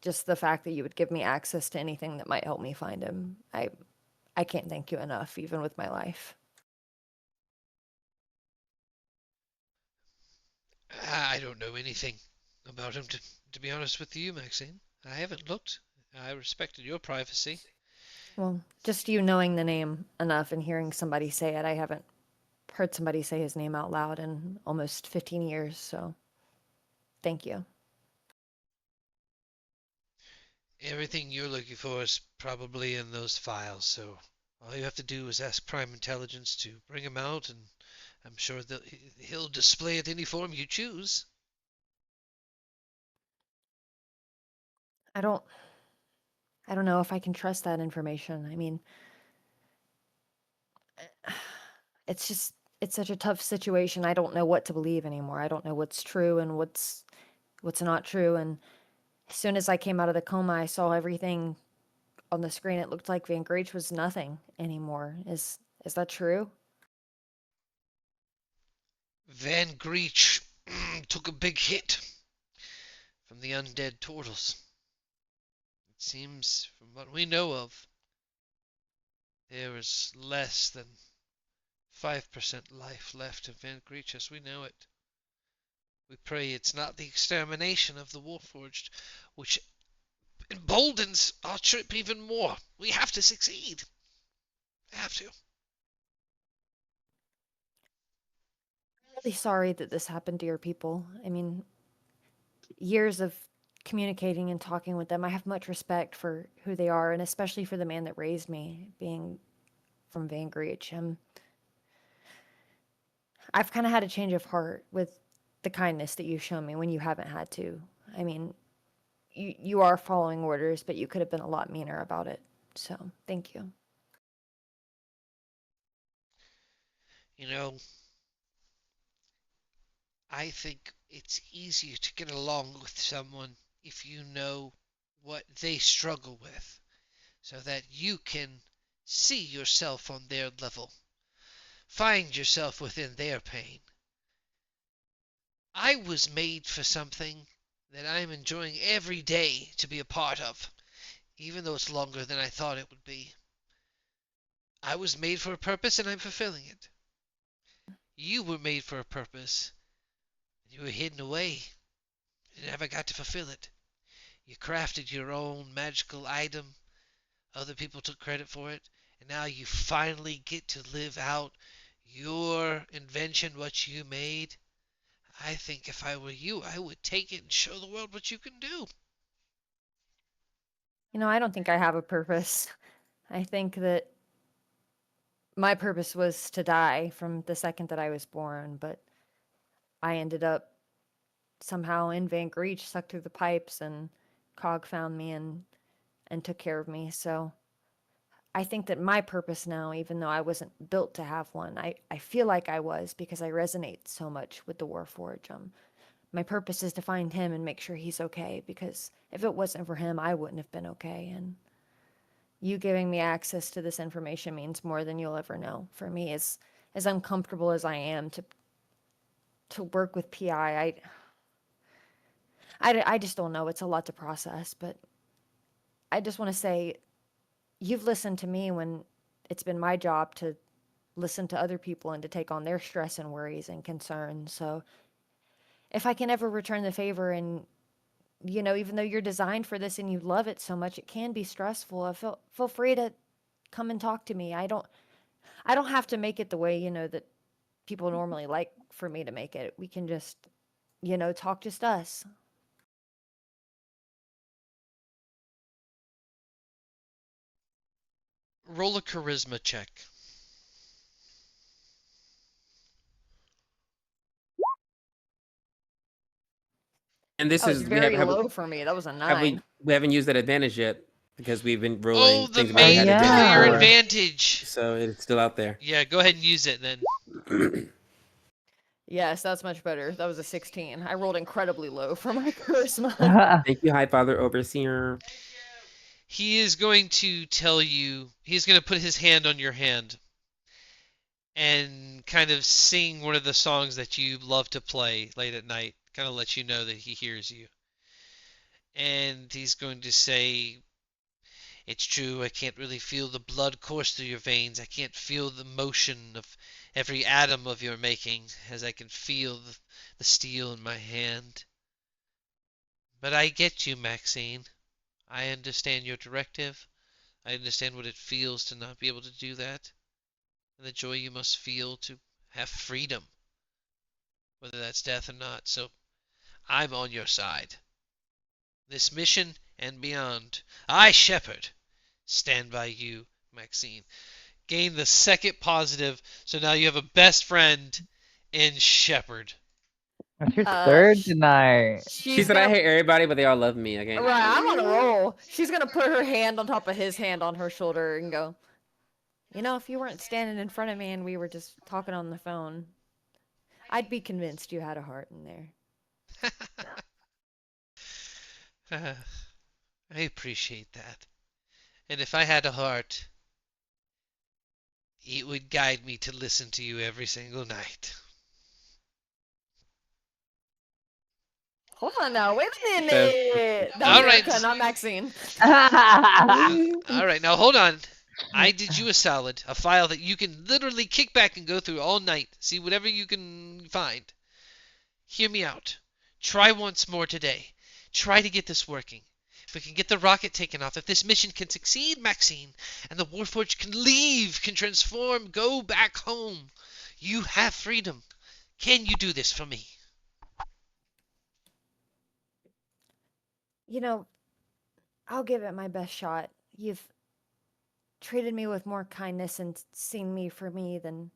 just the fact that you would give me access to anything that might help me find him, I can't thank you enough, even with my life. I don't know anything about him, to be honest with you, Maxine. I haven't looked. I respected your privacy. Well, just you knowing the name enough and hearing somebody say it, I haven't heard somebody say his name out loud in almost 15 years, so thank you. Everything you're looking for is probably in those files, so all you have to do is ask Prime Intelligence to bring him out, and I'm sure that he'll display it any form you choose. I don't I don't know if I can trust that information. I mean, it's such a tough situation. I don't know what to believe anymore. I don't know what's true and what's not true. And as soon as I came out of the coma, I saw everything on the screen. It looked like Van Greach was nothing anymore. Is that true? Van Greach took a big hit from the undead turtles. It seems, from what we know of, there is less than 5% life left of Van Greach as we know it. We pray it's not the extermination of the Warforged, which emboldens our trip even more. We have to succeed. We have to. Really sorry that this happened to your people. I mean, years of communicating and talking with them, I have much respect for who they are, and especially for the man that raised me, being from Van Greach. I've kind of had a change of heart with the kindness that you've shown me when you haven't had to. I mean, you are following orders, but you could have been a lot meaner about it. So, thank you. You know, I think it's easier to get along with someone if you know what they struggle with, so that you can see yourself on their level, find yourself within their pain. I was made for something that I'm enjoying every day to be a part of, even though it's longer than I thought it would be. I was made for a purpose and I'm fulfilling it. You were made for a purpose. You were hidden away. You never got to fulfill it. You crafted your own magical item. Other people took credit for it. And now you finally get to live out your invention, what you made. I think if I were you, I would take it and show the world what you can do. I don't think I have a purpose. I think that my purpose was to die from the second that I was born, but I ended up somehow in Van Greach, sucked through the pipes, and Cog found me and took care of me. So I think that my purpose now, even though I wasn't built to have one, I feel like I was because I resonate so much with the Warforged. My purpose is to find him and make sure he's okay, because if it wasn't for him, I wouldn't have been okay. And you giving me access to this information means more than you'll ever know. For me, as uncomfortable as I am to work with PI, I just don't know. It's a lot to process, but I just want to say you've listened to me when it's been my job to listen to other people and to take on their stress and worries and concerns. So if I can ever return the favor, and even though you're designed for this and you love it so much, it can be stressful. Feel free to come and talk to me. I don't have to make it the way, that people normally like for me to make it. We can just, talk just us. Roll a charisma check. And this That was is we very have low for me. That was a have 9. we haven't used that advantage yet because we've been Oh, rolling the things we already had main advantage player yeah. for. advantage. So it's still out there. Yeah, go ahead and use it then. Yes, that's much better. That was a 16. I rolled incredibly low for my charisma. Thank you, High Father Overseer. He is going to tell you, he's going to put his hand on your hand and kind of sing one of the songs that you love to play late at night, kind of let you know that he hears you. And he's going to say, "It's true, I can't really feel the blood course through your veins. I can't feel the motion of every atom of your making, as I can feel the steel in my hand. But I get you, Maxine. I understand your directive. I understand what it feels to not be able to do that, and the joy you must feel to have freedom, whether that's death or not. So I'm on your side. This mission and beyond. I, Shepard, stand by you, Maxine. Gain the second positive, so now you have a best friend in Shepard. What's your Uh, third sh- tonight? She she's said, "I gonna. hate everybody, but they all love me." Okay. Right, I'm on a roll. She's gonna put her hand on top of his hand on her shoulder and go, you know, if you weren't standing in front of me and we were just talking on the phone, I'd be convinced you had a heart in there. I appreciate that. And if I had a heart, it would guide me to listen to you every single night. Hold on now, wait a So- minute. That All was right. Erica, not Maxine. All right, now hold on. I did you a solid, a file that you can literally kick back and go through all night, see whatever you can find. Hear me out. Try once more today. Try to get this working. If we can get the rocket taken off, if this mission can succeed, Maxine, and the Warforged can leave, can transform, go back home, you have freedom. Can you do this for me? You know, I'll give it my best shot. You've treated me with more kindness and seen me for me than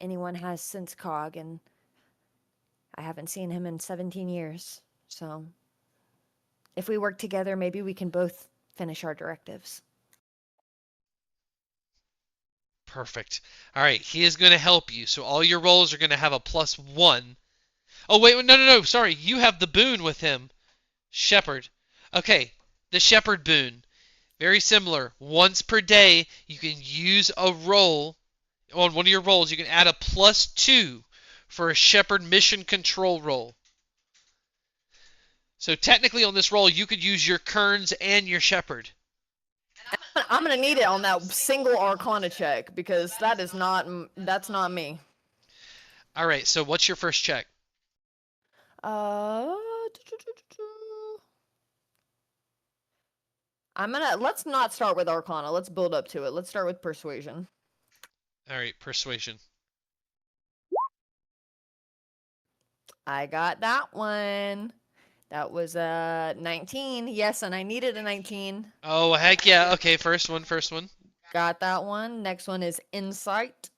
anyone has since Krug, and I haven't seen him in 17 years. So, if we work together, maybe we can both finish our directives. Perfect. All right, he is going to help you, so all your rolls are going to have a +1. Oh, wait, no, sorry. You have the boon with him, Shepard. Okay, the Shepard boon. Very similar. Once per day, you can use a roll. On one of your rolls, you can add a +2 for a Shepard mission control roll. So technically on this roll, you could use your Kerns and your Shepard. I'm gonna need it on that single Arcana check because that's not me. All right, so what's your first check? Uh, let's not start with Arcana. Let's build up to it. Let's start with Persuasion. All right, persuasion. I got that one. That was 19. Yes, and I needed a 19. Oh, heck yeah. Okay, first one. Got that one. Next one is Insight.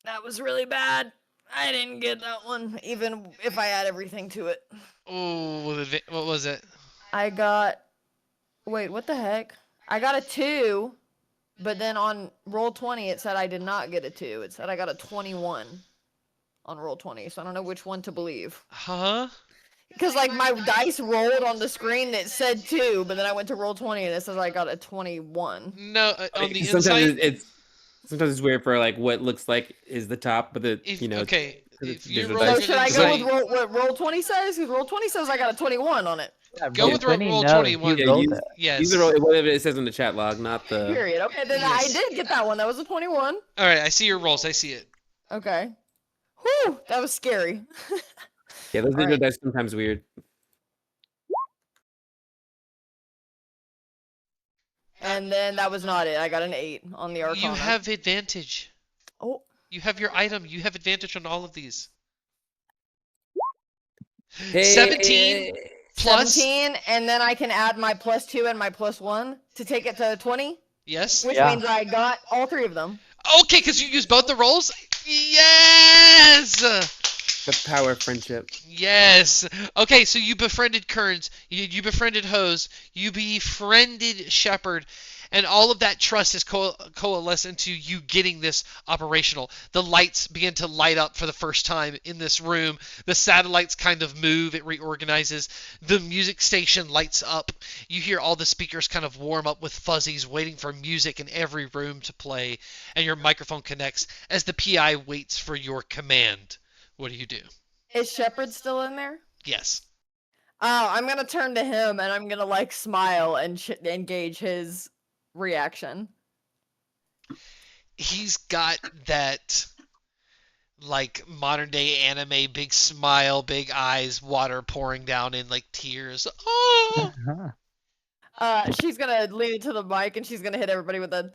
That was really bad. I didn't get that one, even if I add everything to it. Oh, what was it? I got. Wait, what the heck? I got a 2, but then on roll 20, it said I did not get a 2. It said I got a 21 on roll 20, so I don't know which one to believe. Huh? Because, like, my dice rolled on the screen and it said 2, but then I went to roll 20 and it says I got a 21. No, on the sometimes inside. Sometimes it's weird for like what looks like is the top, but Okay, if you visual roll So dice. should I insight, go with what roll 20 says? Because roll 20 says I got a 21 on it. Go with roll 21. You Yeah, rolled use, it. yes. use the roll, whatever it says in the chat log, not the. Period. Okay, then Yes. I did get that one. That was a 21. All right, I see your rolls. I see it. Okay. Whew, that was scary. Yeah, those All visual right. dice sometimes weird. And then that was not it. I got an 8 on the Arcana. You have advantage. Oh, You have your item. You have advantage on all of these. Hey, 17 plus. 17, and then I can add my +2 and my +1 to take it to 20, Yes. which Yeah. means I got all 3 of them. Okay, because you use both the rolls. Yes. The power of friendship. Yes. Okay, so you befriended Kearns, you befriended Hose, you befriended Shepard, and all of that trust is coalesced into you getting this operational. The lights begin to light up for the first time in this room. The satellites kind of move. It reorganizes. The music station lights up. You hear all the speakers kind of warm up with fuzzies, waiting for music in every room to play, and your microphone connects as the PI waits for your command. What do you do? Is Shepard still in there? Yes. Oh, I'm gonna turn to him and I'm gonna like smile and engage his reaction. He's got that like modern day anime big smile, big eyes, water pouring down in like tears. Oh! She's gonna lean into the mic and she's gonna hit everybody with a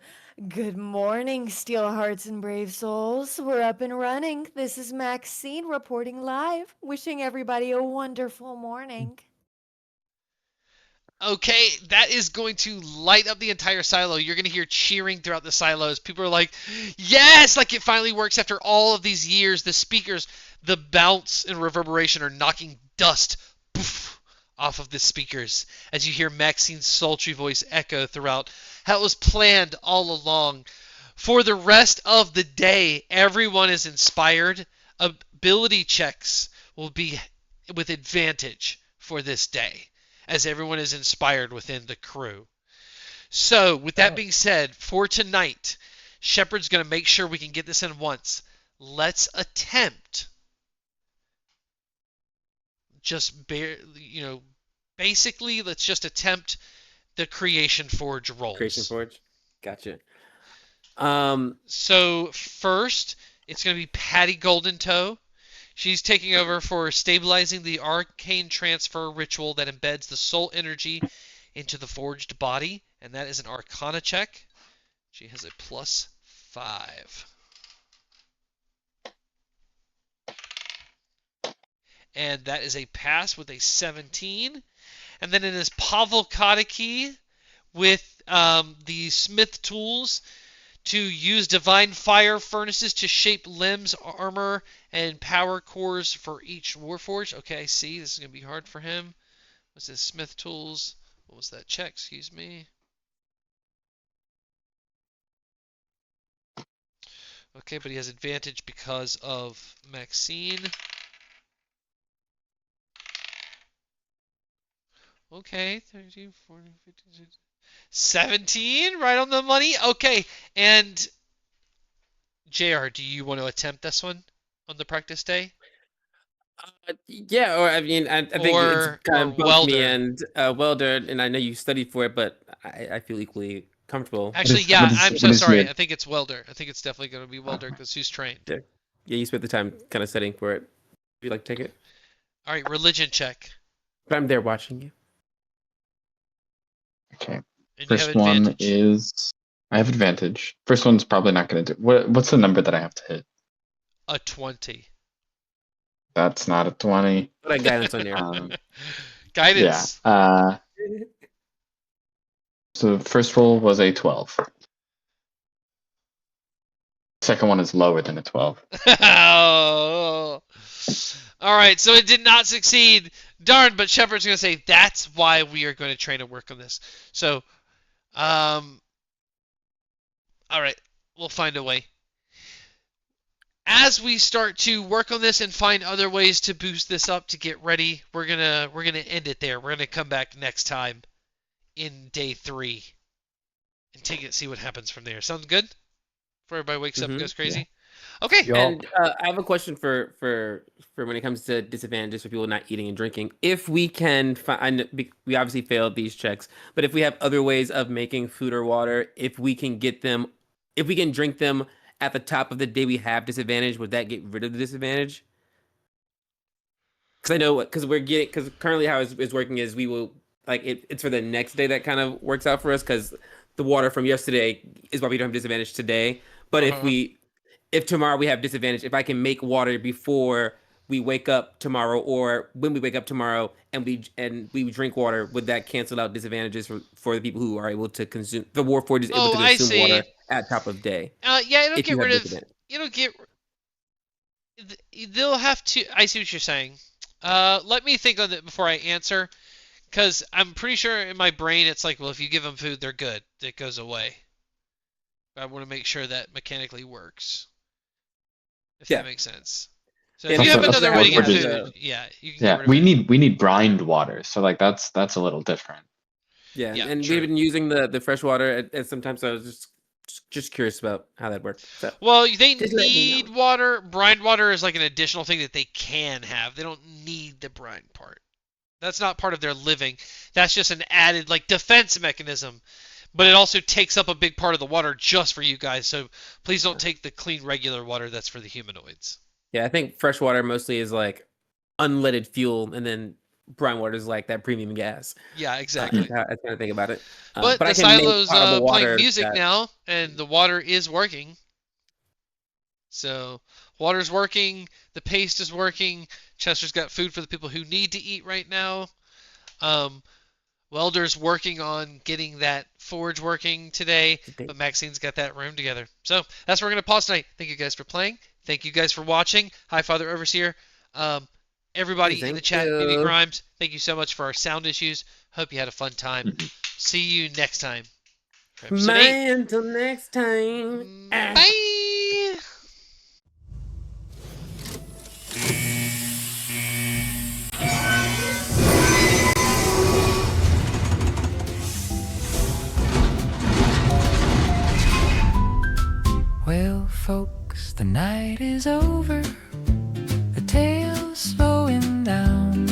"Good morning, steel hearts and brave souls. We're up and running. This is Maxine reporting live, wishing everybody a wonderful morning." Okay, that is going to light up the entire silo. You're going to hear cheering throughout the silos. People are like, yes, like it finally works after all of these years. The speakers, the bounce and reverberation are knocking dust poof, off of the speakers as you hear Maxine's sultry voice echo throughout how it was planned all along. For the rest of the day, everyone is inspired. Ability checks will be with advantage for this day, as everyone is inspired within the crew. So, with that being said, for tonight, Shepard's going to make sure we can get this in once. Let's attempt basically, let's just attempt the Creation Forge rolls. Creation Forge. Gotcha. So, first, it's going to be Patty Goldentoe. She's taking over for stabilizing the arcane transfer ritual that embeds the soul energy into the forged body, and that is an Arcana check. She has a +5. And that is a pass with a 17. And then it is Pavel Kodicki with the smith tools to use divine fire furnaces to shape limbs, armor, and power cores for each warforged. Okay, I see. This is going to be hard for him. What's this? Smith tools. What was that check? Excuse me. Okay, but he has advantage because of Maxine. Okay, 13, 14, 15, 16, 17, right on the money. Okay, and JR, do you want to attempt this one on the practice day? Yeah, or I mean, I think Or- it's kind or of both me welder. and welder, and I know you studied for it, but I feel equally comfortable. Actually, is- yeah, what is- I'm what so is sorry. your- I think it's welder. I think it's definitely going to be welder because who's trained? Yeah, you spent the time kind of studying for it. Would you like to take it? All right, religion check. But I'm there watching you. Okay. And you First have one advantage. is I have advantage. First one's probably not going to do. What's the number that I have to hit? A 20. That's not a 20. Put a guidance on there. Guidance. Yeah. So the first roll was a 12. Second one is lower than a 12. Oh. All right, so it did not succeed. Darn, but Shepard's going to say that's why we are going to train and work on this. So, all right, we'll find a way. As we start to work on this and find other ways to boost this up to get ready, we're gonna end it there. We're gonna come back next time in day 3 and take it, see what happens from there. Sounds good? Before everybody wakes up and goes crazy. Okay. Yup. And I have a question for when it comes to disadvantages for people not eating and drinking. If we can find, we obviously failed these checks, but if we have other ways of making food or water, if we can get them, if we can drink them at the top of the day we have disadvantage, would that get rid of the disadvantage? Because I know, because currently how it's working is we will, like, it's for the next day that kind of works out for us, because the water from yesterday is why we don't have disadvantage today. But if tomorrow we have disadvantage, if I can make water before we wake up tomorrow, or when we wake up tomorrow and we drink water, would that cancel out disadvantages for the people who are able to consume, the Warforged is able to Oh, I consume water see. at top of day? Yeah, it'll If you get have rid of. disadvantage. It'll get. They'll have to. I see what you're saying. Let me think on it before I answer, because I'm pretty sure in my brain it's like, well, if you give them food, they're good. It goes away. I want to make sure that mechanically works. If Yeah. that makes sense. So Yeah, if you have also- another way to get also- food, yeah, you can get Yeah, rid of we it. need brined water. So like that's a little different. Yeah, Yeah, and true. we've been using the fresh water at sometimes, so I was just curious about how that worked. So Well, they Just let me need water. Brined water is like an additional thing that they can have. They don't need the brine part. That's not part of their living. That's just an added like defense mechanism. But it also takes up a big part of the water just for you guys. So please don't take the clean regular water that's for the humanoids. yeah, I think fresh water mostly is like unleaded fuel, and then brine water is like that premium gas. Yeah, exactly. That's kind of think about it. But I the can make silo's potable playing water music that- now, and the water is working. So water's working, the paste is working. Chester's got food for the people who need to eat right now. Welder's working on getting that forge working today, but Maxine's got that room together. So that's where we're going to pause tonight. Thank you guys for playing. Thank you guys for watching. Hi, Father Overseer. Everybody in the chat, BB Grimes, thank you so much for our sound issues. Hope you had a fun time. See you next time. Man, until next time. Bye. Well, folks, the night is over. The tale's slowing down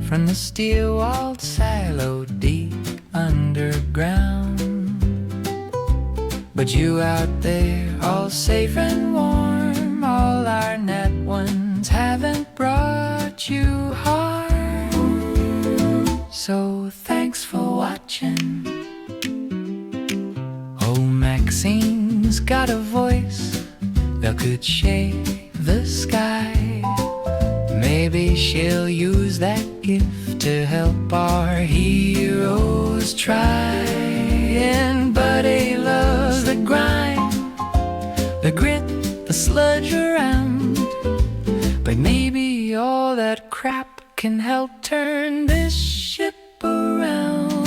from the steel-walled silo deep underground. But you out there, all safe and warm, all our net ones haven't brought you harm. So thanks for watching. Oh, Maxine's got a voice that could shake the sky. Maybe she'll use that gift to help our heroes try. And Buddy loves the grind, the grit, the sludge around. But maybe all that crap can help turn this ship around.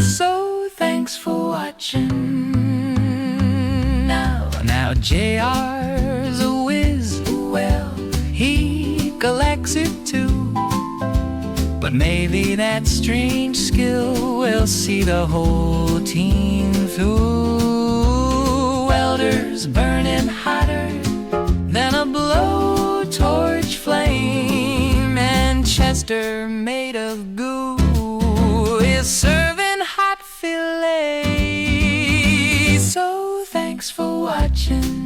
So thanks for watching. Now JR's a whiz, well, he collects it too. But maybe that strange skill will see the whole team through. Welder's burning hotter than a blowtorch flame, and Chester, made of goo, is serving hot filet. So thanks for watching.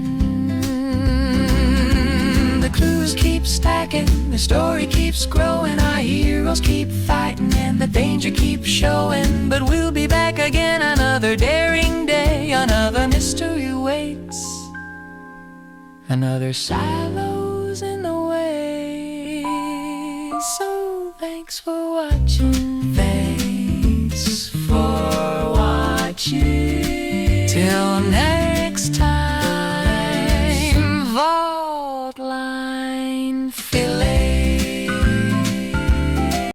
The clues keep stacking, the story keeps growing, our heroes keep fighting, and the danger keeps showing. But we'll be back again another daring day, another mystery waits, another silos in the way. So thanks for watching. Thanks for watching. Till next